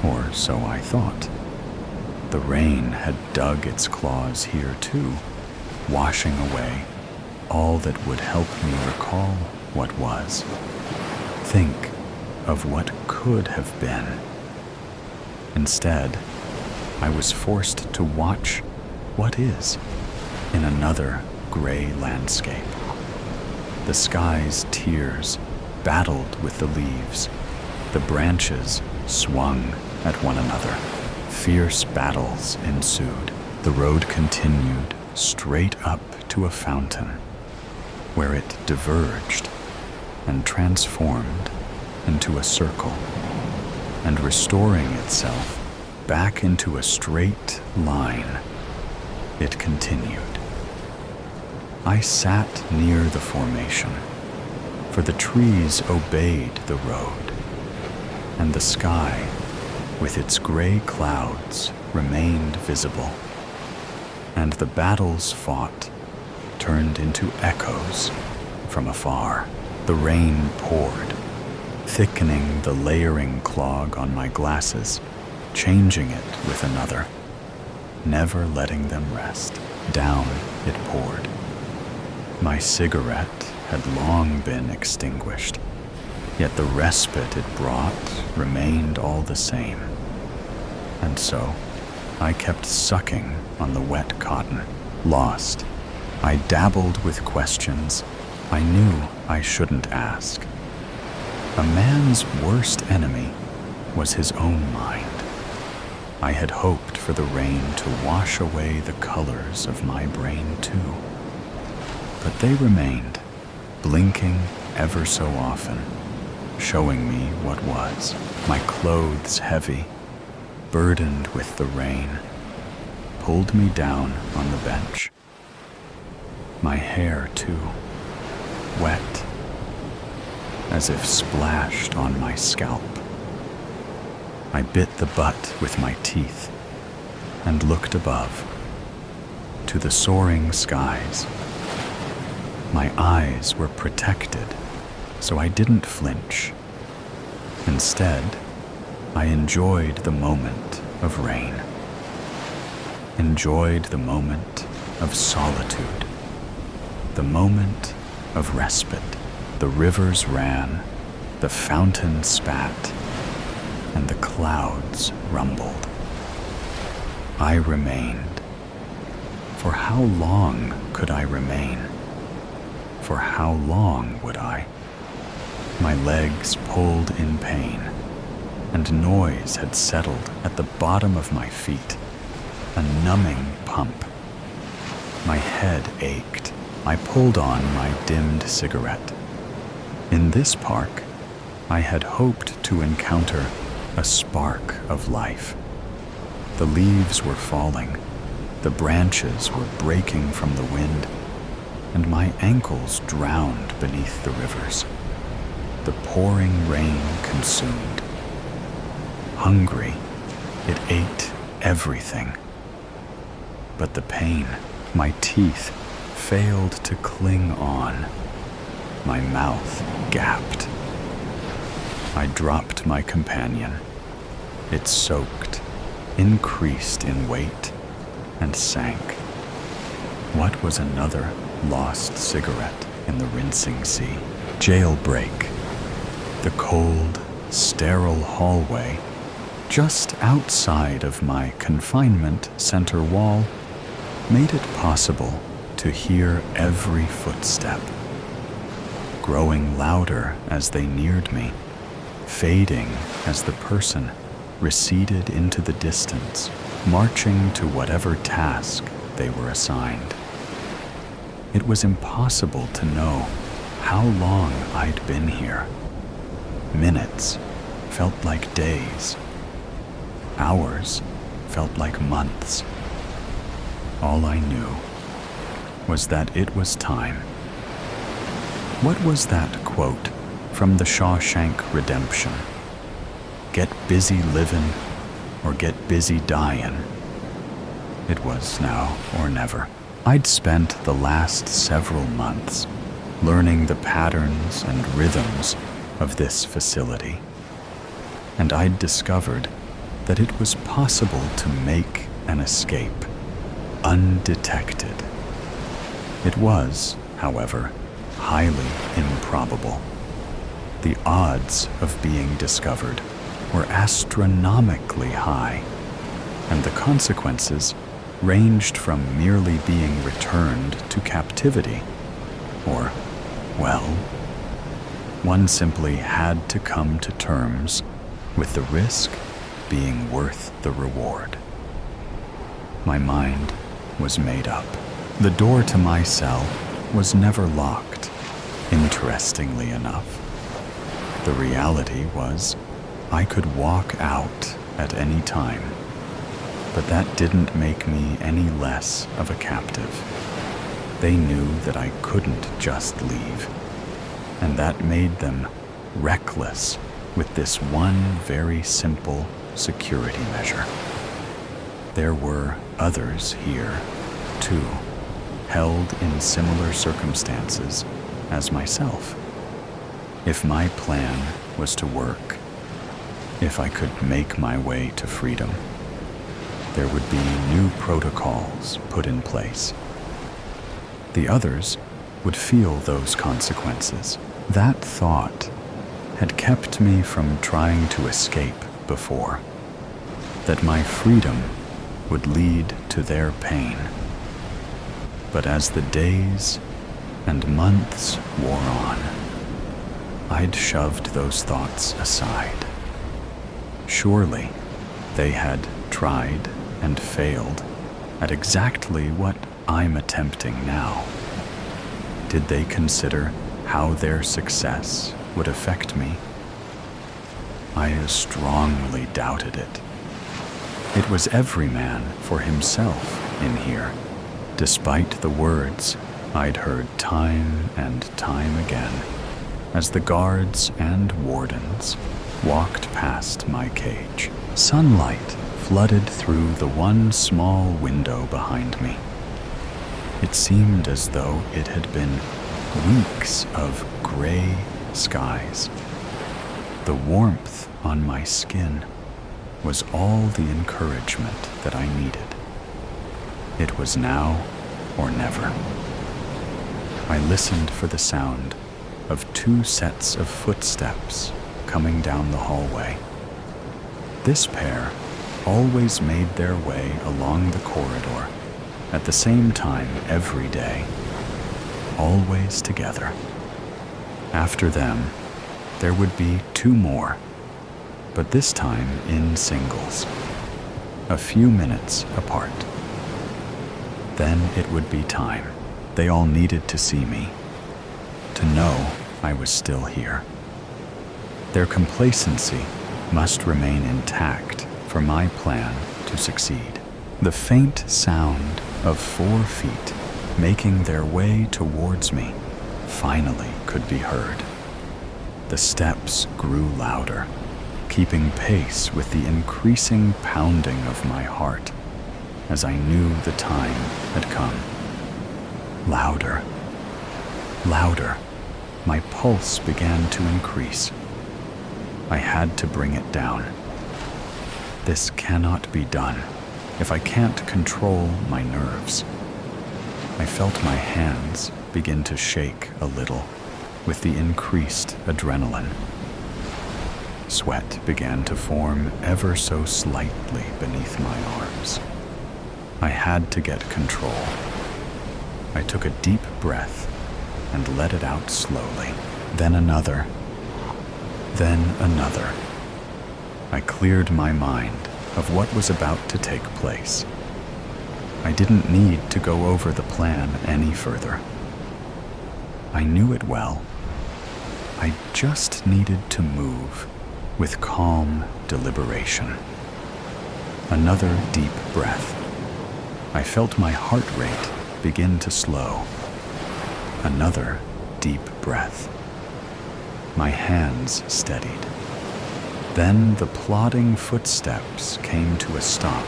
Or so I thought. The rain had dug its claws here too, washing away all that would help me recall what was. Think of what could have been. Instead, I was forced to watch what is in another gray landscape. The sky's tears battled with the leaves. The branches swung at one another. Fierce battles ensued. The road continued straight up to a fountain, where it diverged and transformed into a circle, and restoring itself back into a straight line, it continued. I sat near the formation, for the trees obeyed the road, and the sky, with its gray clouds, remained visible, and the battles fought turned into echoes from afar. The rain poured, thickening the layering clog on my glasses, changing it with another, never letting them rest. Down it poured. My cigarette had long been extinguished, yet the respite it brought remained all the same. And so, I kept sucking on the wet cotton. Lost, I dabbled with questions I knew I shouldn't ask. A man's worst enemy was his own mind. I had hoped for the rain to wash away the colors of my brain too. But they remained, blinking ever so often, showing me what was. My clothes heavy, burdened with the rain, pulled me down on the bench. My hair too, wet, as if splashed on my scalp. I bit the butt with my teeth and looked above, to the soaring skies. My eyes were protected, so I didn't flinch. Instead, I enjoyed the moment of rain, enjoyed the moment of solitude, the moment of respite. The rivers ran, the fountain spat, and the clouds rumbled. I remained. For how long could I remain? For how long would I? My legs pulled in pain, and noise had settled at the bottom of my feet, a numbing pump. My head ached. I pulled on my dimmed cigarette. In this park, I had hoped to encounter a spark of life. The leaves were falling, the branches were breaking from the wind, and my ankles drowned beneath the rivers. The pouring rain consumed. Hungry, it ate everything. But the pain, my teeth, failed to cling on. My mouth gapped. I dropped my companion. It soaked, increased in weight, and sank. What was another lost cigarette in the rinsing sea? Jailbreak. The cold, sterile hallway just outside of my confinement center wall made it possible to hear every footstep, growing louder as they neared me, fading as the person receded into the distance. marching to whatever task they were assigned. It was impossible to know how long I'd been here. Minutes felt like days. Hours felt like months. All I knew was that it was time. What was that quote from the Shawshank Redemption? Get busy living or get busy dying. It was now or never. I'd spent the last several months learning the patterns and rhythms of this facility, and I'd discovered that it was possible to make an escape undetected. It was, however, highly improbable. The odds of being discovered were astronomically high, and the consequences ranged from merely being returned to captivity, or, well, one simply had to come to terms with the risk being worth the reward. My mind was made up. The door to my cell was never locked, interestingly enough. The reality was I could walk out at any time, but that didn't make me any less of a captive. They knew that I couldn't just leave, and that made them reckless with this one very simple security measure. There were others here, too, held in similar circumstances as myself. If my plan was to work, if I could make my way to freedom, there would be new protocols put in place. The others would feel those consequences. That thought had kept me from trying to escape before, that my freedom would lead to their pain. But as the days and months wore on, I'd shoved those thoughts aside. Surely they had tried and failed at exactly what I'm attempting now. Did they consider how their success would affect me? I strongly doubted it. It was every man for himself in here, despite the words I'd heard time and time again as the guards and wardens walked past my cage. Sunlight flooded through the one small window behind me. It seemed as though it had been weeks of gray skies. The warmth on my skin was all the encouragement that I needed. It was now or never. I listened for the sound of 2 sets of footsteps coming down the hallway. This pair always made their way along the corridor at the same time every day, always together. After them, there would be 2 more, but this time in singles, a few minutes apart. Then it would be time. They all needed to see me, to know I was still here. Their complacency must remain intact for my plan to succeed. The faint sound of 4 feet making their way towards me finally could be heard. The steps grew louder, keeping pace with the increasing pounding of my heart as I knew the time had come. Louder, louder. My pulse began to increase. I had to bring it down. This cannot be done if I can't control my nerves. I felt my hands begin to shake a little with the increased adrenaline. Sweat began to form ever so slightly beneath my arms. I had to get control. I took a deep breath and let it out slowly. Then another. Then another. I cleared my mind of what was about to take place. I didn't need to go over the plan any further. I knew it well. I just needed to move with calm deliberation. Another deep breath. I felt my heart rate begin to slow. Another deep breath. My hands steadied. Then the plodding footsteps came to a stop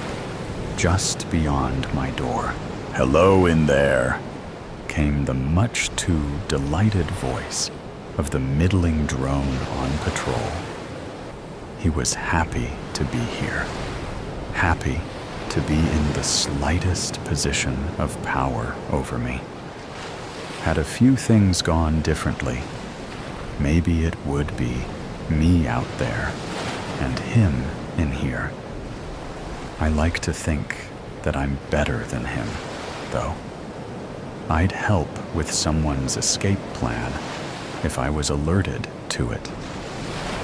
just beyond my door. "Hello in there," came the much too delighted voice of the middling drone on patrol. He was happy to be here, happy to be in the slightest position of power over me. Had a few things gone differently, maybe it would be me out there and him in here. I like to think that I'm better than him, though. I'd help with someone's escape plan if I was alerted to it,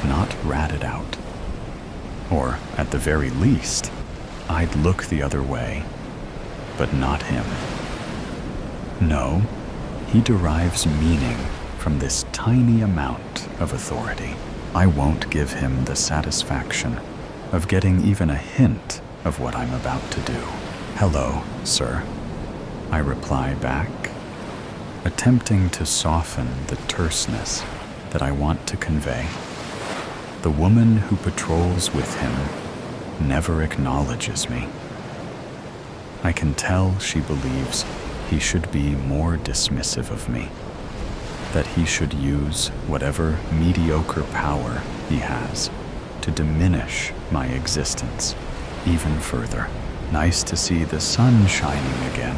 not ratted out. Or, at the very least, I'd look the other way, but not him. No, he derives meaning from this tiny amount of authority. I won't give him the satisfaction of getting even a hint of what I'm about to do. "Hello, sir," I reply back, attempting to soften the terseness that I want to convey. The woman who patrols with him never acknowledges me. I can tell she believes he should be more dismissive of me, that he should use whatever mediocre power he has to diminish my existence even further. Nice to see the sun shining again,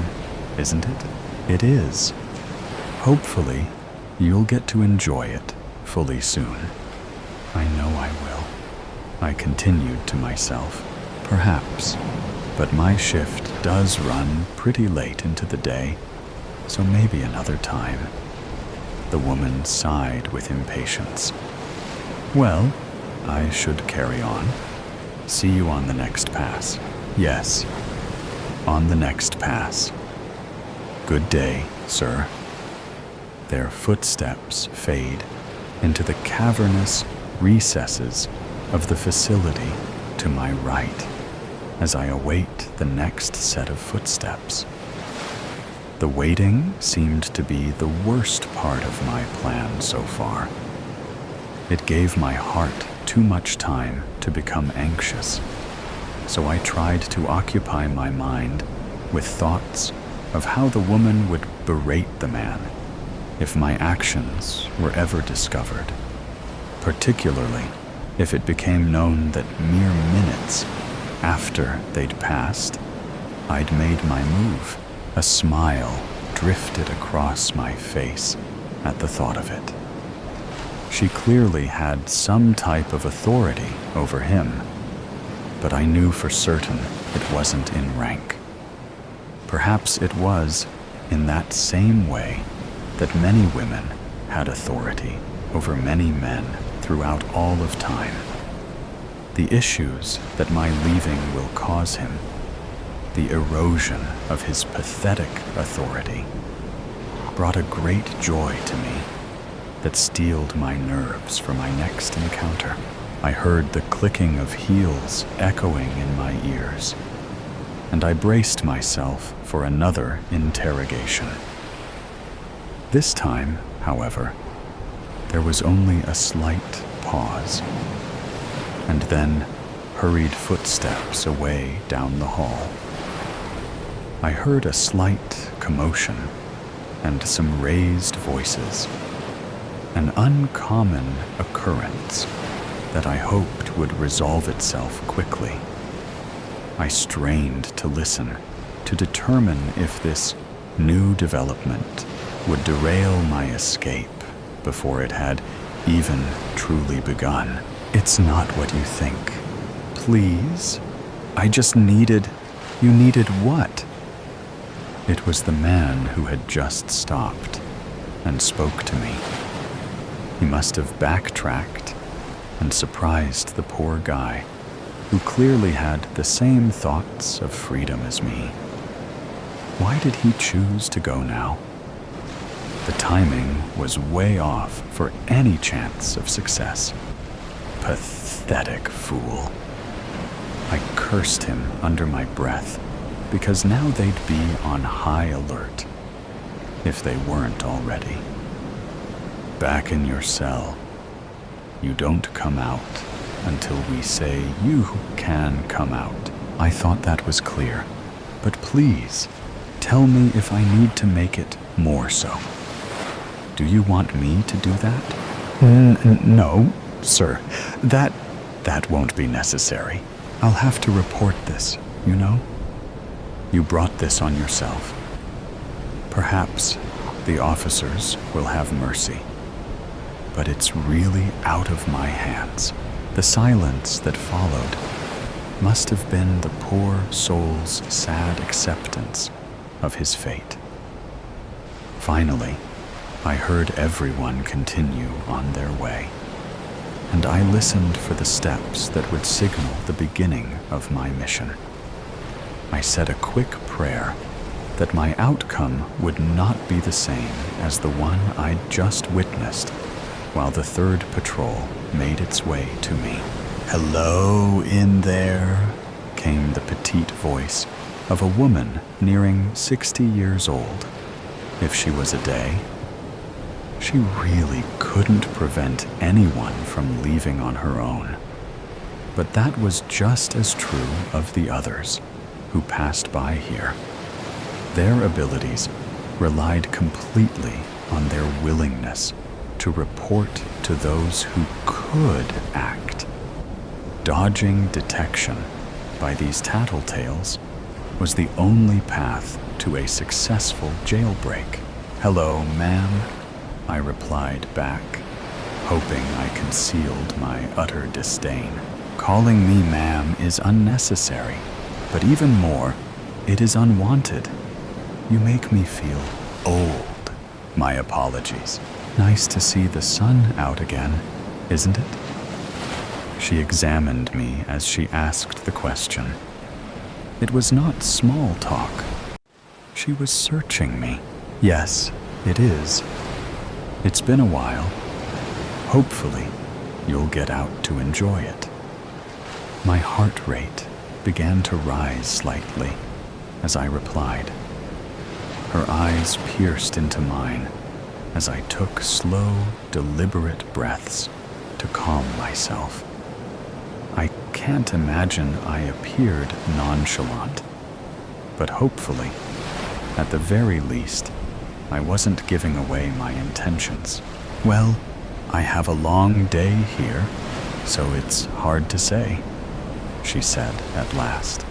isn't it? It is. Hopefully, you'll get to enjoy it fully soon. I know I will. I continued to myself. Perhaps, but my shift does run pretty late into the day, so maybe another time. The woman sighed with impatience. Well, I should carry on. See you on the next pass. Yes, on the next pass. Good day, sir. Their footsteps fade into the cavernous recesses of the facility to my right as I await the next set of footsteps. The waiting seemed to be the worst part of my plan so far. It gave my heart too much time to become anxious, so I tried to occupy my mind with thoughts of how the woman would berate the man if my actions were ever discovered, particularly if it became known that mere minutes after they'd passed, I'd made my move. A smile drifted across my face at the thought of it. She clearly had some type of authority over him, but I knew for certain it wasn't in rank. Perhaps it was in that same way that many women had authority over many men throughout all of time. The issues that my leaving will cause him, the erosion of his pathetic authority, brought a great joy to me that steeled my nerves for my next encounter. I heard the clicking of heels echoing in my ears, and I braced myself for another interrogation. This time, however, there was only a slight pause, and then hurried footsteps away down the hall. I heard a slight commotion and some raised voices, an uncommon occurrence that I hoped would resolve itself quickly. I strained to listen, to determine if this new development would derail my escape before it had even truly begun. It's not what you think. Please? I just needed... You needed what? It was the man who had just stopped and spoke to me. He must have backtracked and surprised the poor guy who clearly had the same thoughts of freedom as me. Why did he choose to go now? The timing was way off for any chance of success. Pathetic fool. I cursed him under my breath, because now they'd be on high alert, if they weren't already. Back in your cell. You don't come out until we say you can come out. I thought that was clear, but please, tell me if I need to make it more so. Do you want me to do that? No, sir. That won't be necessary. I'll have to report this, you know? You brought this on yourself. Perhaps the officers will have mercy. But it's really out of my hands. The silence that followed must have been the poor soul's sad acceptance of his fate. Finally, I heard everyone continue on their way, and I listened for the steps that would signal the beginning of my mission. I said a quick prayer that my outcome would not be the same as the one I'd just witnessed while the third patrol made its way to me. "Hello in there," came the petite voice of a woman nearing 60 years old. If she was a day, she really couldn't prevent anyone from leaving on her own. But that was just as true of the others who passed by here. Their abilities relied completely on their willingness to report to those who could act. Dodging detection by these tattletales was the only path to a successful jailbreak. "Hello, ma'am," I replied back, hoping I concealed my utter disdain. Calling me ma'am is unnecessary, but even more, it is unwanted. You make me feel old. My apologies. Nice to see the sun out again, isn't it? She examined me as she asked the question. It was not small talk. She was searching me. Yes, it is. It's been a while. Hopefully, you'll get out to enjoy it. My heart rate began to rise slightly as I replied. Her eyes pierced into mine as I took slow, deliberate breaths to calm myself. I can't imagine I appeared nonchalant, but hopefully, at the very least, I wasn't giving away my intentions. Well, I have a long day here, so it's hard to say, she said at last.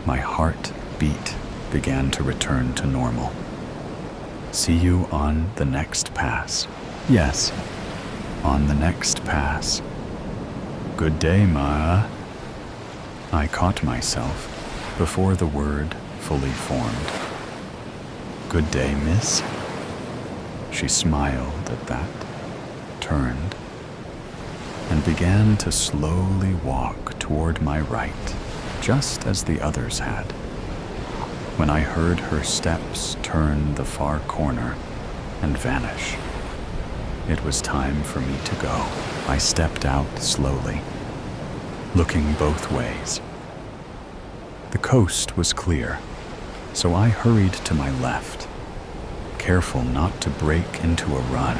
My heart beat began to return to normal. See you on the next pass. Yes, on the next pass. Good day, Ma. I caught myself before the word fully formed. Good day, miss. She smiled at that, turned, and began to slowly walk toward my right, just as the others had. When I heard her steps turn the far corner and vanish, it was time for me to go. I stepped out slowly, looking both ways. The coast was clear, so I hurried to my left, careful not to break into a run,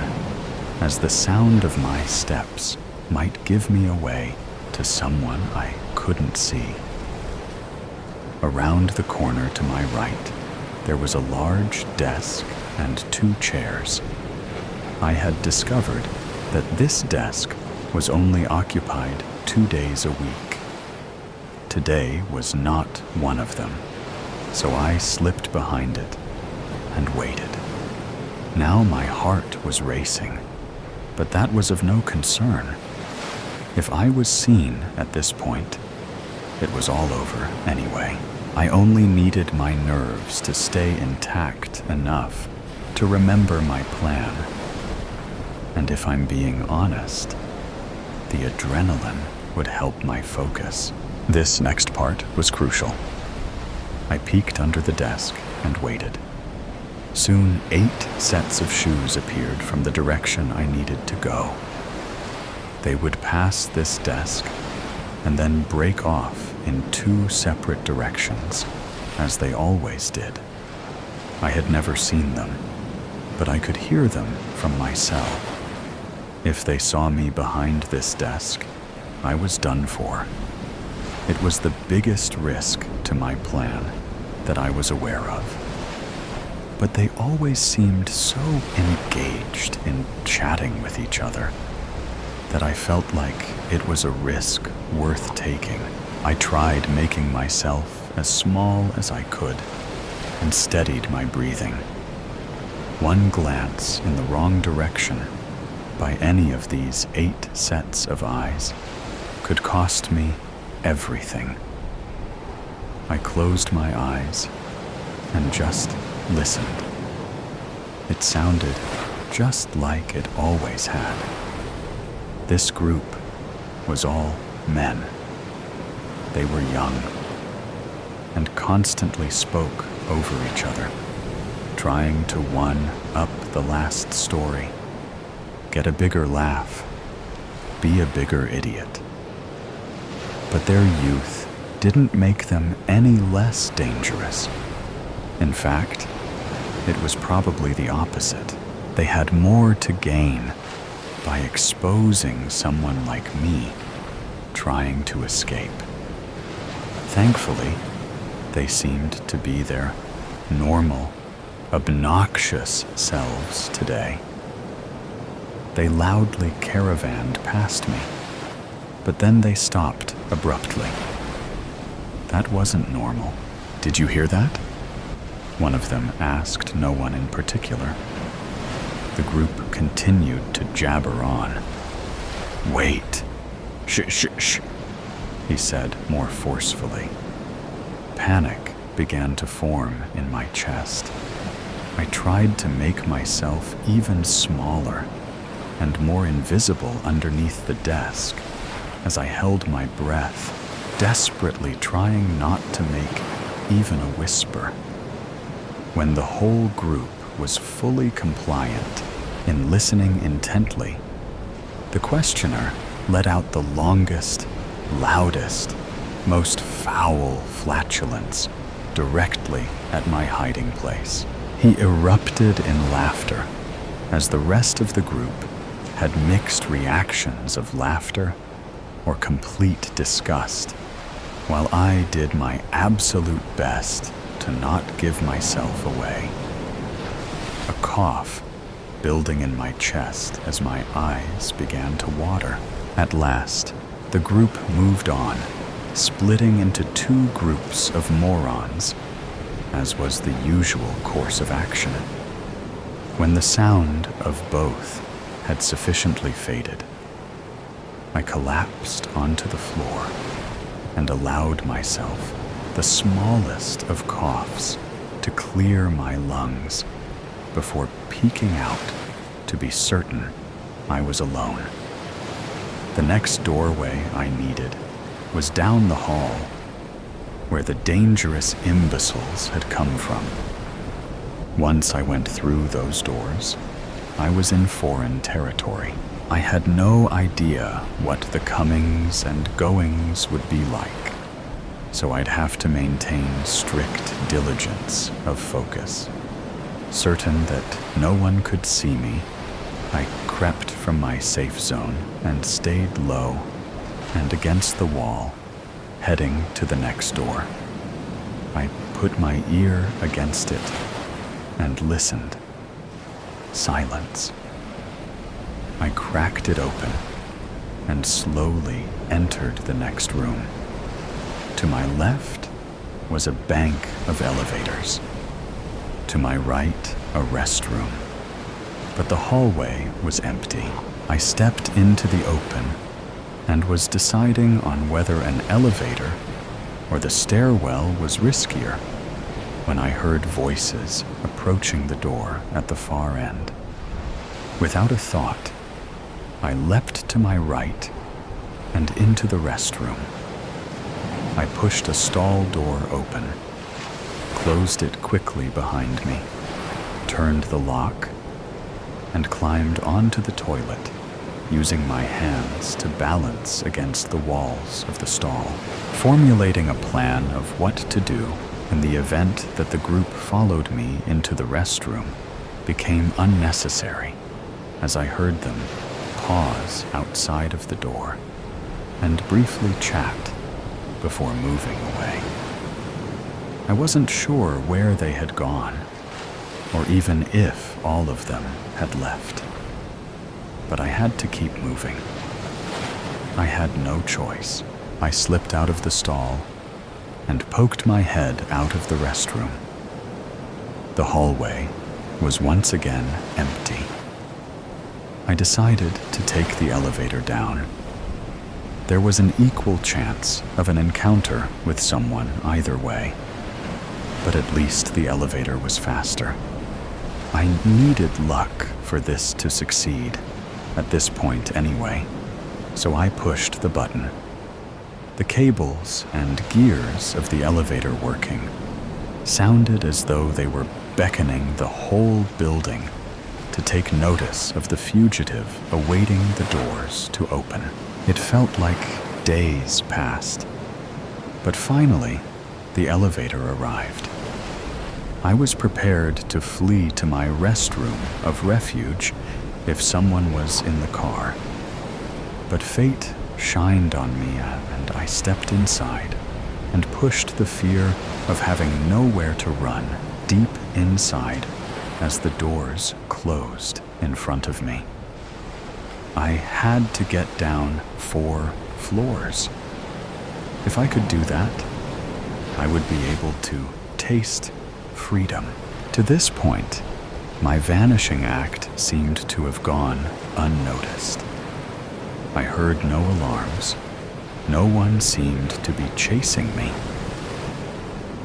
as the sound of my steps might give me away to someone I couldn't see. Around the corner to my right, there was a large desk and 2 chairs. I had discovered that this desk was only occupied 2 days a week. Today was not one of them, so I slipped behind it and waited. Now my heart was racing, but that was of no concern. If I was seen at this point, it was all over anyway. I only needed my nerves to stay intact enough to remember my plan. And if I'm being honest, the adrenaline would help my focus. This next part was crucial. I peeked under the desk and waited. Soon 8 sets of shoes appeared from the direction I needed to go. They would pass this desk and then break off in 2 separate directions, as they always did. I had never seen them, but I could hear them from my cell. If they saw me behind this desk, I was done for. It was the biggest risk to my plan that I was aware of. But they always seemed so engaged in chatting with each other that I felt like it was a risk worth taking. I tried making myself as small as I could and steadied my breathing. One glance in the wrong direction by any of these 8 sets of eyes could cost me everything. I closed my eyes and just listened. It sounded just like it always had. This group was all men. They were young and constantly spoke over each other, trying to one-up the last story, get a bigger laugh, be a bigger idiot. But their youth didn't make them any less dangerous. In fact, it was probably the opposite. They had more to gain by exposing someone like me trying to escape. Thankfully, they seemed to be their normal, obnoxious selves today. They loudly caravanned past me, but then they stopped abruptly. That wasn't normal. Did you hear that? One of them asked no one in particular. The group continued to jabber on. Wait. Shh, he said more forcefully. Panic began to form in my chest. I tried to make myself even smaller and more invisible underneath the desk as I held my breath, desperately trying not to make even a whisper. When the whole group was fully compliant in listening intently, the questioner let out the longest, loudest, most foul flatulence directly at my hiding place. He erupted in laughter as the rest of the group had mixed reactions of laughter or complete disgust, while I did my absolute best to not give myself away. A cough building in my chest as my eyes began to water. At last, the group moved on, splitting into 2 groups of morons, as was the usual course of action. When the sound of both had sufficiently faded, I collapsed onto the floor and allowed myself the smallest of coughs to clear my lungs before peeking out to be certain I was alone. The next doorway I needed was down the hall, where the dangerous imbeciles had come from. Once I went through those doors, I was in foreign territory. I had no idea what the comings and goings would be like, so I'd have to maintain strict diligence of focus. Certain that no one could see me, I crept from my safe zone and stayed low and against the wall, heading to the next door. I put my ear against it and listened. Silence. I cracked it open and slowly entered the next room. To my left was a bank of elevators. To my right, a restroom. But the hallway was empty. I stepped into the open and was deciding on whether an elevator or the stairwell was riskier when I heard voices approaching the door at the far end. Without a thought, I leapt to my right and into the restroom. I pushed a stall door open, closed it quickly behind me, turned the lock, and climbed onto the toilet, using my hands to balance against the walls of the stall, formulating a plan of what to do in the event that the group followed me into the restroom became unnecessary, as I heard them pause outside of the door and briefly chat before moving away. I wasn't sure where they had gone, or even if all of them had left. But I had to keep moving. I had no choice. I slipped out of the stall and poked my head out of the restroom. The hallway was once again empty. I decided to take the elevator down. There was an equal chance of an encounter with someone either way, but at least the elevator was faster. I needed luck for this to succeed, at this point anyway, so I pushed the button. The cables and gears of the elevator working sounded as though they were beckoning the whole building to take notice of the fugitive awaiting the doors to open. It felt like days passed, but finally, the elevator arrived. I was prepared to flee to my restroom of refuge if someone was in the car. But fate shined on me and I stepped inside and pushed the fear of having nowhere to run deep inside as the doors closed in front of me. I had to get down 4 floors. If I could do that, I would be able to taste freedom. To this point, my vanishing act seemed to have gone unnoticed. I heard no alarms. No one seemed to be chasing me.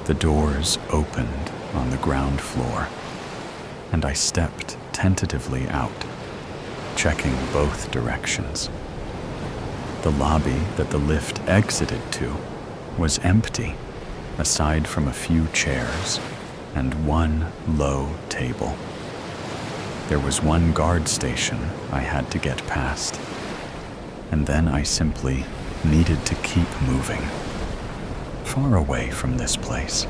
The doors opened on the ground floor, and I stepped tentatively out, checking both directions. The lobby that the lift exited to was empty, aside from a few chairs and one low table. There was one guard station I had to get past, and then I simply needed to keep moving, far away from this place.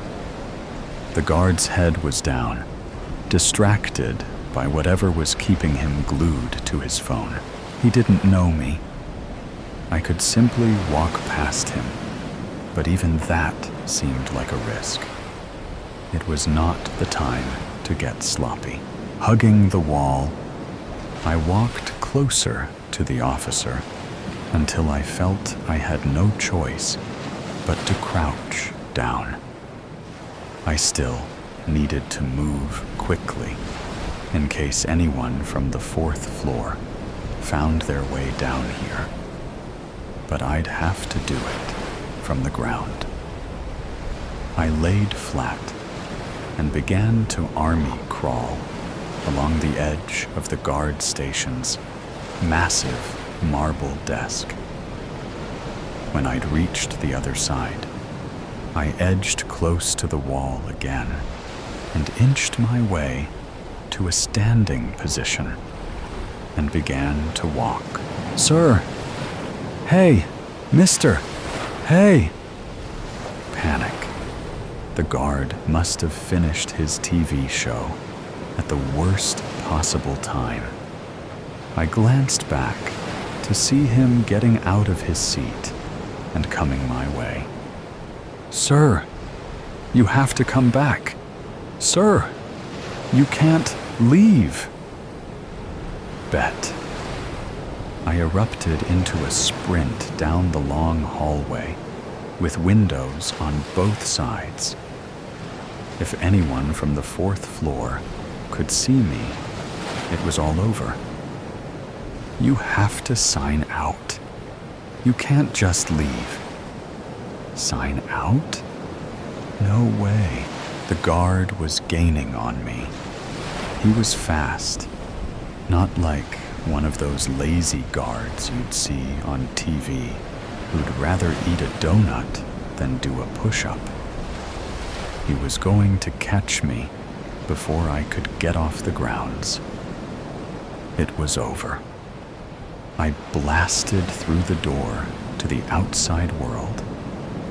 The guard's head was down, distracted by whatever was keeping him glued to his phone. He didn't know me. I could simply walk past him, but even that seemed like a risk. It was not the time to get sloppy. Hugging the wall, I walked closer to the officer until I felt I had no choice but to crouch down. I still needed to move quickly in case anyone from the 4th floor found their way down here, but I'd have to do it from the ground. I laid flat and began to army crawl along the edge of the guard station's massive marble desk. When I'd reached the other side, I edged close to the wall again and inched my way to a standing position and began to walk. "Sir! Hey! Mister! Hey!" Panic. The guard must have finished his TV show at the worst possible time. I glanced back to see him getting out of his seat and coming my way. "Sir, you have to come back. Sir, you can't leave." Bet. I erupted into a sprint down the long hallway with windows on both sides. If anyone from the 4th floor could see me, it was all over. "You have to sign out. You can't just leave." Sign out? No way. The guard was gaining on me. He was fast, not like one of those lazy guards you'd see on TV who'd rather eat a donut than do a push-up. He was going to catch me before I could get off the grounds. It was over. I blasted through the door to the outside world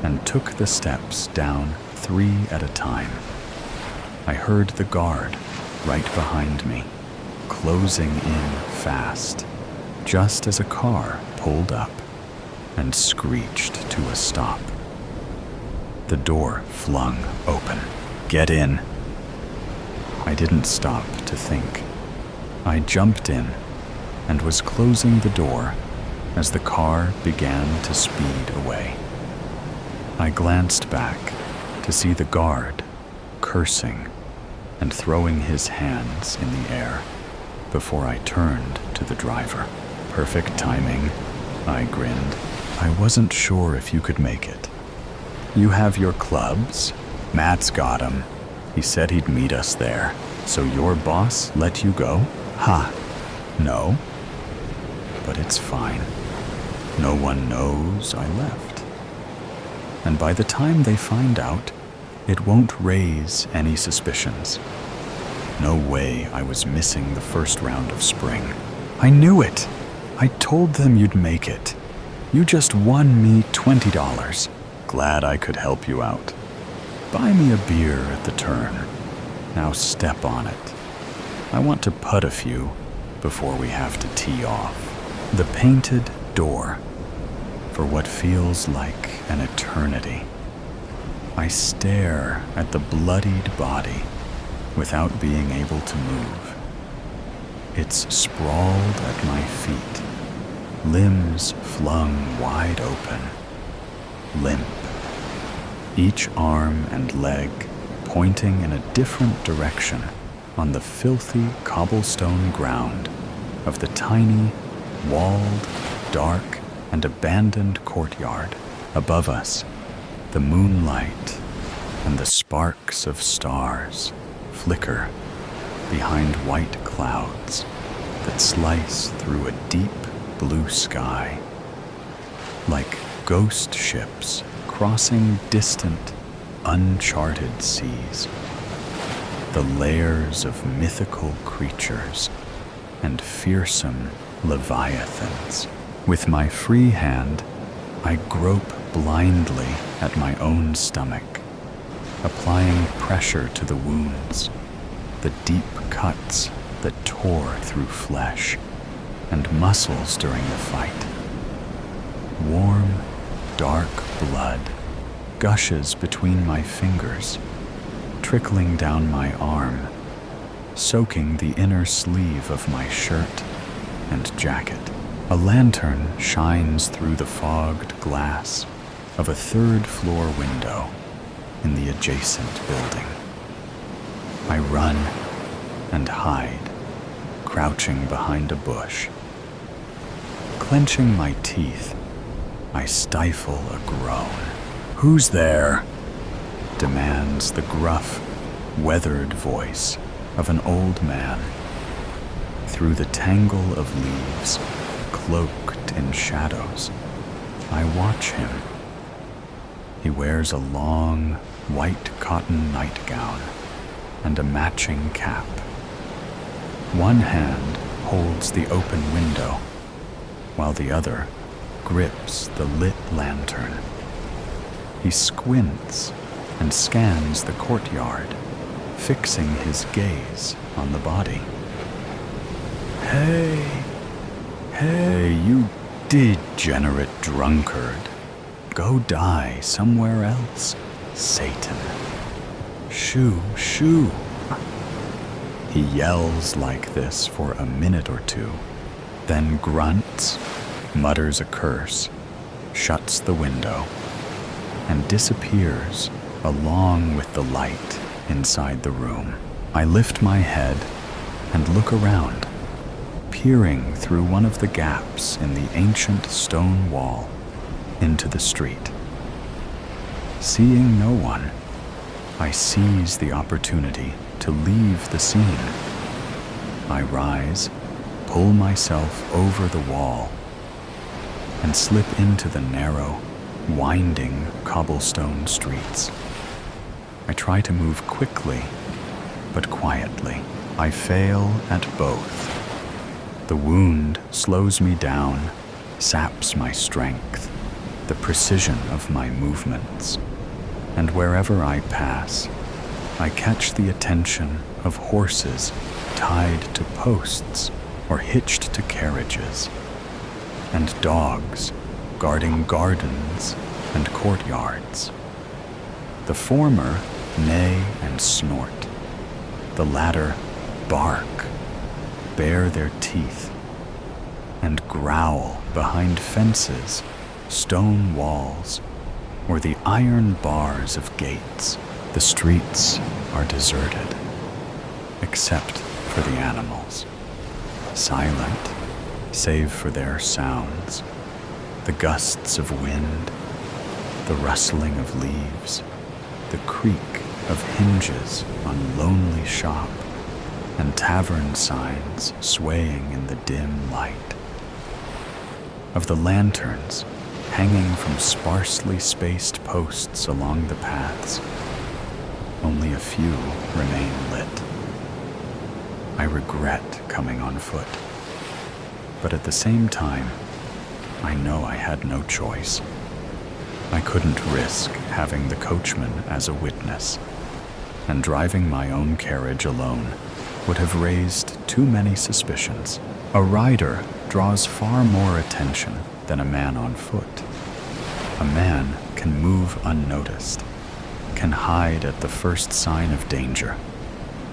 and took the steps down 3 at a time. I heard the guard right behind me, closing in fast, just as a car pulled up and screeched to a stop. The door flung open. "Get in." I didn't stop to think. I jumped in and was closing the door as the car began to speed away. I glanced back to see the guard cursing and throwing his hands in the air before I turned to the driver. "Perfect timing," I grinned. "I wasn't sure if you could make it. You have your clubs? Matt's got 'em. He said he'd meet us there. So your boss let you go?" "Ha, no. But it's fine. No one knows I left. And by the time they find out, it won't raise any suspicions. No way I was missing the first round of spring. I knew it. I told them you'd make it. You just won me $20. Glad I could help you out. Buy me a beer at the turn. Now step on it. I want to putt a few before we have to tee off." The painted door, for what feels like an eternity. I stare at the bloodied body without being able to move. It's sprawled at my feet, limbs flung wide open, limp, each arm and leg pointing in a different direction on the filthy cobblestone ground of the tiny, walled, dark, and abandoned courtyard. Above us, the moonlight and the sparks of stars flicker behind white clouds that slice through a deep blue sky, like ghost ships crossing distant, uncharted seas. The layers of mythical creatures and fearsome leviathans. With my free hand, I grope blindly at my own stomach, applying pressure to the wounds, the deep cuts that tore through flesh and muscles during the fight. Warm, dark blood gushes between my fingers, trickling down my arm, soaking the inner sleeve of my shirt and jacket. A lantern shines through the fogged glass of a third-floor window in the adjacent building. I run and hide, crouching behind a bush. Clenching my teeth, I stifle a groan. "Who's there?" demands the gruff, weathered voice of an old man. Through the tangle of leaves, cloaked in shadows, I watch him. He wears a long, white cotton nightgown and a matching cap. One hand holds the open window, while the other grips the lit lantern. He squints and scans the courtyard, fixing his gaze on the body. Hey, you degenerate drunkard. Go die somewhere else, Satan. Shoo, shoo. He yells like this for a minute or two, then grunts, mutters a curse, shuts the window, and disappears along with the light inside the room. I lift my head and look around, peering through one of the gaps in the ancient stone wall into the street. Seeing no one, I seize the opportunity to leave the scene. I rise pull myself over the wall and slip into the narrow, winding cobblestone streets. I try to move quickly, but quietly. I fail at both. The wound slows me down, saps my strength, the precision of my movements, and wherever I pass, I catch the attention of horses tied to posts or hitched to carriages, and dogs guarding gardens and courtyards. The former neigh and snort, the latter bark, bare their teeth, and growl behind fences, stone walls, or the iron bars of gates. The streets are deserted, except for the animals, silent save for their sounds, the gusts of wind, the rustling of leaves, the creak of hinges on lonely shop, and tavern signs swaying in the dim light. Of the lanterns hanging from sparsely spaced posts along the paths, only a few remain lit. I regret coming on foot, but at the same time, I know I had no choice. I couldn't risk having the coachman as a witness, and driving my own carriage alone would have raised too many suspicions. A rider draws far more attention than a man on foot. A man can move unnoticed, can hide at the first sign of danger,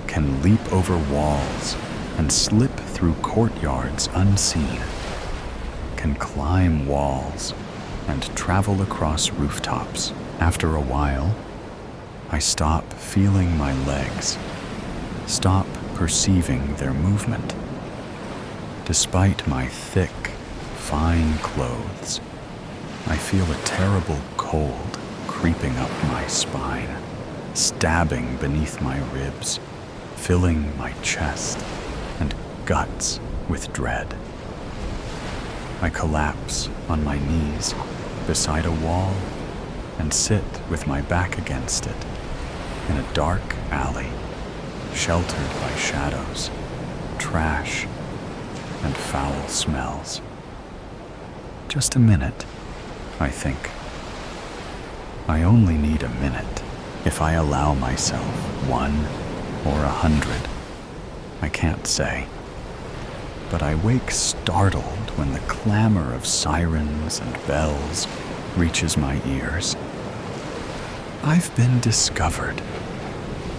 can leap over walls and slip through courtyards unseen, can climb walls and travel across rooftops. After a while, I stop feeling my legs, stop perceiving their movement. Despite my thick, fine clothes, I feel a terrible cold creeping up my spine, stabbing beneath my ribs, filling my chest and guts with dread. I collapse on my knees beside a wall and sit with my back against it in a dark alley, sheltered by shadows, trash, and foul smells. Just a minute, I think. I only need a minute if I allow myself 1 or 100. I can't say. But I wake startled when the clamor of sirens and bells reaches my ears. I've been discovered.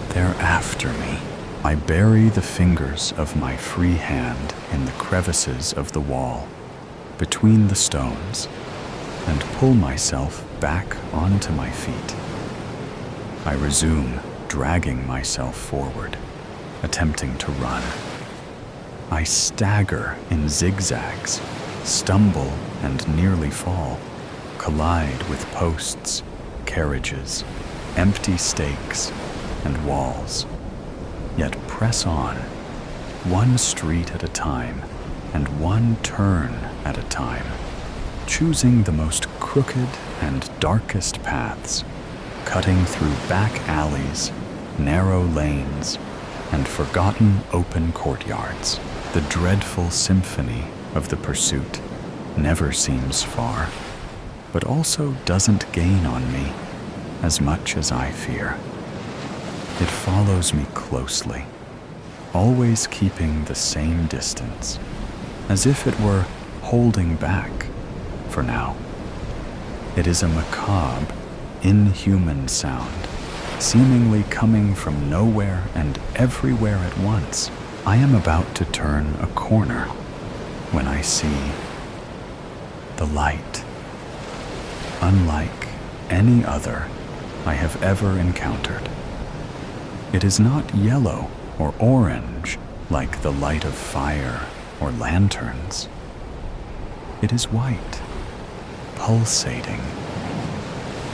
They're after me. I bury the fingers of my free hand in the crevices of the wall, between the stones, and pull myself back onto my feet. I resume dragging myself forward, attempting to run. I stagger in zigzags, stumble and nearly fall, collide with posts, carriages, empty stakes, and walls, yet press on, one street at a time and one turn at a time, choosing the most crooked and darkest paths, cutting through back alleys, narrow lanes, and forgotten open courtyards. The dreadful symphony of the pursuit never seems far, but also doesn't gain on me as much as I fear. It follows me closely, always keeping the same distance, as if it were holding back for now. It is a macabre, inhuman sound, seemingly coming from nowhere and everywhere at once. I am about to turn a corner when I see the light, unlike any other I have ever encountered. It is not yellow or orange like the light of fire or lanterns. It is white, pulsating,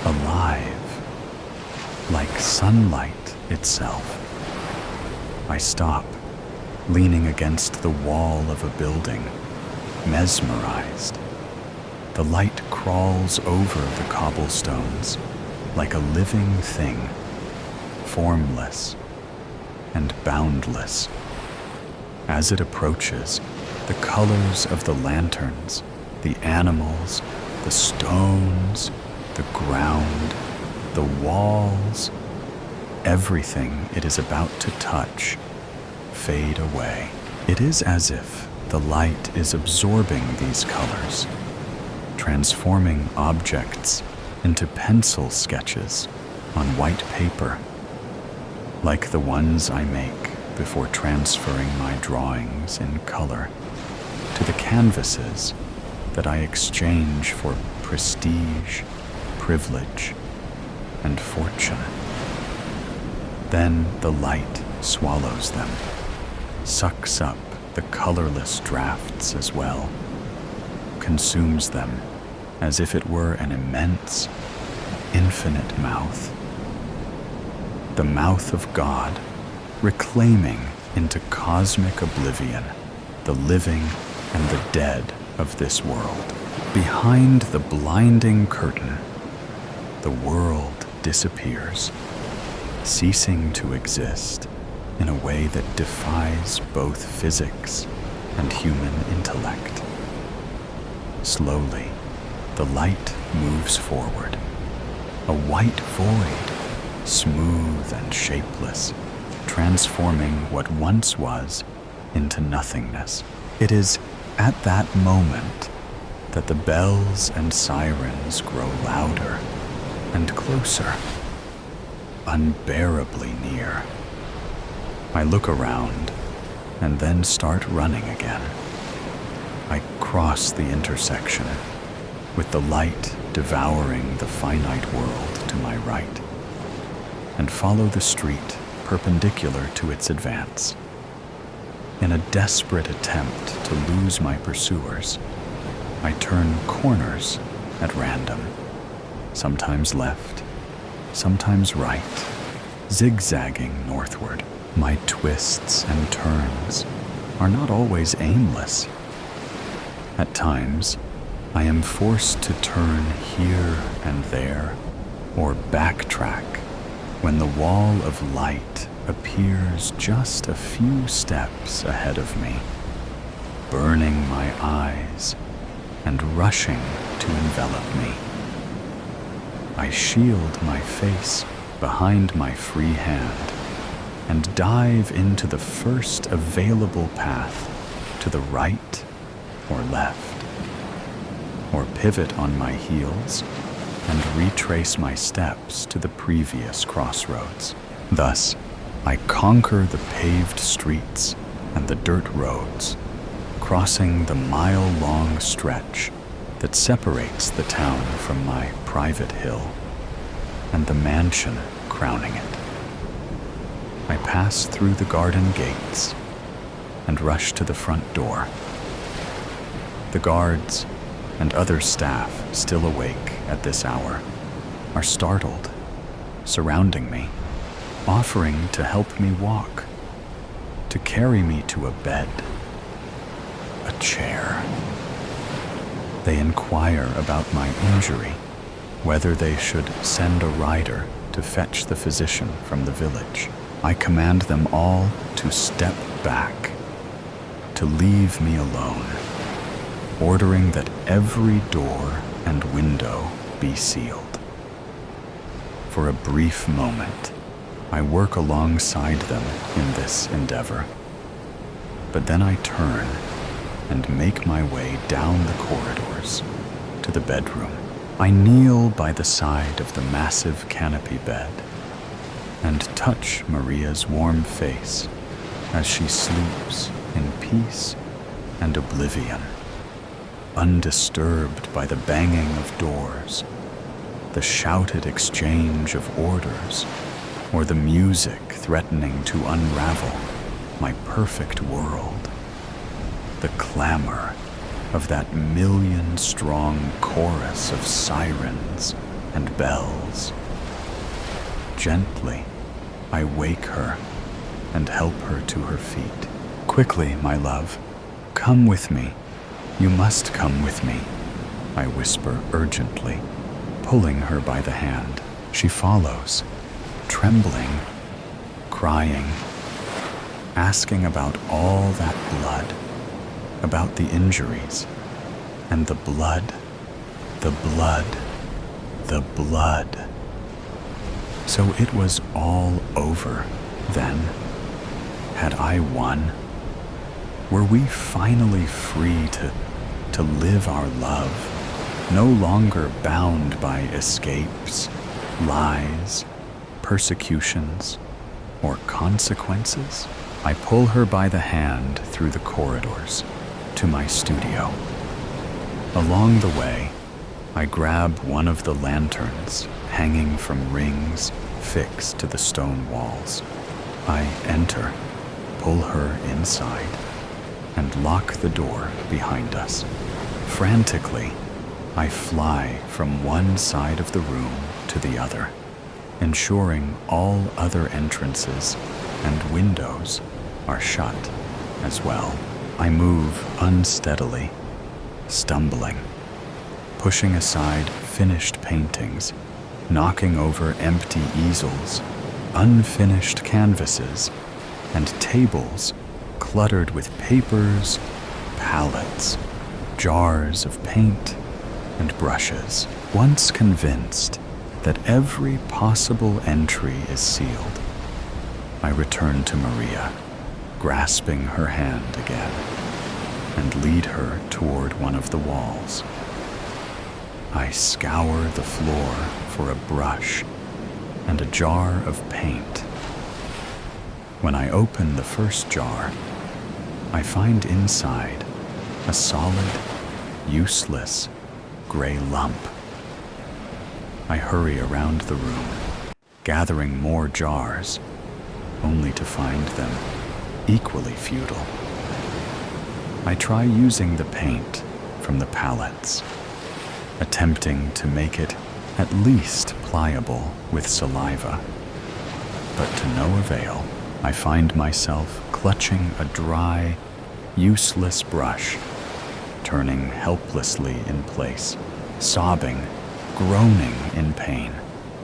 alive, like sunlight itself. I stop leaning against the wall of a building, mesmerized. The light crawls over the cobblestones like a living thing, formless and boundless. As it approaches, the colors of the lanterns, the animals, the stones, the ground, the walls, everything it is about to touch, fade away. It is as if the light is absorbing these colors, transforming objects into pencil sketches on white paper, like the ones I make before transferring my drawings in color to the canvases that I exchange for prestige, privilege, and fortune. Then the light swallows them, sucks up the colorless drafts as well, consumes them as if it were an immense, infinite mouth. The mouth of God, reclaiming into cosmic oblivion the living and the dead of this world. Behind the blinding curtain, the world disappears, ceasing to exist in a way that defies both physics and human intellect. Slowly, the light moves forward, a white void, smooth and shapeless, transforming what once was into nothingness. It is at that moment that the bells and sirens grow louder and closer, unbearably near. I look around and then start running again. I cross the intersection, with the light devouring the finite world to my right, and follow the street perpendicular to its advance. In a desperate attempt to lose my pursuers, I turn corners at random, sometimes left, sometimes right, zigzagging northward. My twists and turns are not always aimless. At times, I am forced to turn here and there, or backtrack when the wall of light appears just a few steps ahead of me, burning my eyes and rushing to envelop me. I shield my face behind my free hand and dive into the first available path to the right or left, or pivot on my heels and retrace my steps to the previous crossroads. Thus, I conquer the paved streets and the dirt roads, crossing the mile-long stretch that separates the town from my private hill and the mansion crowning it. I pass through the garden gates and rush to the front door. The guards and other staff still awake at this hour are startled, surrounding me, offering to help me walk, to carry me to a bed, a chair. They inquire about my injury, whether they should send a rider to fetch the physician from the village. I command them all to step back, to leave me alone, ordering that every door and window be sealed. For a brief moment, I work alongside them in this endeavor, but then I turn and make my way down the corridors to the bedroom. I kneel by the side of the massive canopy bed and touch Maria's warm face as she sleeps in peace and oblivion, undisturbed by the banging of doors, the shouted exchange of orders, or the music threatening to unravel my perfect world. The clamor of that million-strong chorus of sirens and bells. Gently, I wake her and help her to her feet. Quickly, my love, come with me. You must come with me, I whisper urgently, pulling her by the hand. She follows, trembling, crying, asking about all that blood, about the injuries, and the blood, the blood, the blood. So it was all over, then. Had I won? Were we finally free to live our love, no longer bound by escapes, lies, persecutions, or consequences? I pull her by the hand through the corridors to my studio. Along the way, I grab one of the lanterns hanging from rings fixed to the stone walls. I enter, pull her inside, and lock the door behind us. Frantically, I fly from one side of the room to the other, ensuring all other entrances and windows are shut as well. I move unsteadily, stumbling, pushing aside finished paintings, knocking over empty easels, unfinished canvases, and tables cluttered with papers, palettes, jars of paint, and brushes. Once convinced that every possible entry is sealed, I return to Maria, grasping her hand again, and lead her toward one of the walls. I scour the floor for a brush and a jar of paint. When I open the first jar, I find inside a solid, useless, gray lump. I hurry around the room, gathering more jars, only to find them equally futile. I try using the paint from the palettes, attempting to make it at least pliable with saliva. But to no avail. I find myself clutching a dry, useless brush, turning helplessly in place, sobbing, groaning in pain.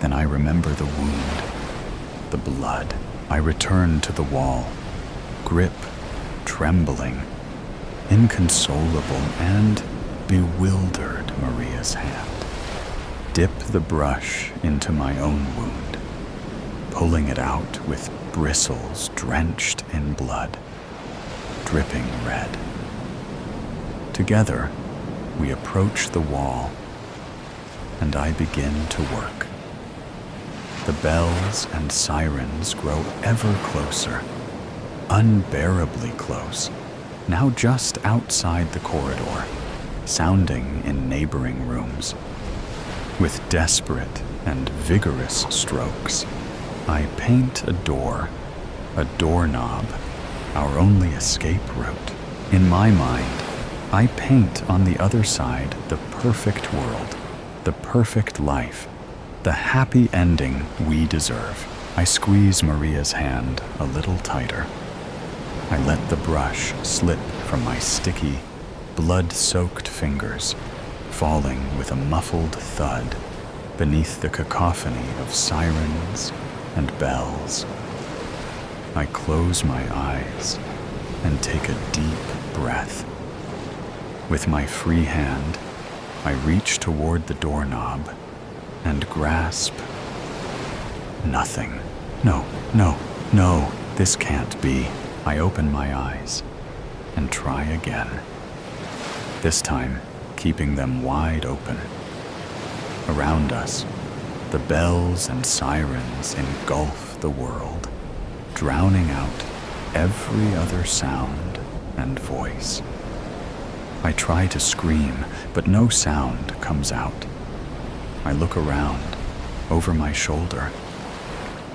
Then I remember the wound, the blood. I return to the wall, grip trembling, inconsolable and bewildered Maria's hand. Dip the brush into my own wound, pulling it out with bristles drenched in blood, dripping red. Together, we approach the wall, and I begin to work. The bells and sirens grow ever closer, unbearably close, now just outside the corridor, sounding in neighboring rooms. With desperate and vigorous strokes, I paint a doorknob, our only escape route. In my mind, I paint on the other side the perfect world, the perfect life, the happy ending we deserve. I squeeze Maria's hand a little tighter. I let the brush slip from my sticky, blood-soaked fingers, falling with a muffled thud beneath the cacophony of sirens and bells. I close my eyes and take a deep breath. With my free hand, I reach toward the doorknob and grasp nothing. No, this can't be. I open my eyes and try again, this time keeping them wide open. Around us, the bells and sirens engulf the world, drowning out every other sound and voice. I try to scream, but no sound comes out. I look around, over my shoulder.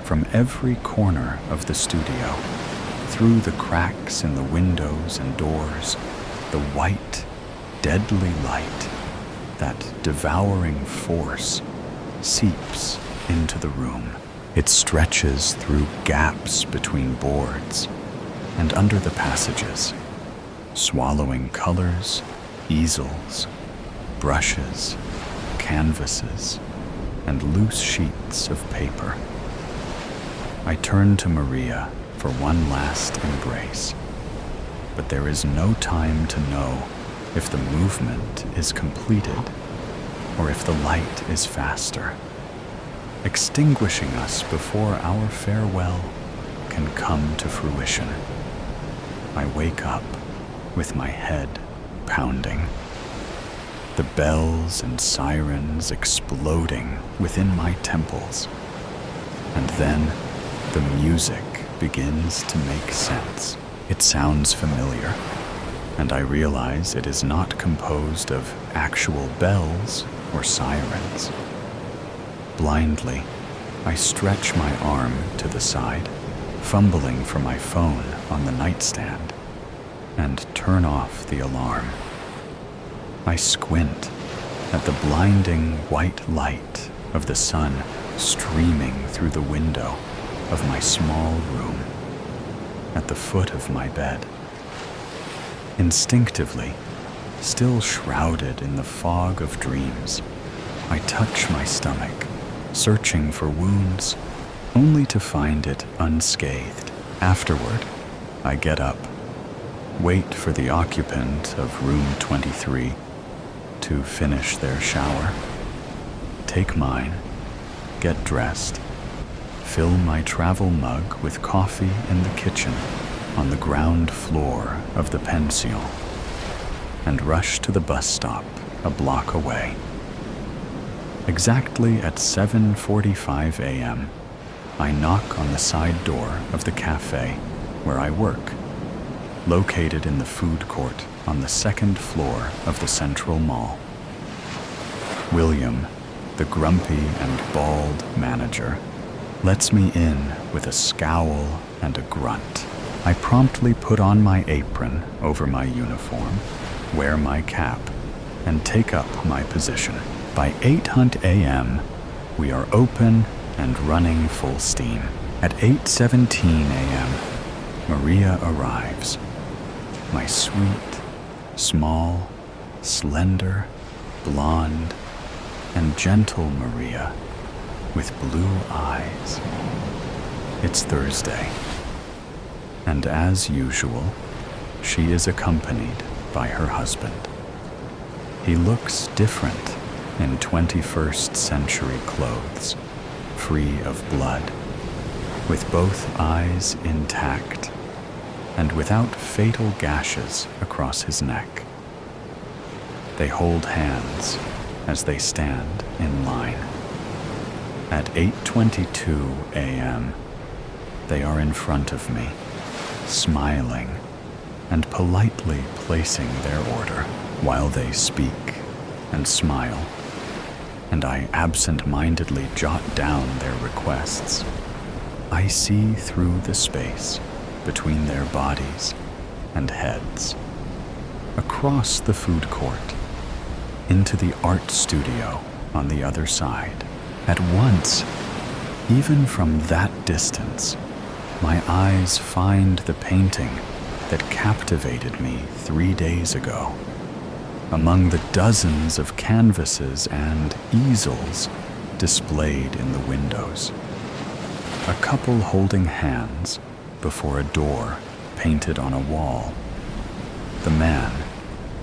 From every corner of the studio, through the cracks in the windows and doors, the white, deadly light, that devouring force, seeps into the room. It stretches through gaps between boards, and under the passages, swallowing colors, easels, brushes, canvases, and loose sheets of paper. I turn to Maria for one last embrace, but there is no time to know if the movement is completed or if the light is faster, extinguishing us before our farewell can come to fruition. I wake up with my head pounding, the bells and sirens exploding within my temples, and then the music begins to make sense. It sounds familiar, and I realize it is not composed of actual bells or sirens. Blindly, I stretch my arm to the side, fumbling for my phone on the nightstand, and turn off the alarm. I squint at the blinding white light of the sun streaming through the window of my small room at the foot of my bed. Instinctively, still shrouded in the fog of dreams, I touch my stomach, searching for wounds, only to find it unscathed. Afterward, I get up, wait for the occupant of room 23 to finish their shower, take mine, get dressed, fill my travel mug with coffee in the kitchen on the ground floor of the pension, and rush to the bus stop a block away. Exactly at 7:45 a.m., I knock on the side door of the cafe where I work, located in the food court on the second floor of the Central Mall. William, the grumpy and bald manager, lets me in with a scowl and a grunt. I promptly put on my apron over my uniform, wear my cap, and take up my position. By 8:00 a.m., we are open and running full steam. At 8:17 a.m., Maria arrives. My sweet, small, slender, blonde, and gentle Maria with blue eyes. It's Thursday, and as usual, she is accompanied by her husband. He looks different in 21st century clothes, free of blood, with both eyes intact and without fatal gashes across his neck. They hold hands as they stand in line. At 8:22 a.m., they are in front of me, smiling and politely placing their order while they speak and smile, and I absent-mindedly jot down their requests. I see through the space between their bodies and heads, across the food court, into the art studio on the other side. At once, even from that distance, my eyes find the painting that captivated me 3 days ago, among the dozens of canvases and easels displayed in the windows. A couple holding hands before a door painted on a wall. The man,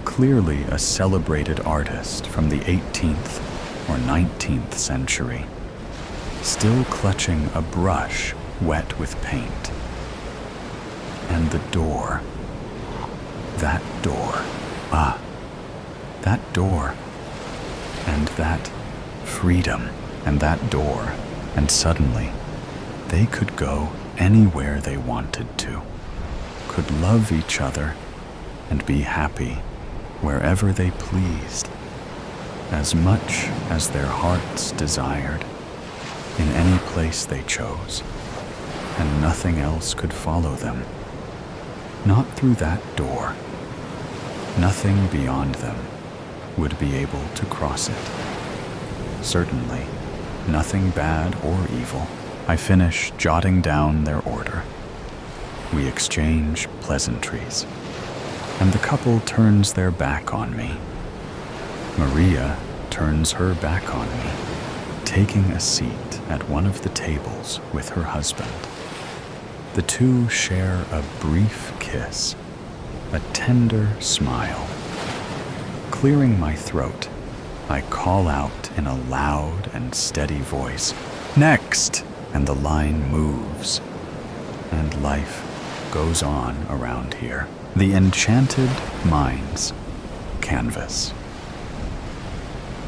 clearly a celebrated artist from the 18th or 19th century, still clutching a brush wet with paint. And the door. That door. That door. And that freedom. And that door. And suddenly, they could go anywhere they wanted to, could love each other and be happy wherever they pleased, as much as their hearts desired, in any place they chose, and nothing else could follow them. Not through that door. Nothing beyond them would be able to cross it. Certainly, nothing bad or evil. I finish jotting down their order. We exchange pleasantries, and the couple turns their back on me. Maria turns her back on me, taking a seat at one of the tables with her husband. The two share a brief kiss, a tender smile. Clearing my throat, I call out in a loud and steady voice, "Next!" And the line moves, and life goes on around here. The enchanted mind's canvas.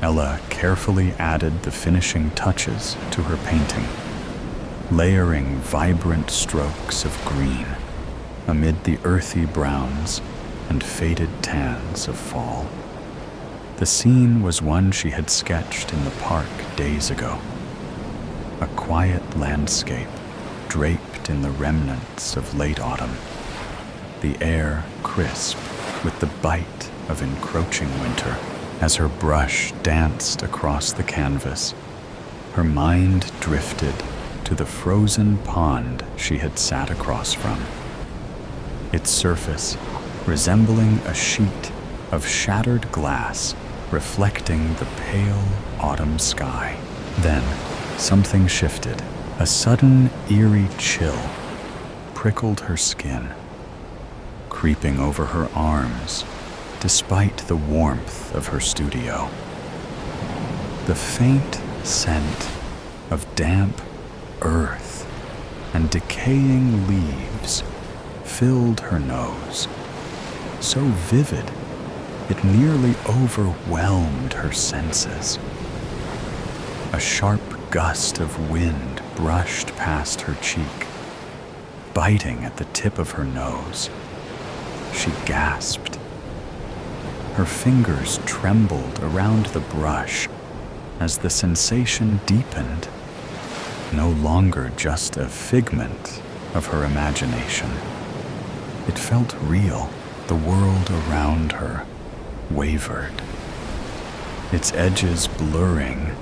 Ella carefully added the finishing touches to her painting, layering vibrant strokes of green amid the earthy browns and faded tans of fall. The scene was one she had sketched in the park days ago. A quiet landscape draped in the remnants of late autumn, the air crisp with the bite of encroaching winter. As her brush danced across the canvas, her mind drifted to the frozen pond she had sat across from, its surface resembling a sheet of shattered glass reflecting the pale autumn sky. Then something shifted. A sudden eerie chill prickled her skin, creeping over her arms despite the warmth of her studio. The faint scent of damp earth and decaying leaves filled her nose, so vivid it nearly overwhelmed her senses. A sharp gust of wind brushed past her cheek, biting at the tip of her nose. She gasped. Her fingers trembled around the brush as the sensation deepened, no longer just a figment of her imagination. It felt real. The world around her wavered, its edges blurring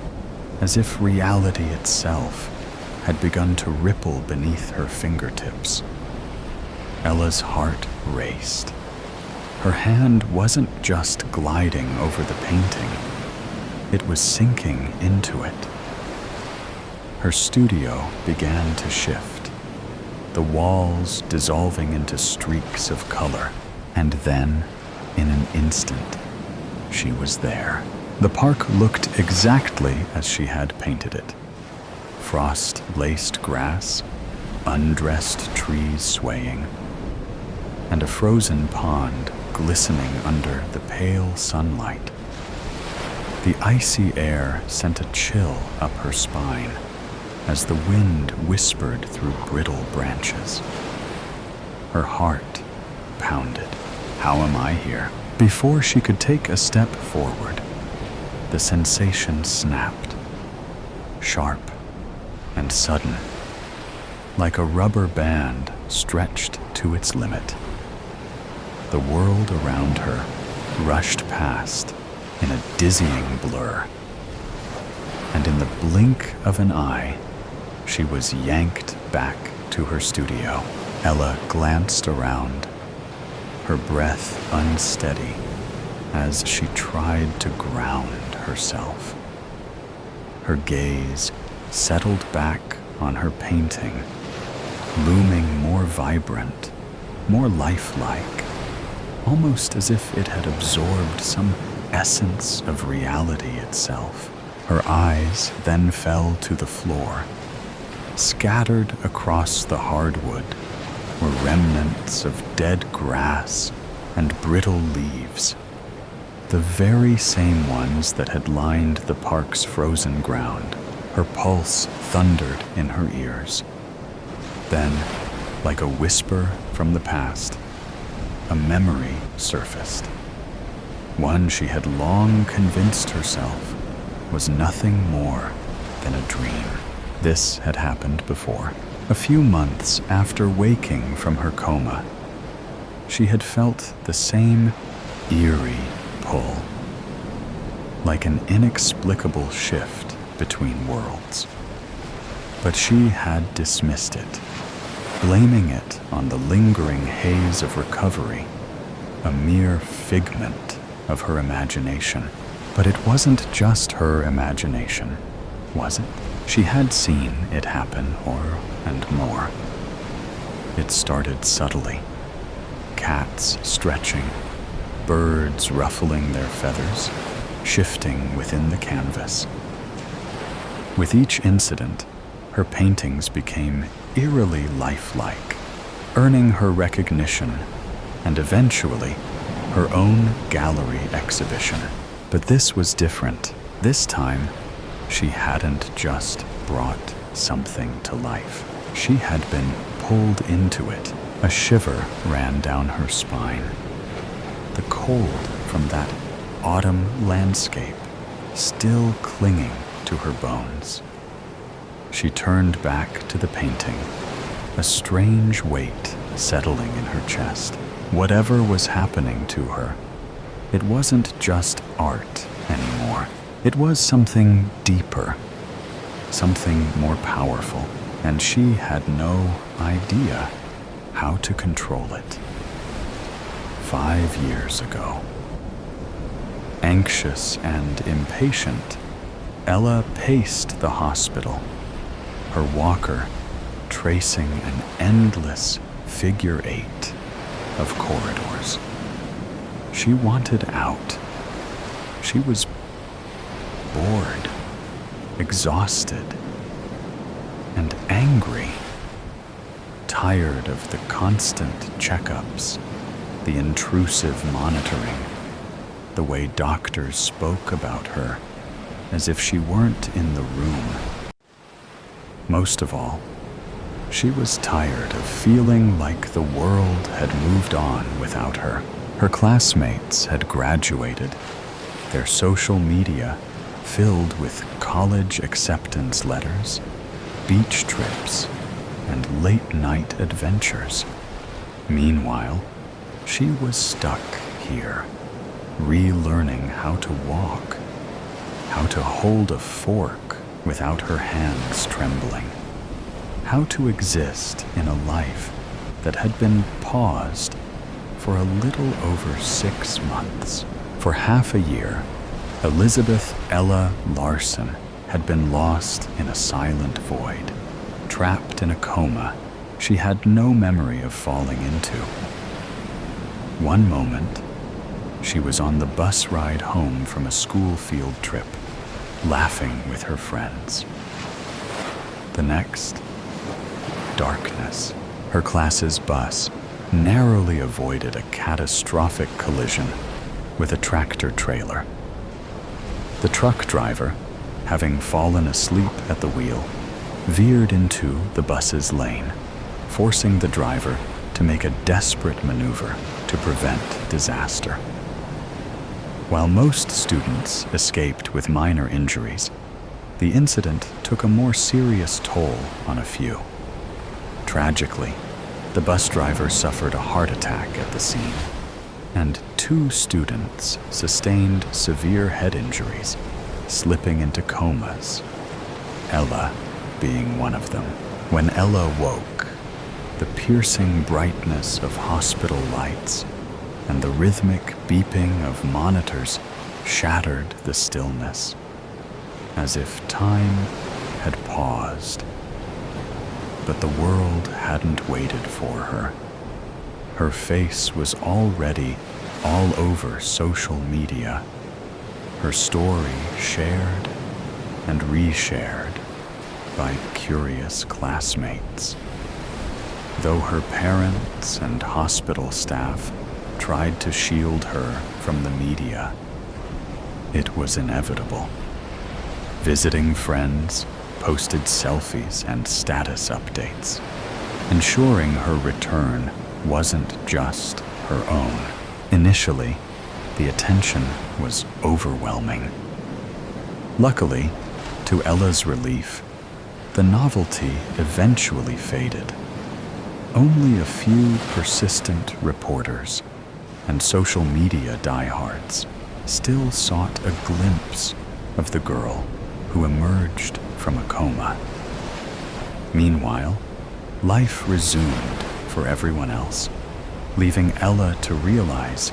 as if reality itself had begun to ripple beneath her fingertips. Ella's heart raced. Her hand wasn't just gliding over the painting, it was sinking into it. Her studio began to shift, the walls dissolving into streaks of color, and then, in an instant, she was there. The park looked exactly as she had painted it. Frost-laced grass, undressed trees swaying, and a frozen pond glistening under the pale sunlight. The icy air sent a chill up her spine as the wind whispered through brittle branches. Her heart pounded. How am I here? Before she could take a step forward, the sensation snapped, sharp and sudden, like a rubber band stretched to its limit. The world around her rushed past in a dizzying blur, and in the blink of an eye, she was yanked back to her studio. Ella glanced around, her breath unsteady as she tried to ground herself. Her gaze settled back on her painting, looming more vibrant, more lifelike, almost as if it had absorbed some essence of reality itself. Her eyes then fell to the floor. Scattered across the hardwood were remnants of dead grass and brittle leaves, the very same ones that had lined the park's frozen ground. Her pulse thundered in her ears. Then, like a whisper from the past, a memory surfaced. One she had long convinced herself was nothing more than a dream. This had happened before. A few months after waking from her coma, she had felt the same eerie pull, like an inexplicable shift between worlds. But she had dismissed it, blaming it on the lingering haze of recovery, a mere figment of her imagination. But it wasn't just her imagination, was it? She had seen it happen, and more. It started subtly. Cats stretching, birds ruffling their feathers, shifting within the canvas. With each incident, her paintings became eerily lifelike, earning her recognition and eventually her own gallery exhibition. But this was different. This time, she hadn't just brought something to life. She had been pulled into it. A shiver ran down her spine. The cold from that autumn landscape still clinging to her bones. She turned back to the painting, a strange weight settling in her chest. Whatever was happening to her, it wasn't just art anymore. It was something deeper, something more powerful, and she had no idea how to control it. 5 years ago. Anxious and impatient, Ella paced the hospital, her walker tracing an endless figure 8 of corridors. She wanted out. She was bored, exhausted, and angry, tired of the constant checkups, the intrusive monitoring, the way doctors spoke about her as if she weren't in the room. Most of all, she was tired of feeling like the world had moved on without her. Her classmates had graduated, their social media filled with college acceptance letters, beach trips, and late-night adventures. Meanwhile, she was stuck here, relearning how to walk, how to hold a fork without her hands trembling, how to exist in a life that had been paused for a little over 6 months. For half a year, Elizabeth Ella Larson had been lost in a silent void, trapped in a coma she had no memory of falling into. One moment, she was on the bus ride home from a school field trip, laughing with her friends. The next, darkness. Her class's bus narrowly avoided a catastrophic collision with a tractor trailer. The truck driver, having fallen asleep at the wheel, veered into the bus's lane, forcing the driver to make a desperate maneuver to prevent disaster. While most students escaped with minor injuries, the incident took a more serious toll on a few. Tragically, the bus driver suffered a heart attack at the scene, and 2 students sustained severe head injuries, slipping into comas, Ella being one of them. When Ella woke, the piercing brightness of hospital lights and the rhythmic beeping of monitors shattered the stillness, as if time had paused. But the world hadn't waited for her. Her face was already all over social media, her story shared and reshared by curious classmates. Though her parents and hospital staff tried to shield her from the media, it was inevitable. Visiting friends posted selfies and status updates, ensuring her return wasn't just her own. Initially, the attention was overwhelming. Luckily, to Ella's relief, the novelty eventually faded. Only a few persistent reporters and social media diehards still sought a glimpse of the girl who emerged from a coma. Meanwhile, Life resumed for everyone else, leaving Ella to realize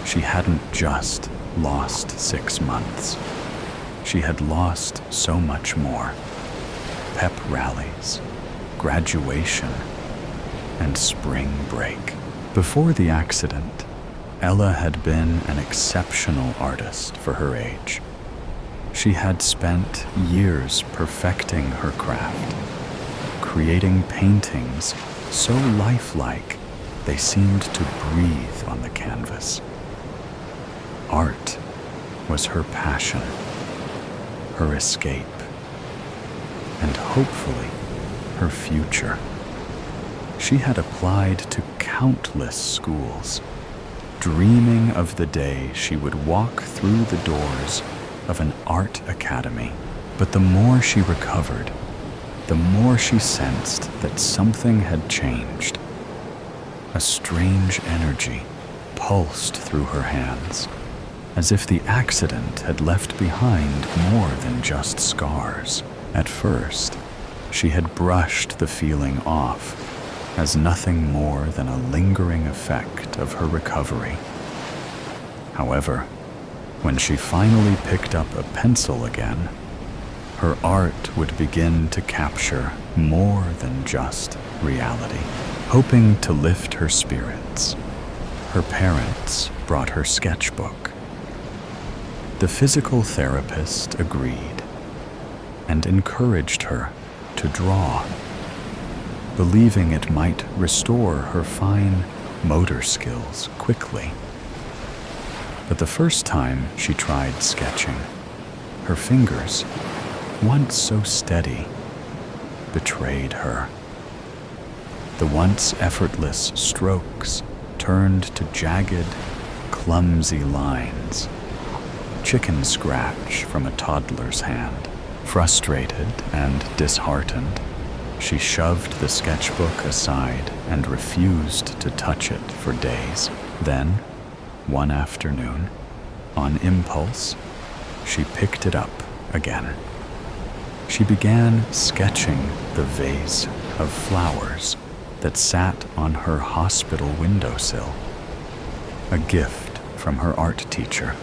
she hadn't just lost 6 months. She had lost so much more. Pep rallies, graduation, and spring break. Before the accident, Ella had been an exceptional artist for her age. She had spent years perfecting her craft, creating paintings so lifelike they seemed to breathe on the canvas. Art was her passion, her escape, and hopefully her future. She had applied to countless schools, dreaming of the day she would walk through the doors of an art academy. But the more she recovered, the more she sensed that something had changed. A strange energy pulsed through her hands, as if the accident had left behind more than just scars. At first, she had brushed the feeling off as nothing more than a lingering effect of her recovery. However, when she finally picked up a pencil again, her art would begin to capture more than just reality. Hoping to lift her spirits, her parents brought her sketchbook. The physical therapist agreed and encouraged her to draw, believing it might restore her fine motor skills quickly. But the first time she tried sketching, her fingers, once so steady, betrayed her. The once effortless strokes turned to jagged, clumsy lines, chicken scratch from a toddler's hand. Frustrated and disheartened, she shoved the sketchbook aside and refused to touch it for days. Then, one afternoon, on impulse, she picked it up again. She began sketching the vase of flowers that sat on her hospital windowsill, a gift from her art teacher.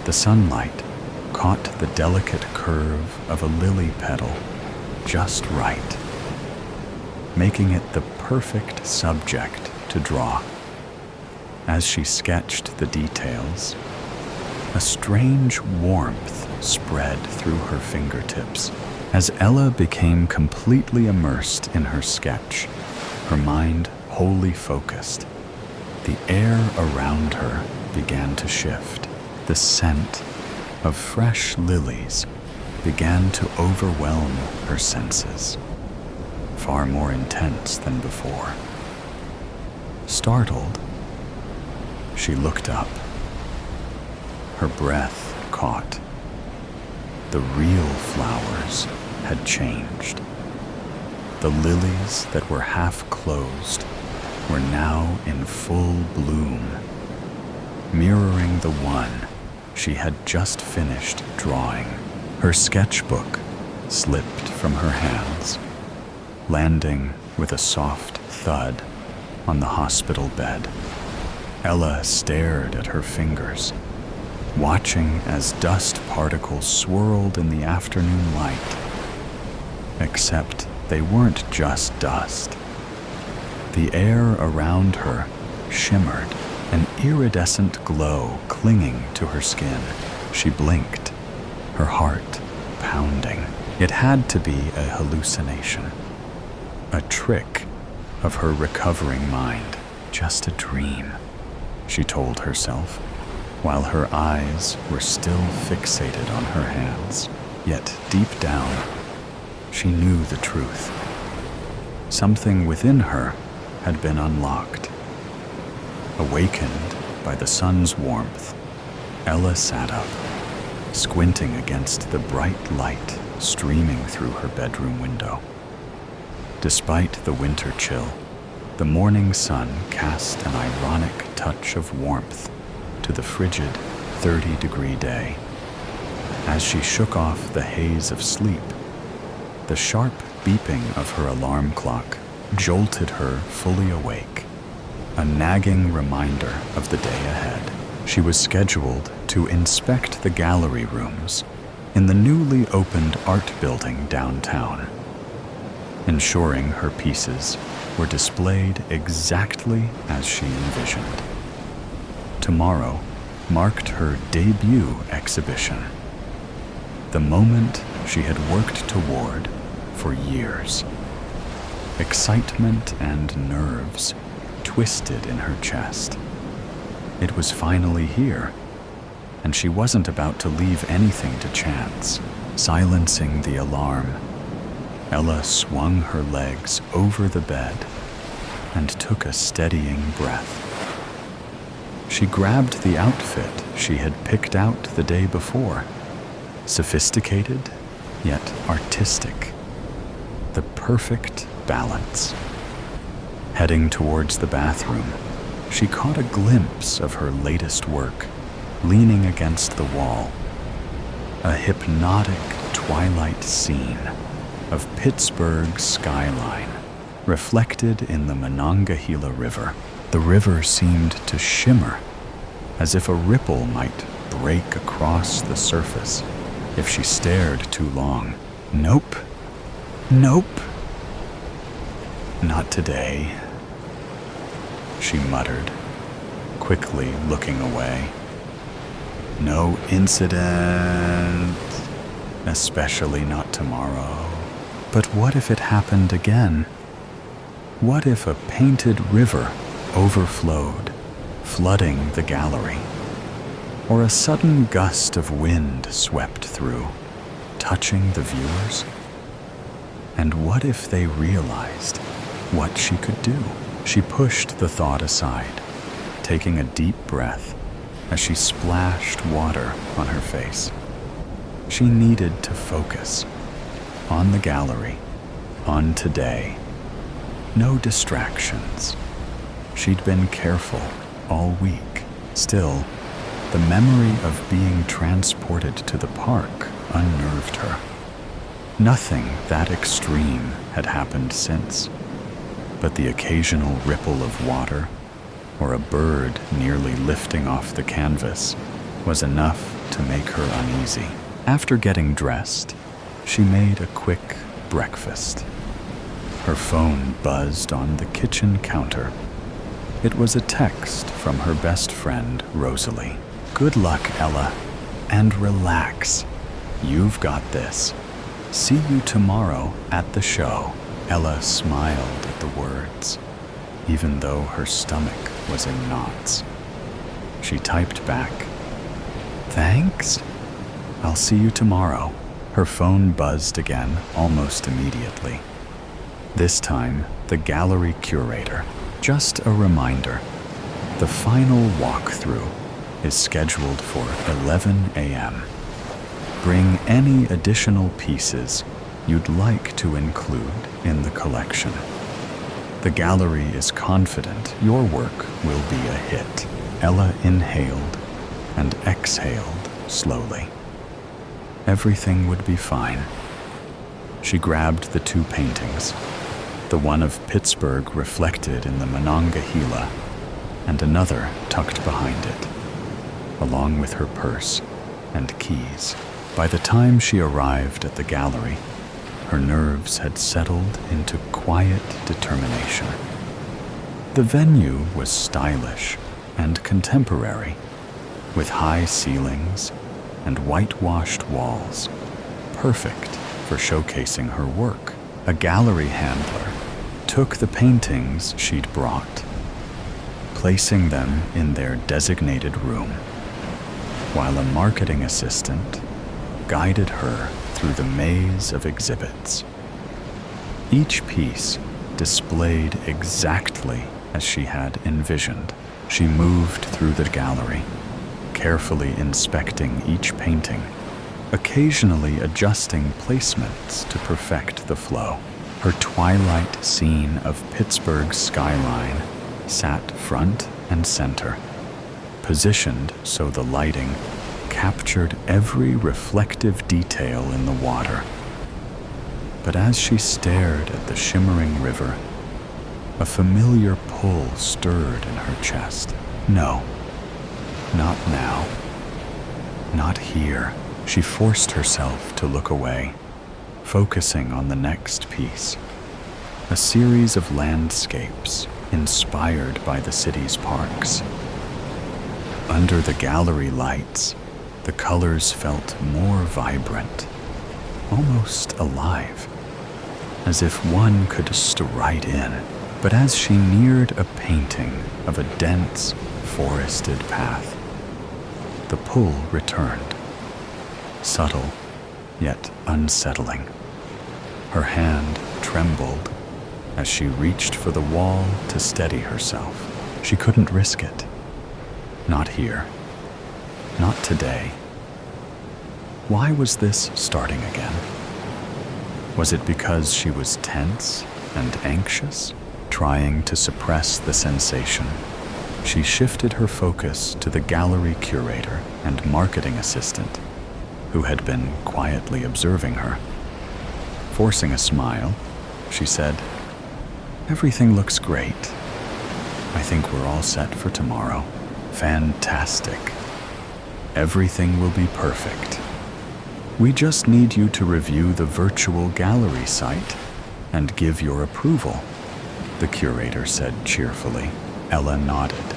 The sunlight caught the delicate curve of a lily petal just right, making it the perfect subject to draw. As she sketched the details, a strange warmth spread through her fingertips. As Ella became completely immersed in her sketch, her mind wholly focused, the air around her began to shift. The scent of fresh lilies began to overwhelm her senses, far more intense than before. Startled, she looked up. Her breath caught. The real flowers had changed. The lilies that were half closed were now in full bloom, mirroring the one she had just finished drawing. Her sketchbook slipped from her hands, landing with a soft thud on the hospital bed. Ella stared at her fingers, watching as dust particles swirled in the afternoon light. Except they weren't just dust. The air around her shimmered, an iridescent glow clinging to her skin. She blinked, her heart pounding. It had to be a hallucination, a trick of her recovering mind, just a dream, she told herself, while her eyes were still fixated on her hands. Yet deep down, she knew the truth. Something within her had been unlocked. Awakened by the sun's warmth, Ella sat up, squinting against the bright light streaming through her bedroom window. Despite the winter chill, the morning sun cast an ironic touch of warmth to the frigid 30-degree day. As she shook off the haze of sleep, the sharp beeping of her alarm clock jolted her fully awake, a nagging reminder of the day ahead. She was scheduled to inspect the gallery rooms in the newly opened art building downtown, ensuring her pieces were displayed exactly as she envisioned. Tomorrow marked her debut exhibition, the moment she had worked toward for years. Excitement and nerves twisted in her chest. It was finally here, and she wasn't about to leave anything to chance. Silencing the alarm, Ella swung her legs over the bed and took a steadying breath. She grabbed the outfit she had picked out the day before, sophisticated yet artistic, the perfect balance. Heading towards the bathroom, she caught a glimpse of her latest work, leaning against the wall, a hypnotic twilight scene of Pittsburgh's skyline, reflected in the Monongahela River. The river seemed to shimmer, as if a ripple might break across the surface if she stared too long. Nope. Nope. Not today, she muttered, quickly looking away. No incident, especially not tomorrow. But what if it happened again? What if a painted river overflowed, flooding the gallery? Or a sudden gust of wind swept through, touching the viewers? And what if they realized what she could do? She pushed the thought aside, taking a deep breath as she splashed water on her face. She needed to focus on the gallery, on today. No distractions. She'd been careful all week. Still, the memory of being transported to the park unnerved her. Nothing that extreme had happened since, but the occasional ripple of water or a bird nearly lifting off the canvas was enough to make her uneasy. After getting dressed, she made a quick breakfast. Her phone buzzed on the kitchen counter. It was a text from her best friend, Rosalie. Good luck, Ella, and relax. You've got this. See you tomorrow at the show. Ella smiled at the words, even though her stomach was in knots. She typed back, "Thanks. I'll see you tomorrow." Her phone buzzed again almost immediately. This time, the gallery curator. Just a reminder, the final walkthrough is scheduled for 11 a.m. Bring any additional pieces you'd like to include in the collection. The gallery is confident your work will be a hit. Ella inhaled and exhaled slowly. Everything would be fine. She grabbed the two paintings, the one of Pittsburgh reflected in the Monongahela, and another tucked behind it, along with her purse and keys. By the time she arrived at the gallery, her nerves had settled into quiet determination. The venue was stylish and contemporary, with high ceilings and whitewashed walls, perfect for showcasing her work. A gallery handler took the paintings she'd brought, placing them in their designated room, while a marketing assistant guided her through the maze of exhibits. Each piece displayed exactly as she had envisioned. She moved through the gallery, carefully inspecting each painting, occasionally adjusting placements to perfect the flow. Her twilight scene of Pittsburgh's skyline sat front and center, positioned so the lighting captured every reflective detail in the water. But as she stared at the shimmering river, A familiar pull stirred in her chest. No, not now. Not here. She forced herself to look away, focusing on the next piece. A series of landscapes inspired by the city's parks. Under the gallery lights, the colors felt more vibrant, almost alive, as if one could stride in. But as she neared a painting of a dense, forested path, the pull returned, subtle yet unsettling. Her hand trembled as she reached for the wall to steady herself. She couldn't risk it. Not here. Not today. Why was this starting again? Was it because she was tense and anxious, trying to suppress the sensation? She shifted her focus to the gallery curator and marketing assistant, who had been quietly observing her. Forcing a smile, she said, "Everything looks great. I think we're all set for tomorrow. Fantastic. Everything will be perfect. We just need you to review the virtual gallery site and give your approval," the curator said cheerfully. Ella nodded,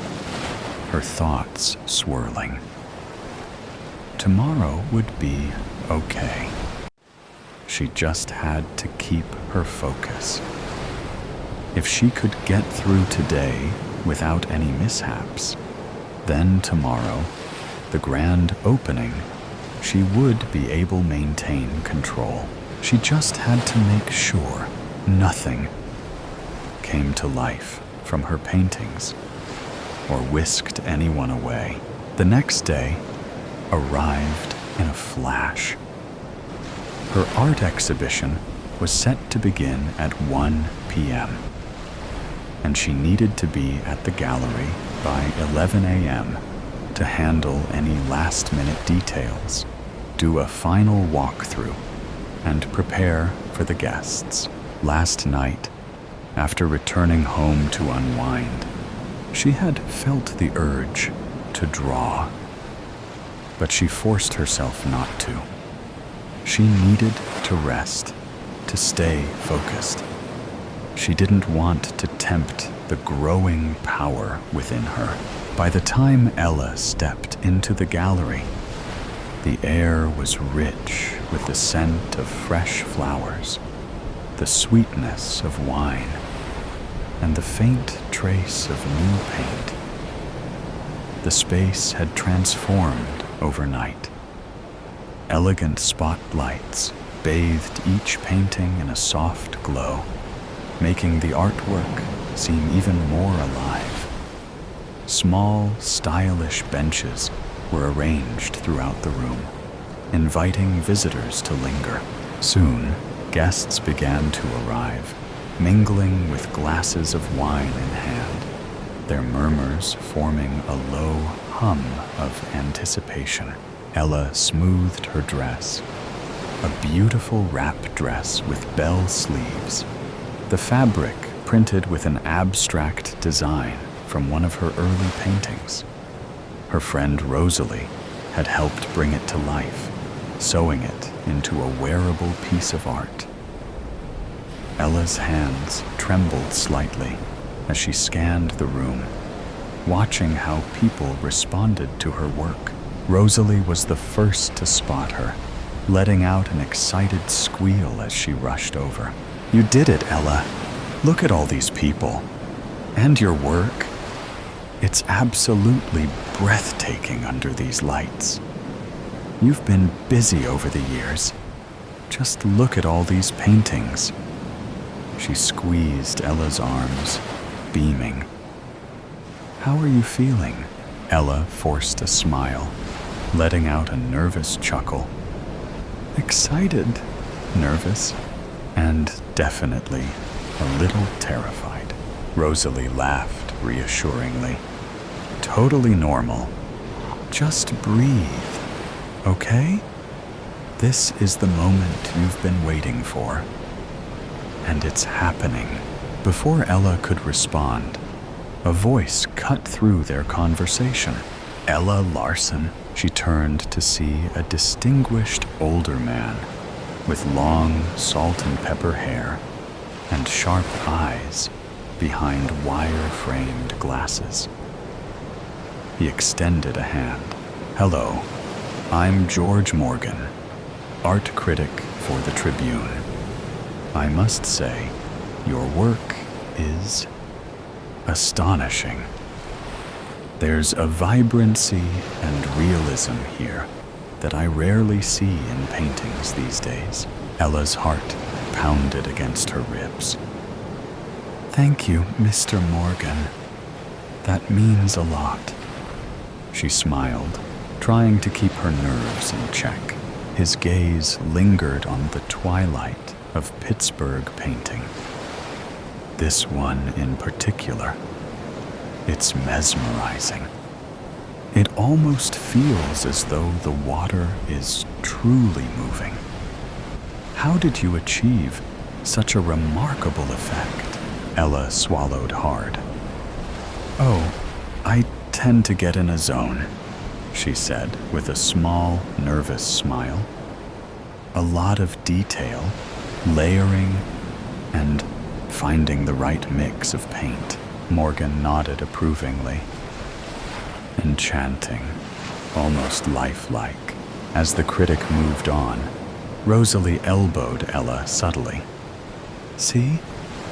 her thoughts swirling. Tomorrow would be okay. She just had to keep her focus. If she could get through today without any mishaps, then tomorrow, the grand opening, she would be able to maintain control. She just had to make sure nothing came to life from her paintings or whisked anyone away. The next day arrived in a flash. Her art exhibition was set to begin at 1 p.m., and she needed to be at the gallery by 11 a.m. to handle any last-minute details, do a final walkthrough, and prepare for the guests. Last night, after returning home to unwind, she had felt the urge to draw, but she forced herself not to. She needed to rest, to stay focused. She didn't want to tempt the growing power within her. By the time Ella stepped into the gallery, the air was rich with the scent of fresh flowers, the sweetness of wine, and the faint trace of new paint. The space had transformed overnight. Elegant spotlights bathed each painting in a soft glow, making the artwork seem even more alive. Small, stylish benches were arranged throughout the room, inviting visitors to linger. Soon, guests began to arrive, mingling with glasses of wine in hand, their murmurs forming a low hum of anticipation. Ella smoothed her dress, a beautiful wrap dress with bell sleeves, the fabric printed with an abstract design from one of her early paintings. Her friend Rosalie had helped bring it to life, sewing it into a wearable piece of art. Ella's hands trembled slightly as she scanned the room, watching how people responded to her work. Rosalie was the first to spot her, letting out an excited squeal as she rushed over. "You did it, Ella. Look at all these people. And your work. It's absolutely breathtaking under these lights. You've been busy over the years. Just look at all these paintings." She squeezed Ella's arms, beaming. "How are you feeling?" Ella forced a smile, letting out a nervous chuckle. "Excited, nervous, and definitely a little terrified." Rosalie laughed reassuringly. "Totally normal. Just breathe, okay? This is the moment you've been waiting for. And it's happening Before Ella could respond, a voice cut through their conversation. Ella Larson. She turned to see a distinguished older man with long salt and pepper hair and sharp eyes behind wire-framed glasses. He extended a hand. "Hello, I'm George Morgan, art critic for the Tribune. I must say, your work is astonishing. There's a vibrancy and realism here that I rarely see in paintings these days." Ella's heart pounded against her ribs. "Thank you, Mr. Morgan. That means a lot." She smiled, trying to keep her nerves in check. His gaze lingered on the twilight of Pittsburgh painting. This one in particular. It's mesmerizing. It almost feels as though the water is truly moving. How did you achieve such a remarkable effect? Ella swallowed hard. "Oh, I tend to get in a zone," she said with a small, nervous smile. "A lot of detail, layering, and finding the right mix of paint." Morgan nodded approvingly. "Enchanting, almost lifelike." As the critic moved on, Rosalie elbowed Ella subtly. "See?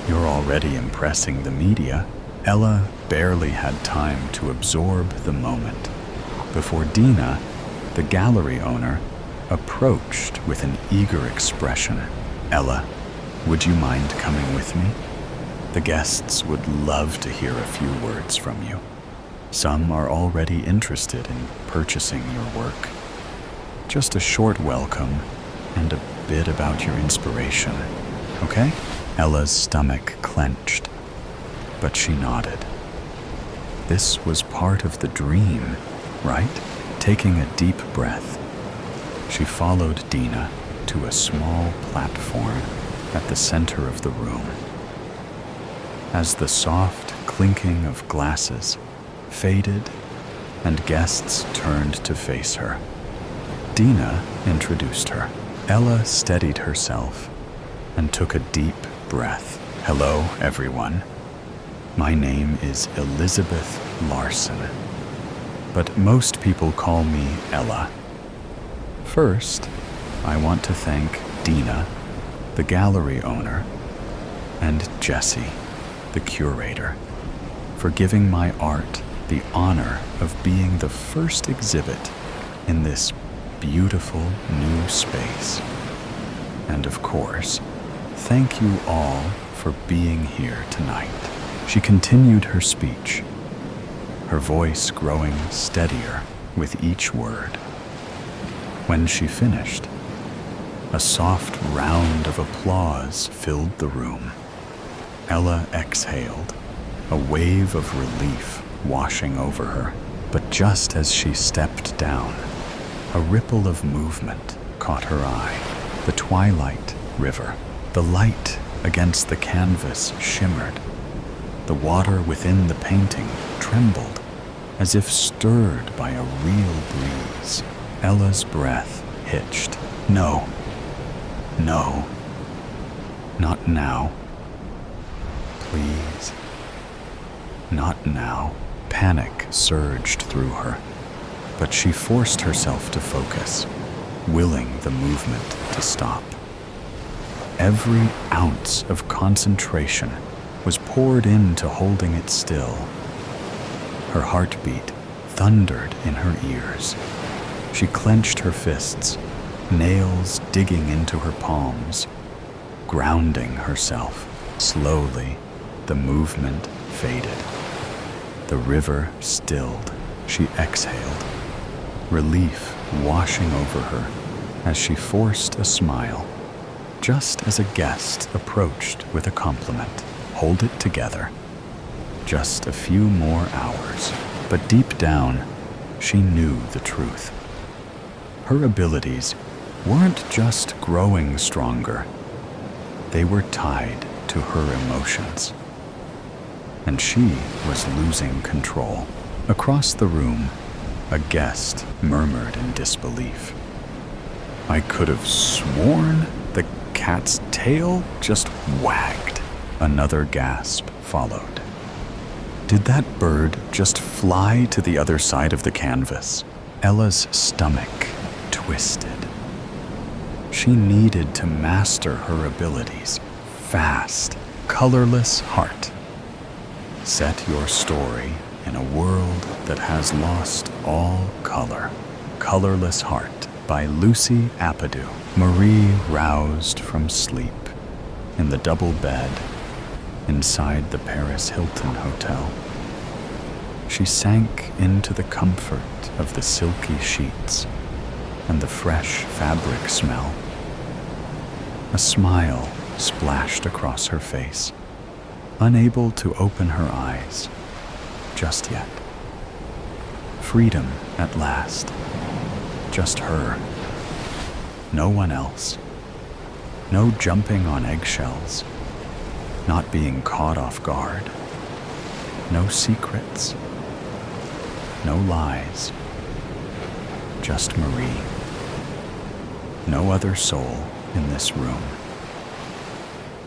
You're already impressing the media." Ella barely had time to absorb the moment before Dina, the gallery owner, approached with an eager expression. "Ella, would you mind coming with me? The guests would love to hear a few words from you. Some are already interested in purchasing your work. Just a short welcome and a bit about your inspiration, okay?" Ella's stomach clenched, but she nodded. This was part of the dream, right? Taking a deep breath, she followed Dina to a small platform at the center of the room. As the soft clinking of glasses faded and guests turned to face her, Dina introduced her. Ella steadied herself and took a deep breath. "Hello, everyone. My name is Elizabeth Larson, but most people call me Ella. First, I want to thank Dina, the gallery owner, and Jessie, the curator, for giving my art the honor of being the first exhibit in this beautiful new space. And of course, thank you all for being here tonight." She continued her speech, her voice growing steadier with each word. When she finished, a soft round of applause filled the room. Ella exhaled, a wave of relief washing over her. But just as she stepped down, a ripple of movement caught her eye. The twilight river. The light against the canvas shimmered. The water within the painting trembled, as if stirred by a real breeze. Ella's breath hitched. No, not now. Please, not now. Panic surged through her, but she forced herself to focus, willing the movement to stop. Every ounce of concentration was poured into holding it still. Her heartbeat thundered in her ears. She clenched her fists, nails digging into her palms, grounding herself. Slowly, the movement faded. The river stilled. She exhaled, relief washing over her as she forced a smile, just as a guest approached with a compliment. Hold it together. Just a few more hours. But deep down, she knew the truth. Her abilities weren't just growing stronger. They were tied to her emotions. and she was losing control. Across the room, a guest murmured in disbelief. "I could have sworn the cat's tail just wagged." Another gasp followed. Did that bird just fly to the other side of the canvas? Ella's stomach twisted. She needed to master her abilities. Fast, colorless heart. Set your story in a world that has lost all color. Colorless Heart by Lucy Apatow. Marie roused from sleep in the double bed inside the Paris Hilton Hotel. She sank into the comfort of the silky sheets and the fresh fabric smell. A smile splashed across her face, unable to open her eyes just yet. Freedom at last. Just her. No one else. No jumping on eggshells. Not being caught off guard. No secrets. No lies. Just Marie. No other soul in this room.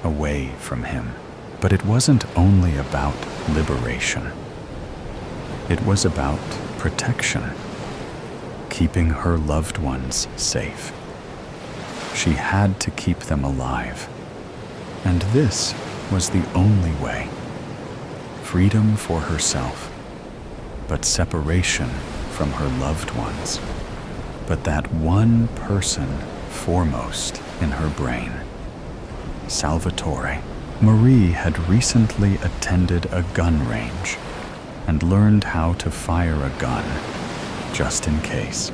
Away from him. But it wasn't only about liberation. It was about protection, keeping her loved ones safe. She had to keep them alive, and this was the only way. Freedom for herself, but separation from her loved ones. But that one person foremost in her brain, Salvatore. Marie had recently attended a gun range and learned how to fire a gun, just in case.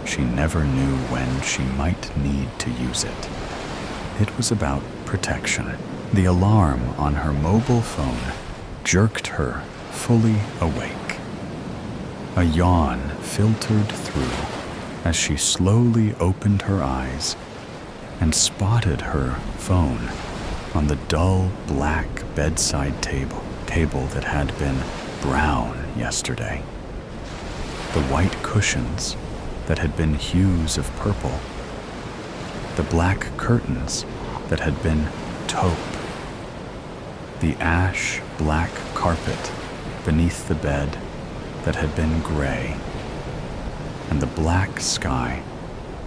She never knew when she might need to use it. It was about protection. The alarm on her mobile phone jerked her fully awake. A yawn filtered through as she slowly opened her eyes and spotted her phone on the dull black bedside table that had been brown yesterday. The white cushions that had been hues of purple. The black curtains that had been taupe. The ash black carpet beneath the bed that had been gray. And the black sky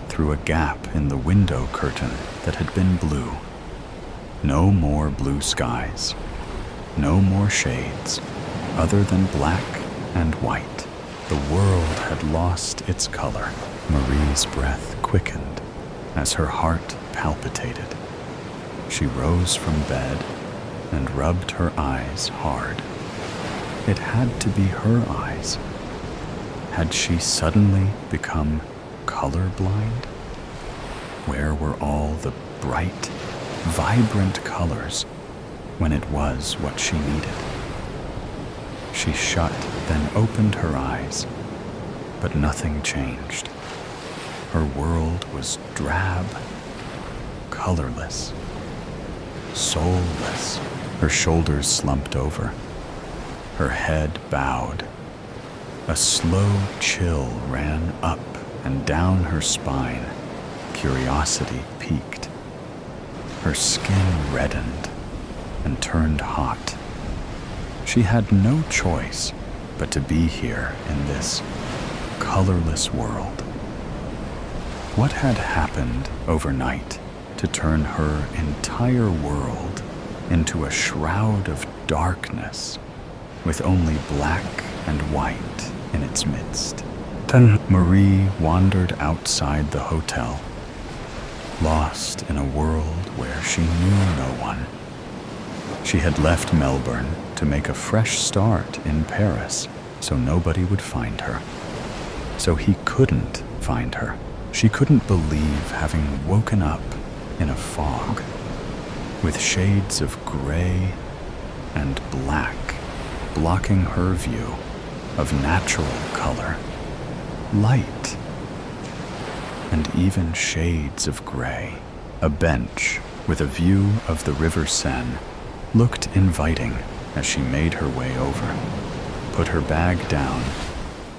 through a gap in the window curtain that had been blue. No more blue skies. No more shades other than black and white. The world had lost its color. Marie's breath quickened as her heart palpitated. She rose from bed and rubbed her eyes hard. It had to be her eyes. Had she suddenly become colorblind? Where were all the bright, vibrant colors when it was what she needed? She shut, then opened her eyes, but nothing changed. Her world was drab, colorless, soulless. Her shoulders slumped over, her head bowed. A slow chill ran up and down her spine. Curiosity peaked. Her skin reddened and turned hot. She had no choice but to be here in this colorless world. What had happened overnight to turn her entire world into a shroud of darkness with only black and white in its midst? Then Marie wandered outside the hotel, lost in a world where she knew no one. She had left Melbourne to make a fresh start in Paris so nobody would find her. So he couldn't find her. She couldn't believe having woken up in a fog with shades of gray and black blocking her view of natural color, light, and even shades of gray. A bench with a view of the River Seine looked inviting as she made her way over, put her bag down,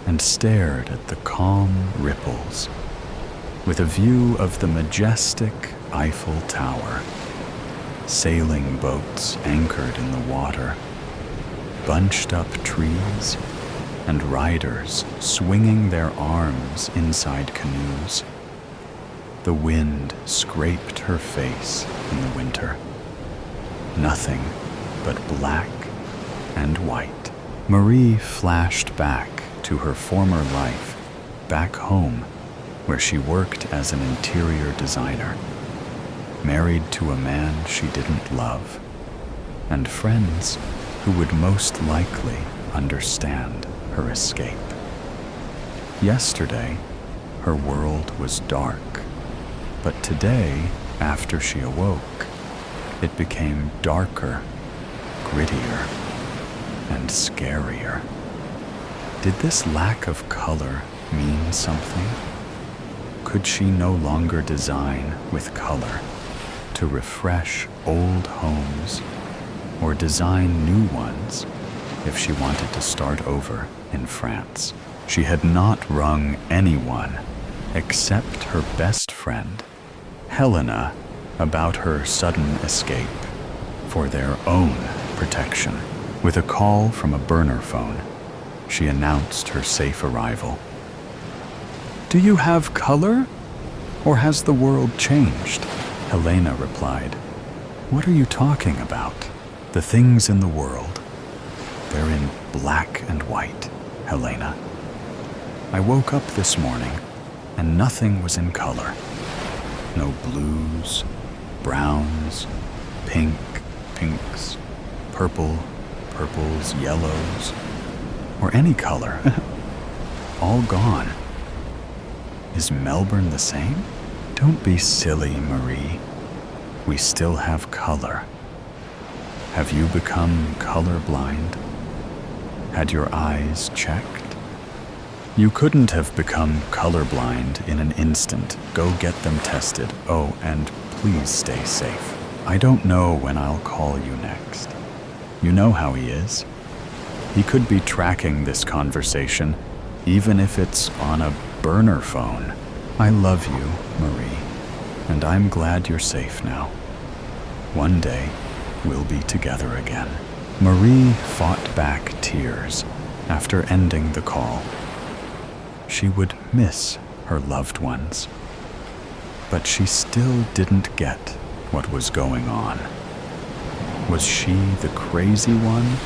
and stared at the calm ripples with a view of the majestic Eiffel Tower, sailing boats anchored in the water, bunched up trees, and riders swinging their arms inside canoes. The wind scraped her face in the winter. Nothing but black and white. Marie flashed back to her former life, back home, where she worked as an interior designer, married to a man she didn't love, and friends who would most likely understand her escape. Yesterday, her world was dark, but today, after she awoke, it became darker, grittier, and scarier. Did this lack of color mean something? Could she no longer design with color to refresh old homes or design new ones if she wanted to start over in France? She had not wrung anyone except her best friend, Helena, about her sudden escape for their own protection. With a call from a burner phone, she announced her safe arrival. "Do you have color? Or has the world changed?" Helena replied. "What are you talking about? The things in the world. They're in black and white, Helena. I woke up this morning and nothing was in color. No blues, browns, pinks, purples, yellows, or any color. All gone. Is Melbourne the same? Don't be silly, Marie. We still have color. Have you become colorblind? Had your eyes checked? You couldn't have become colorblind in an instant. Go get them tested. Oh, and please stay safe. I don't know when I'll call you next. You know how he is. He could be tracking this conversation, even if it's on a burner phone. I love you, Marie, and I'm glad you're safe now. One day, we'll be together again." Marie fought back tears after ending the call. She would miss her loved ones, but she still didn't get what was going on. Was she the crazy one,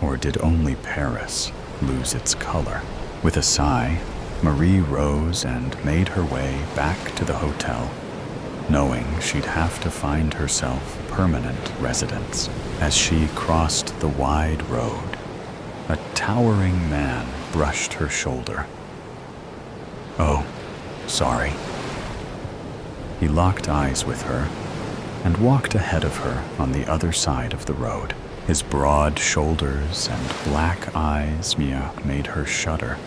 or did only Paris lose its color? With a sigh, Marie rose and made her way back to the hotel, knowing she'd have to find herself permanent residence. As she crossed the wide road, a towering man brushed her shoulder. "Oh, sorry." He locked eyes with her and walked ahead of her on the other side of the road. His broad shoulders and black eyes made her shudder,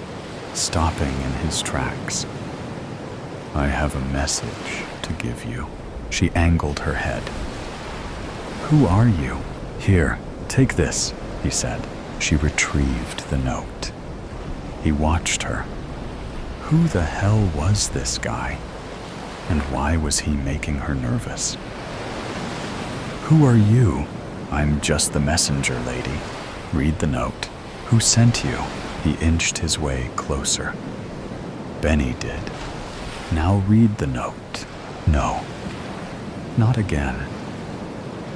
stopping in his tracks. "I have a message to give you." She angled her head. "Who are you?" "Here, take this," he said. She retrieved the note. He watched her. Who the hell was this guy? And why was he making her nervous? "Who are you?" "I'm just the messenger, lady. Read the note." "Who sent you?" He inched his way closer. "Benny did." "Now read the note." "No, not again."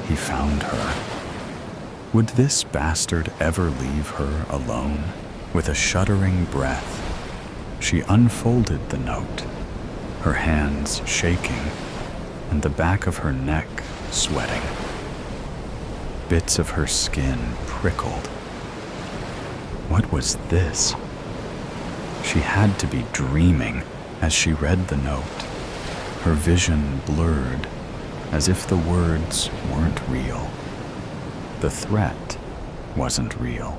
He found her. Would this bastard ever leave her alone? With a shuddering breath, she unfolded the note, her hands shaking and the back of her neck sweating. Bits of her skin prickled. What was this? She had to be dreaming as she read the note, her vision blurred as if the words weren't real. The threat wasn't real.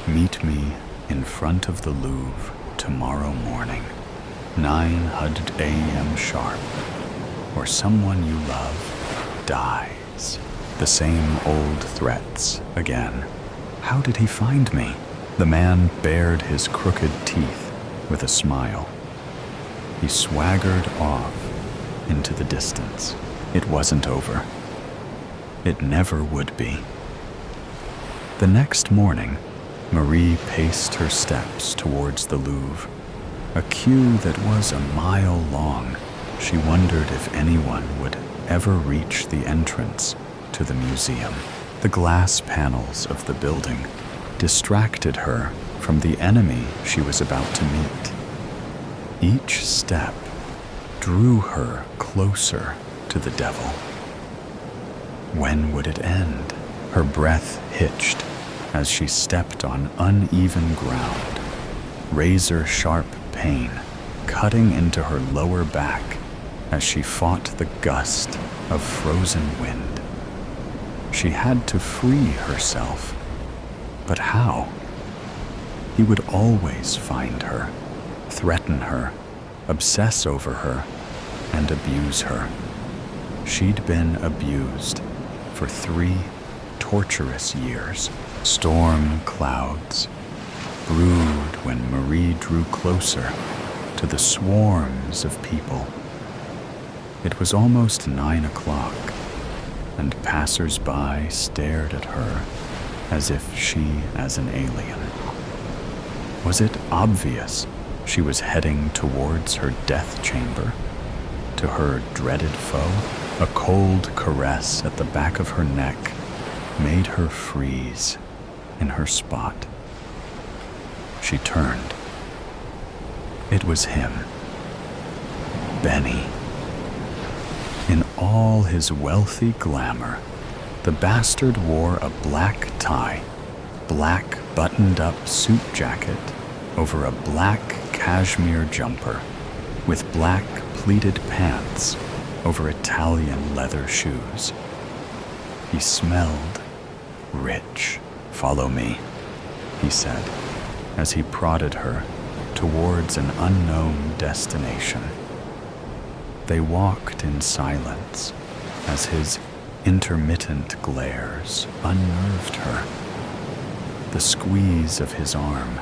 "Meet me in front of the Louvre tomorrow morning, 900 a.m. sharp, or someone you love dies." The same old threats again. How did he find me? The man bared his crooked teeth with a smile. He swaggered off into the distance. It wasn't over. It never would be. The next morning, Marie paced her steps towards the Louvre. A queue that was a mile long. She wondered if anyone would ever reach the entrance to the museum. The glass panels of the building distracted her from the enemy she was about to meet. Each step drew her closer to the devil. When would it end? Her breath hitched as she stepped on uneven ground. Razor-sharp pain cutting into her lower back as she fought the gust of frozen wind. She had to free herself. But how? He would always find her, threaten her, obsess over her, and abuse her. She'd been abused for 3 torturous years. Storm clouds brewed when Marie drew closer to the swarms of people. It was almost 9 o'clock, and passers-by stared at her as if she as an alien. Was it obvious she was heading towards her death chamber, to her dreaded foe? A cold caress at the back of her neck made her freeze in her spot. She turned. It was him, Benny. In all his wealthy glamour, the bastard wore a black tie, black buttoned-up suit jacket over a black cashmere jumper, with black pleated pants over Italian leather shoes. He smelled rich. "Follow me," he said, as he prodded her towards an unknown destination. They walked in silence as his intermittent glares unnerved her. The squeeze of his arm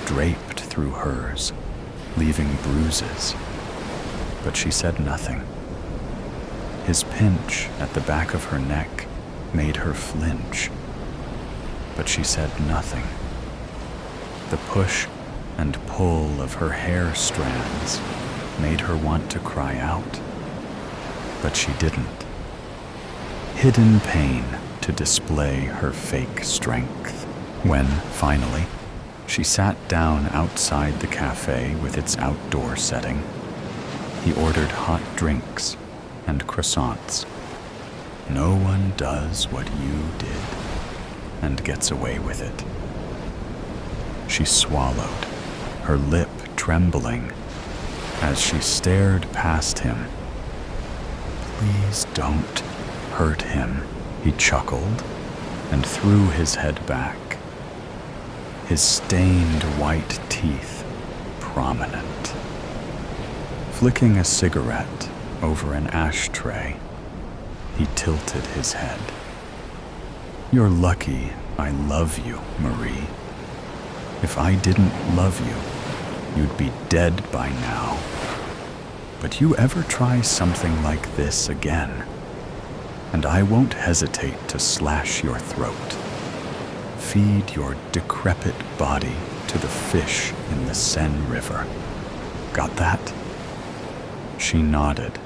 draped through hers, leaving bruises, but she said nothing. His pinch at the back of her neck made her flinch, but she said nothing. The push and pull of her hair strands made her want to cry out, but she didn't. Hidden pain to display her fake strength. When, finally, she sat down outside the cafe with its outdoor setting, he ordered hot drinks and croissants. No one does what you did and gets away with it. She swallowed, her lip trembling, as she stared past him. "Please don't hurt him," he chuckled and threw his head back, his stained white teeth prominent. Flicking a cigarette over an ashtray, he tilted his head. "You're lucky I love you, Marie. If I didn't love you, you'd be dead by now. But you ever try something like this again, and I won't hesitate to slash your throat. Feed your decrepit body to the fish in the Seine River. Got that?" She nodded,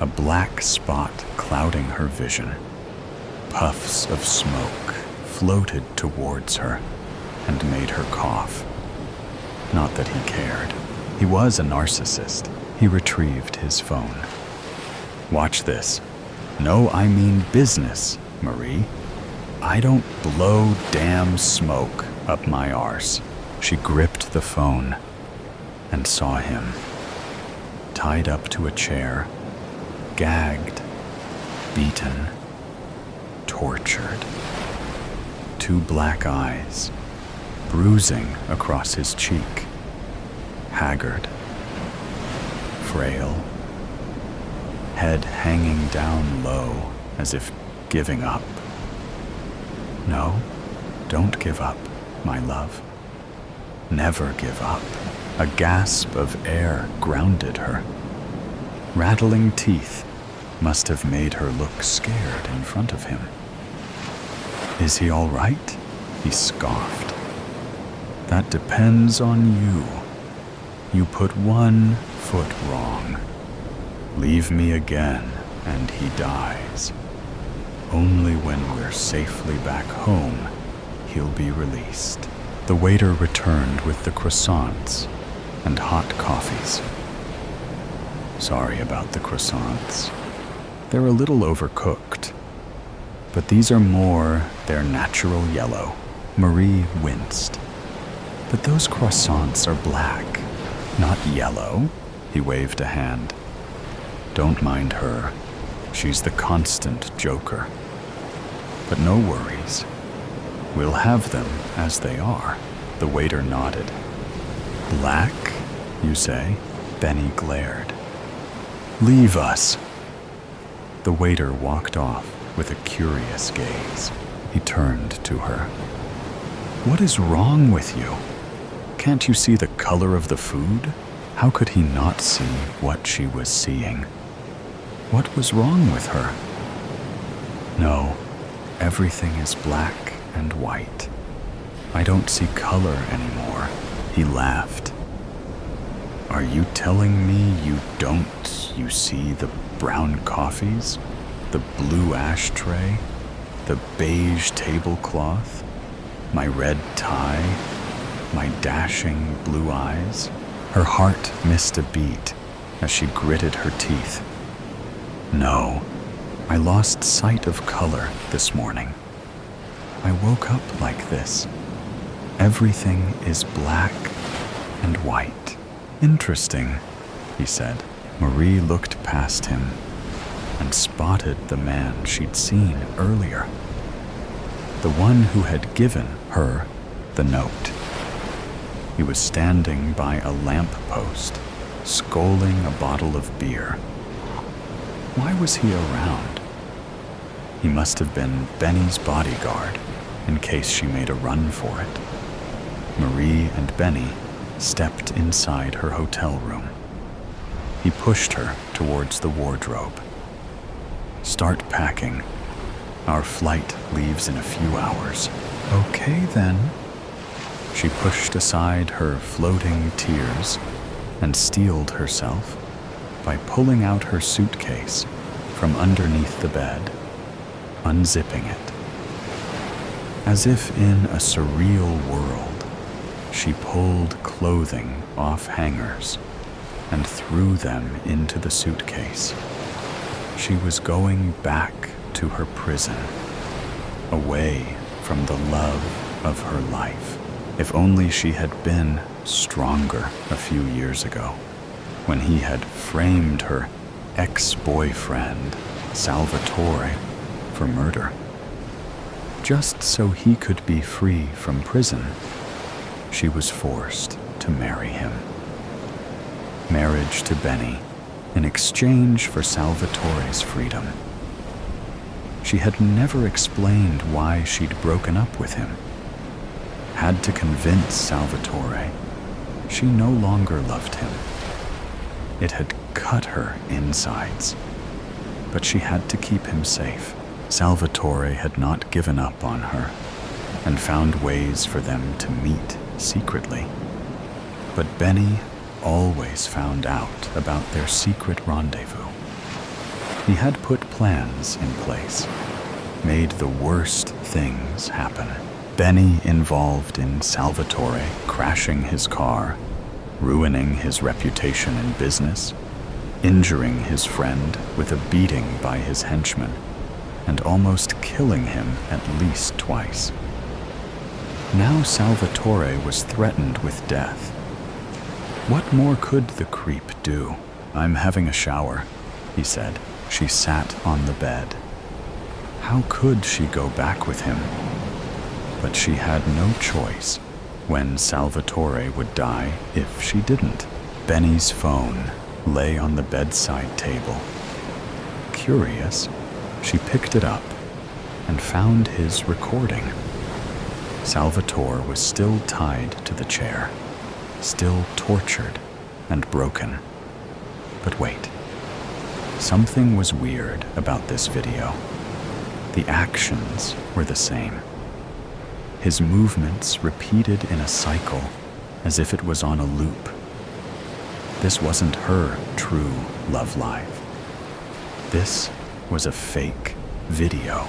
a black spot clouding her vision. Puffs of smoke floated towards her and made her cough. Not that he cared. He was a narcissist. He retrieved his phone. "Watch this. No, I mean business, Marie. I don't blow damn smoke up my arse." She gripped the phone and saw him, tied up to a chair, gagged, beaten, tortured. 2 black eyes, bruising across his cheek, haggard, frail, head hanging down low as if giving up. No, don't give up, my love. Never give up. A gasp of air grounded her. Rattling teeth must have made her look scared in front of him. Is he all right? He scoffed. That depends on you. You put one foot wrong. Leave me again, and he dies. Only when we're safely back home, he'll be released. The waiter returned with the croissants and hot coffees. Sorry about the croissants. They're a little overcooked, but these are more their natural yellow. Marie winced. But those croissants are black, not yellow. He waved a hand. Don't mind her. She's the constant joker. But no worries. We'll have them as they are. The waiter nodded. Black, you say? Benny glared. Leave us. The waiter walked off with a curious gaze. He turned to her. What is wrong with you? Can't you see the color of the food? How could he not see what she was seeing? What was wrong with her? No, everything is black and white. I don't see color anymore. He laughed. Are you telling me you see the brown coffees, the blue ashtray, the beige tablecloth, my red tie, my dashing blue eyes? Her heart missed a beat as she gritted her teeth. No, I lost sight of color this morning. I woke up like this. Everything is black and white. Interesting, he said. Marie looked past him and spotted the man she'd seen earlier. The one who had given her the note. He was standing by a lamppost, sculling a bottle of beer. Why was he around? He must have been Benny's bodyguard in case she made a run for it. Marie and Benny stepped inside her hotel room. He pushed her towards the wardrobe. Start packing. Our flight leaves in a few hours. Okay then. She pushed aside her floating tears and steeled herself by pulling out her suitcase from underneath the bed, unzipping it. As if in a surreal world, she pulled clothing off hangers and threw them into the suitcase. She was going back to her prison, away from the love of her life. If only she had been stronger a few years ago, when he had framed her ex-boyfriend, Salvatore, for murder. Just so he could be free from prison, she was forced to marry him. Marriage to Benny in exchange for Salvatore's freedom. She had never explained why she'd broken up with him. Had to convince Salvatore she no longer loved him. It had cut her insides, but she had to keep him safe. Salvatore had not given up on her and found ways for them to meet secretly. But Benny always found out about their secret rendezvous. He had put plans in place, made the worst things happen. Benny involved in Salvatore crashing his car, ruining his reputation in business, injuring his friend with a beating by his henchmen, and almost killing him at least twice. Now Salvatore was threatened with death. What more could the creep do? I'm having a shower, he said. She sat on the bed. How could she go back with him? But she had no choice when Salvatore would die if she didn't. Benny's phone lay on the bedside table. Curious, she picked it up and found his recording. Salvatore was still tied to the chair, still tortured and broken. But wait, something was weird about this video. The actions were the same. His movements repeated in a cycle, as if it was on a loop. This wasn't her true love life. This was a fake video.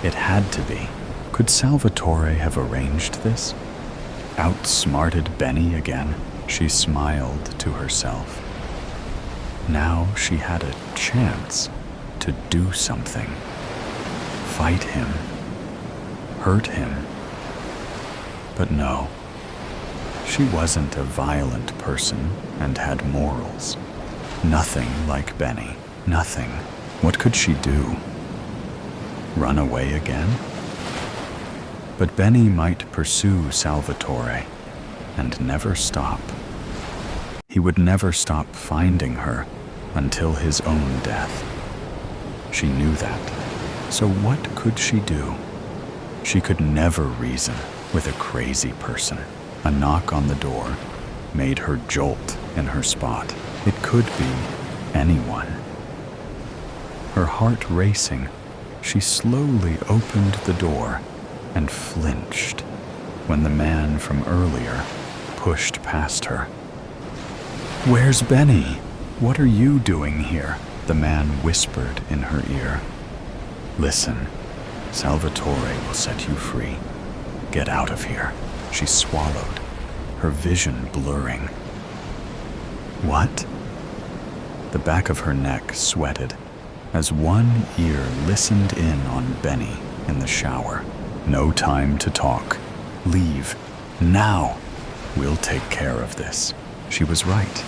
It had to be. Could Salvatore have arranged this? Outsmarted Benny again, she smiled to herself. Now she had a chance to do something. Fight him. Hurt him. But no. She wasn't a violent person and had morals. Nothing like Benny. Nothing. What could she do? Run away again? But Benny might pursue Salvatore and never stop. He would never stop finding her until his own death. She knew that. So what could she do? She could never reason with a crazy person. A knock on the door made her jolt in her spot. It could be anyone. Her heart racing, she slowly opened the door and flinched when the man from earlier pushed past her. "Where's Benny? What are you doing here?" the man whispered in her ear. "Listen, Salvatore will set you free. Get out of here." She swallowed, her vision blurring. What? The back of her neck sweated as one ear listened in on Benny in the shower. "No time to talk. Leave. Now. We'll take care of this." She was right.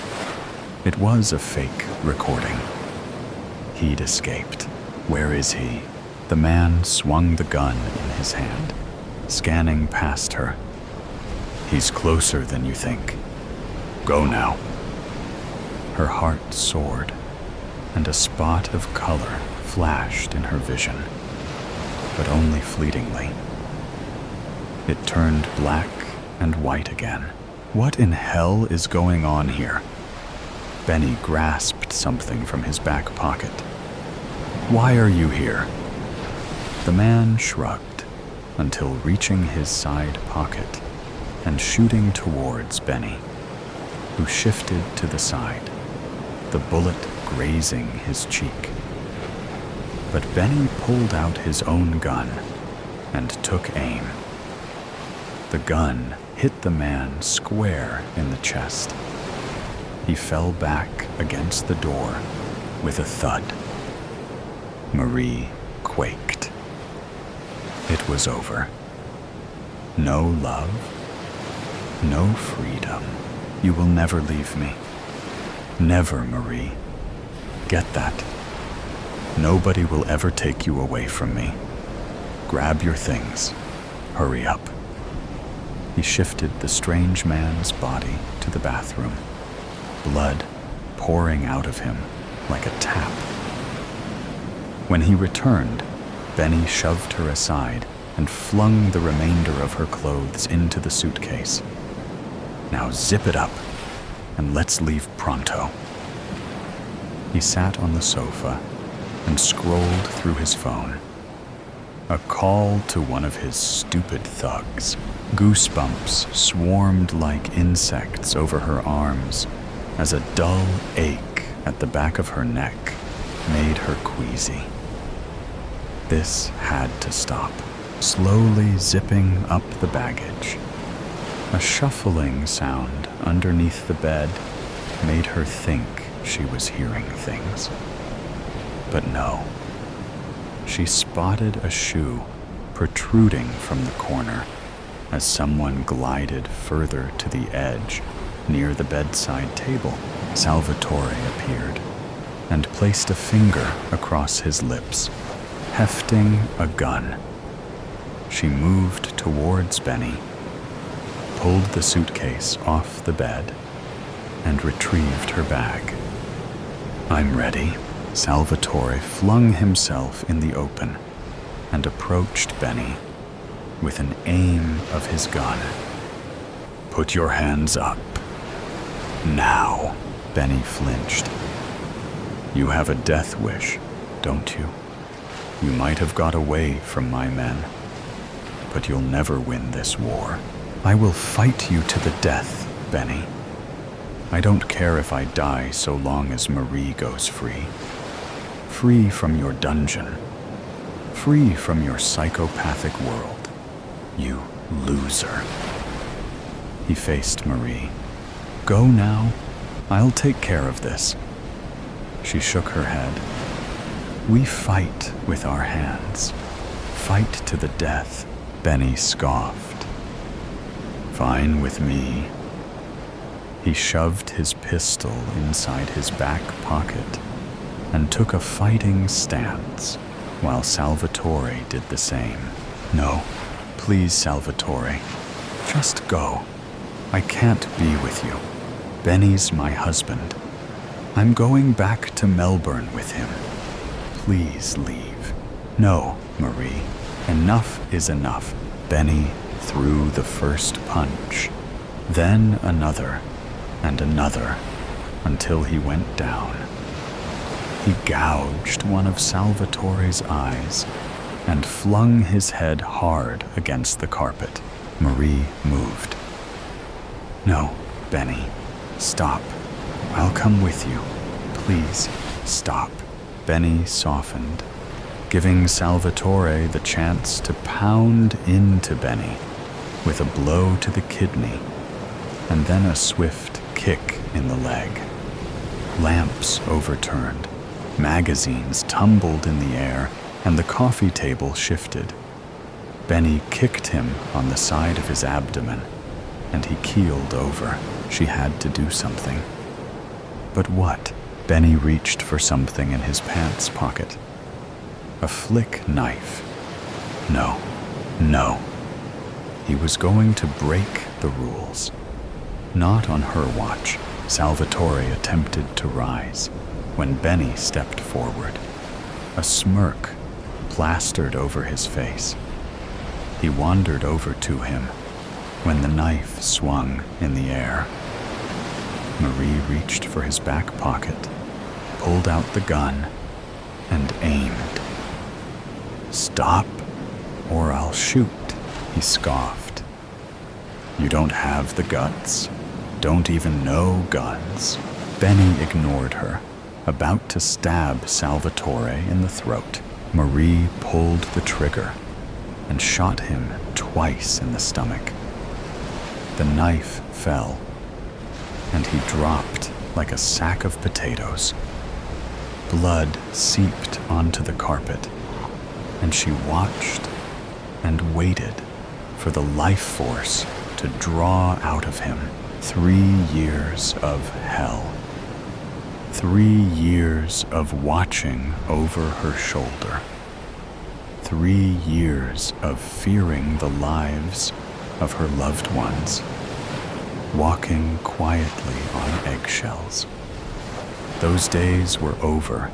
It was a fake recording. He'd escaped. Where is he? The man swung the gun in his hand, scanning past her. "He's closer than you think. Go now." Her heart soared, and a spot of color flashed in her vision, but only fleetingly. It turned black and white again. What in hell is going on here? Benny grasped something from his back pocket. "Why are you here?" The man shrugged until reaching his side pocket and shooting towards Benny, who shifted to the side, the bullet grazing his cheek. But Benny pulled out his own gun and took aim. The gun hit the man square in the chest. He fell back against the door with a thud. Marie quaked. It was over. No love, no freedom. You will never leave me. Never, Marie. Get that. Nobody will ever take you away from me. Grab your things. Hurry up. He shifted the strange man's body to the bathroom, blood pouring out of him like a tap. When he returned, Benny shoved her aside and flung the remainder of her clothes into the suitcase. "Now zip it up, and let's leave pronto." He sat on the sofa and scrolled through his phone. A call to one of his stupid thugs. Goosebumps swarmed like insects over her arms as a dull ache at the back of her neck made her queasy. This had to stop. Slowly zipping up the baggage. A shuffling sound underneath the bed made her think she was hearing things. But no. She spotted a shoe protruding from the corner as someone glided further to the edge near the bedside table. Salvatore appeared and placed a finger across his lips, hefting a gun. She moved towards Benny, pulled the suitcase off the bed, and retrieved her bag. "I'm ready." Salvatore flung himself in the open, and approached Benny with an aim of his gun. "Put your hands up. Now." Benny flinched. "You have a death wish, don't you? You might have got away from my men, but you'll never win this war. I will fight you to the death, Benny. I don't care if I die so long as Marie goes free. Free from your dungeon. Free from your psychopathic world. You loser." He faced Marie. "Go now. I'll take care of this." She shook her head. "We fight with our hands. Fight to the death." Benny scoffed. "Fine with me." He shoved his pistol inside his back pocket and took a fighting stance, while Salvatore did the same. "No, please, Salvatore. Just go. I can't be with you. Benny's my husband. I'm going back to Melbourne with him. Please leave." "No, Marie. Enough is enough." Benny threw the first punch, then another and another, until he went down. He gouged one of Salvatore's eyes and flung his head hard against the carpet. Marie moved. "No, Benny, stop. I'll come with you. Please, stop." Benny softened, giving Salvatore the chance to pound into Benny with a blow to the kidney and then a swift kick in the leg. Lamps overturned, magazines tumbled in the air, and the coffee table shifted. Benny kicked him on the side of his abdomen, and he keeled over. She had to do something. But what? Benny reached for something in his pants pocket. A flick knife. No, no. He was going to break the rules. Not on her watch. Salvatore attempted to rise when Benny stepped forward. A smirk plastered over his face. He wandered over to him when the knife swung in the air. Marie reached for his back pocket, pulled out the gun, and aimed. "Stop, or I'll shoot," he scoffed. "You don't have the guts. Don't even know guns." Benny ignored her, about to stab Salvatore in the throat. Marie pulled the trigger and shot him twice in the stomach. The knife fell, and he dropped like a sack of potatoes. Blood seeped onto the carpet, and she watched and waited for the life force to draw out of him. 3 years of hell. 3 years of watching over her shoulder. 3 years of fearing the lives of her loved ones, walking quietly on eggshells. Those days were over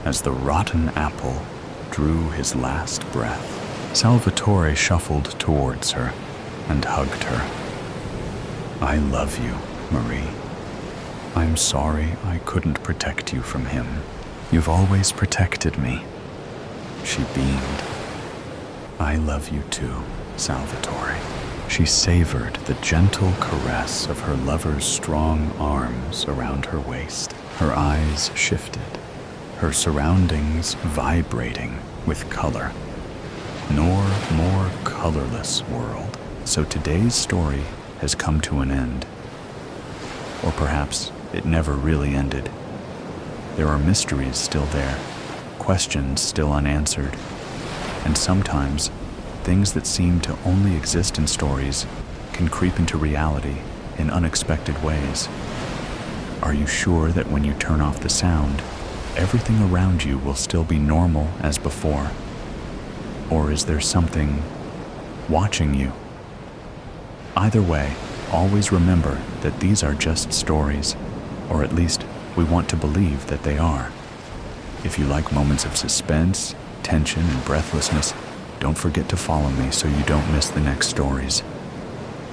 as the rotten apple drew his last breath. Salvatore shuffled towards her and hugged her. "I love you, Marie. I'm sorry I couldn't protect you from him. You've always protected me." She beamed. "I love you too, Salvatore." She savored the gentle caress of her lover's strong arms around her waist. Her eyes shifted, her surroundings vibrating with color. Nor more colorless world. So today's story has come to an end. Or perhaps it never really ended. There are mysteries still there, questions still unanswered, and sometimes things that seem to only exist in stories can creep into reality in unexpected ways. Are you sure that when you turn off the sound, everything around you will still be normal as before? Or is there something watching you? Either way, always remember that these are just stories, or at least we want to believe that they are. If you like moments of suspense, tension, and breathlessness, Don't forget to follow me so you don't miss the next stories.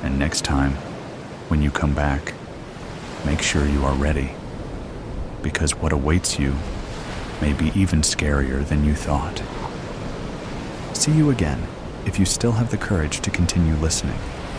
And next time, when you come back, make sure you are ready, because what awaits you may be even scarier than you thought. See you again if you still have the courage to continue listening.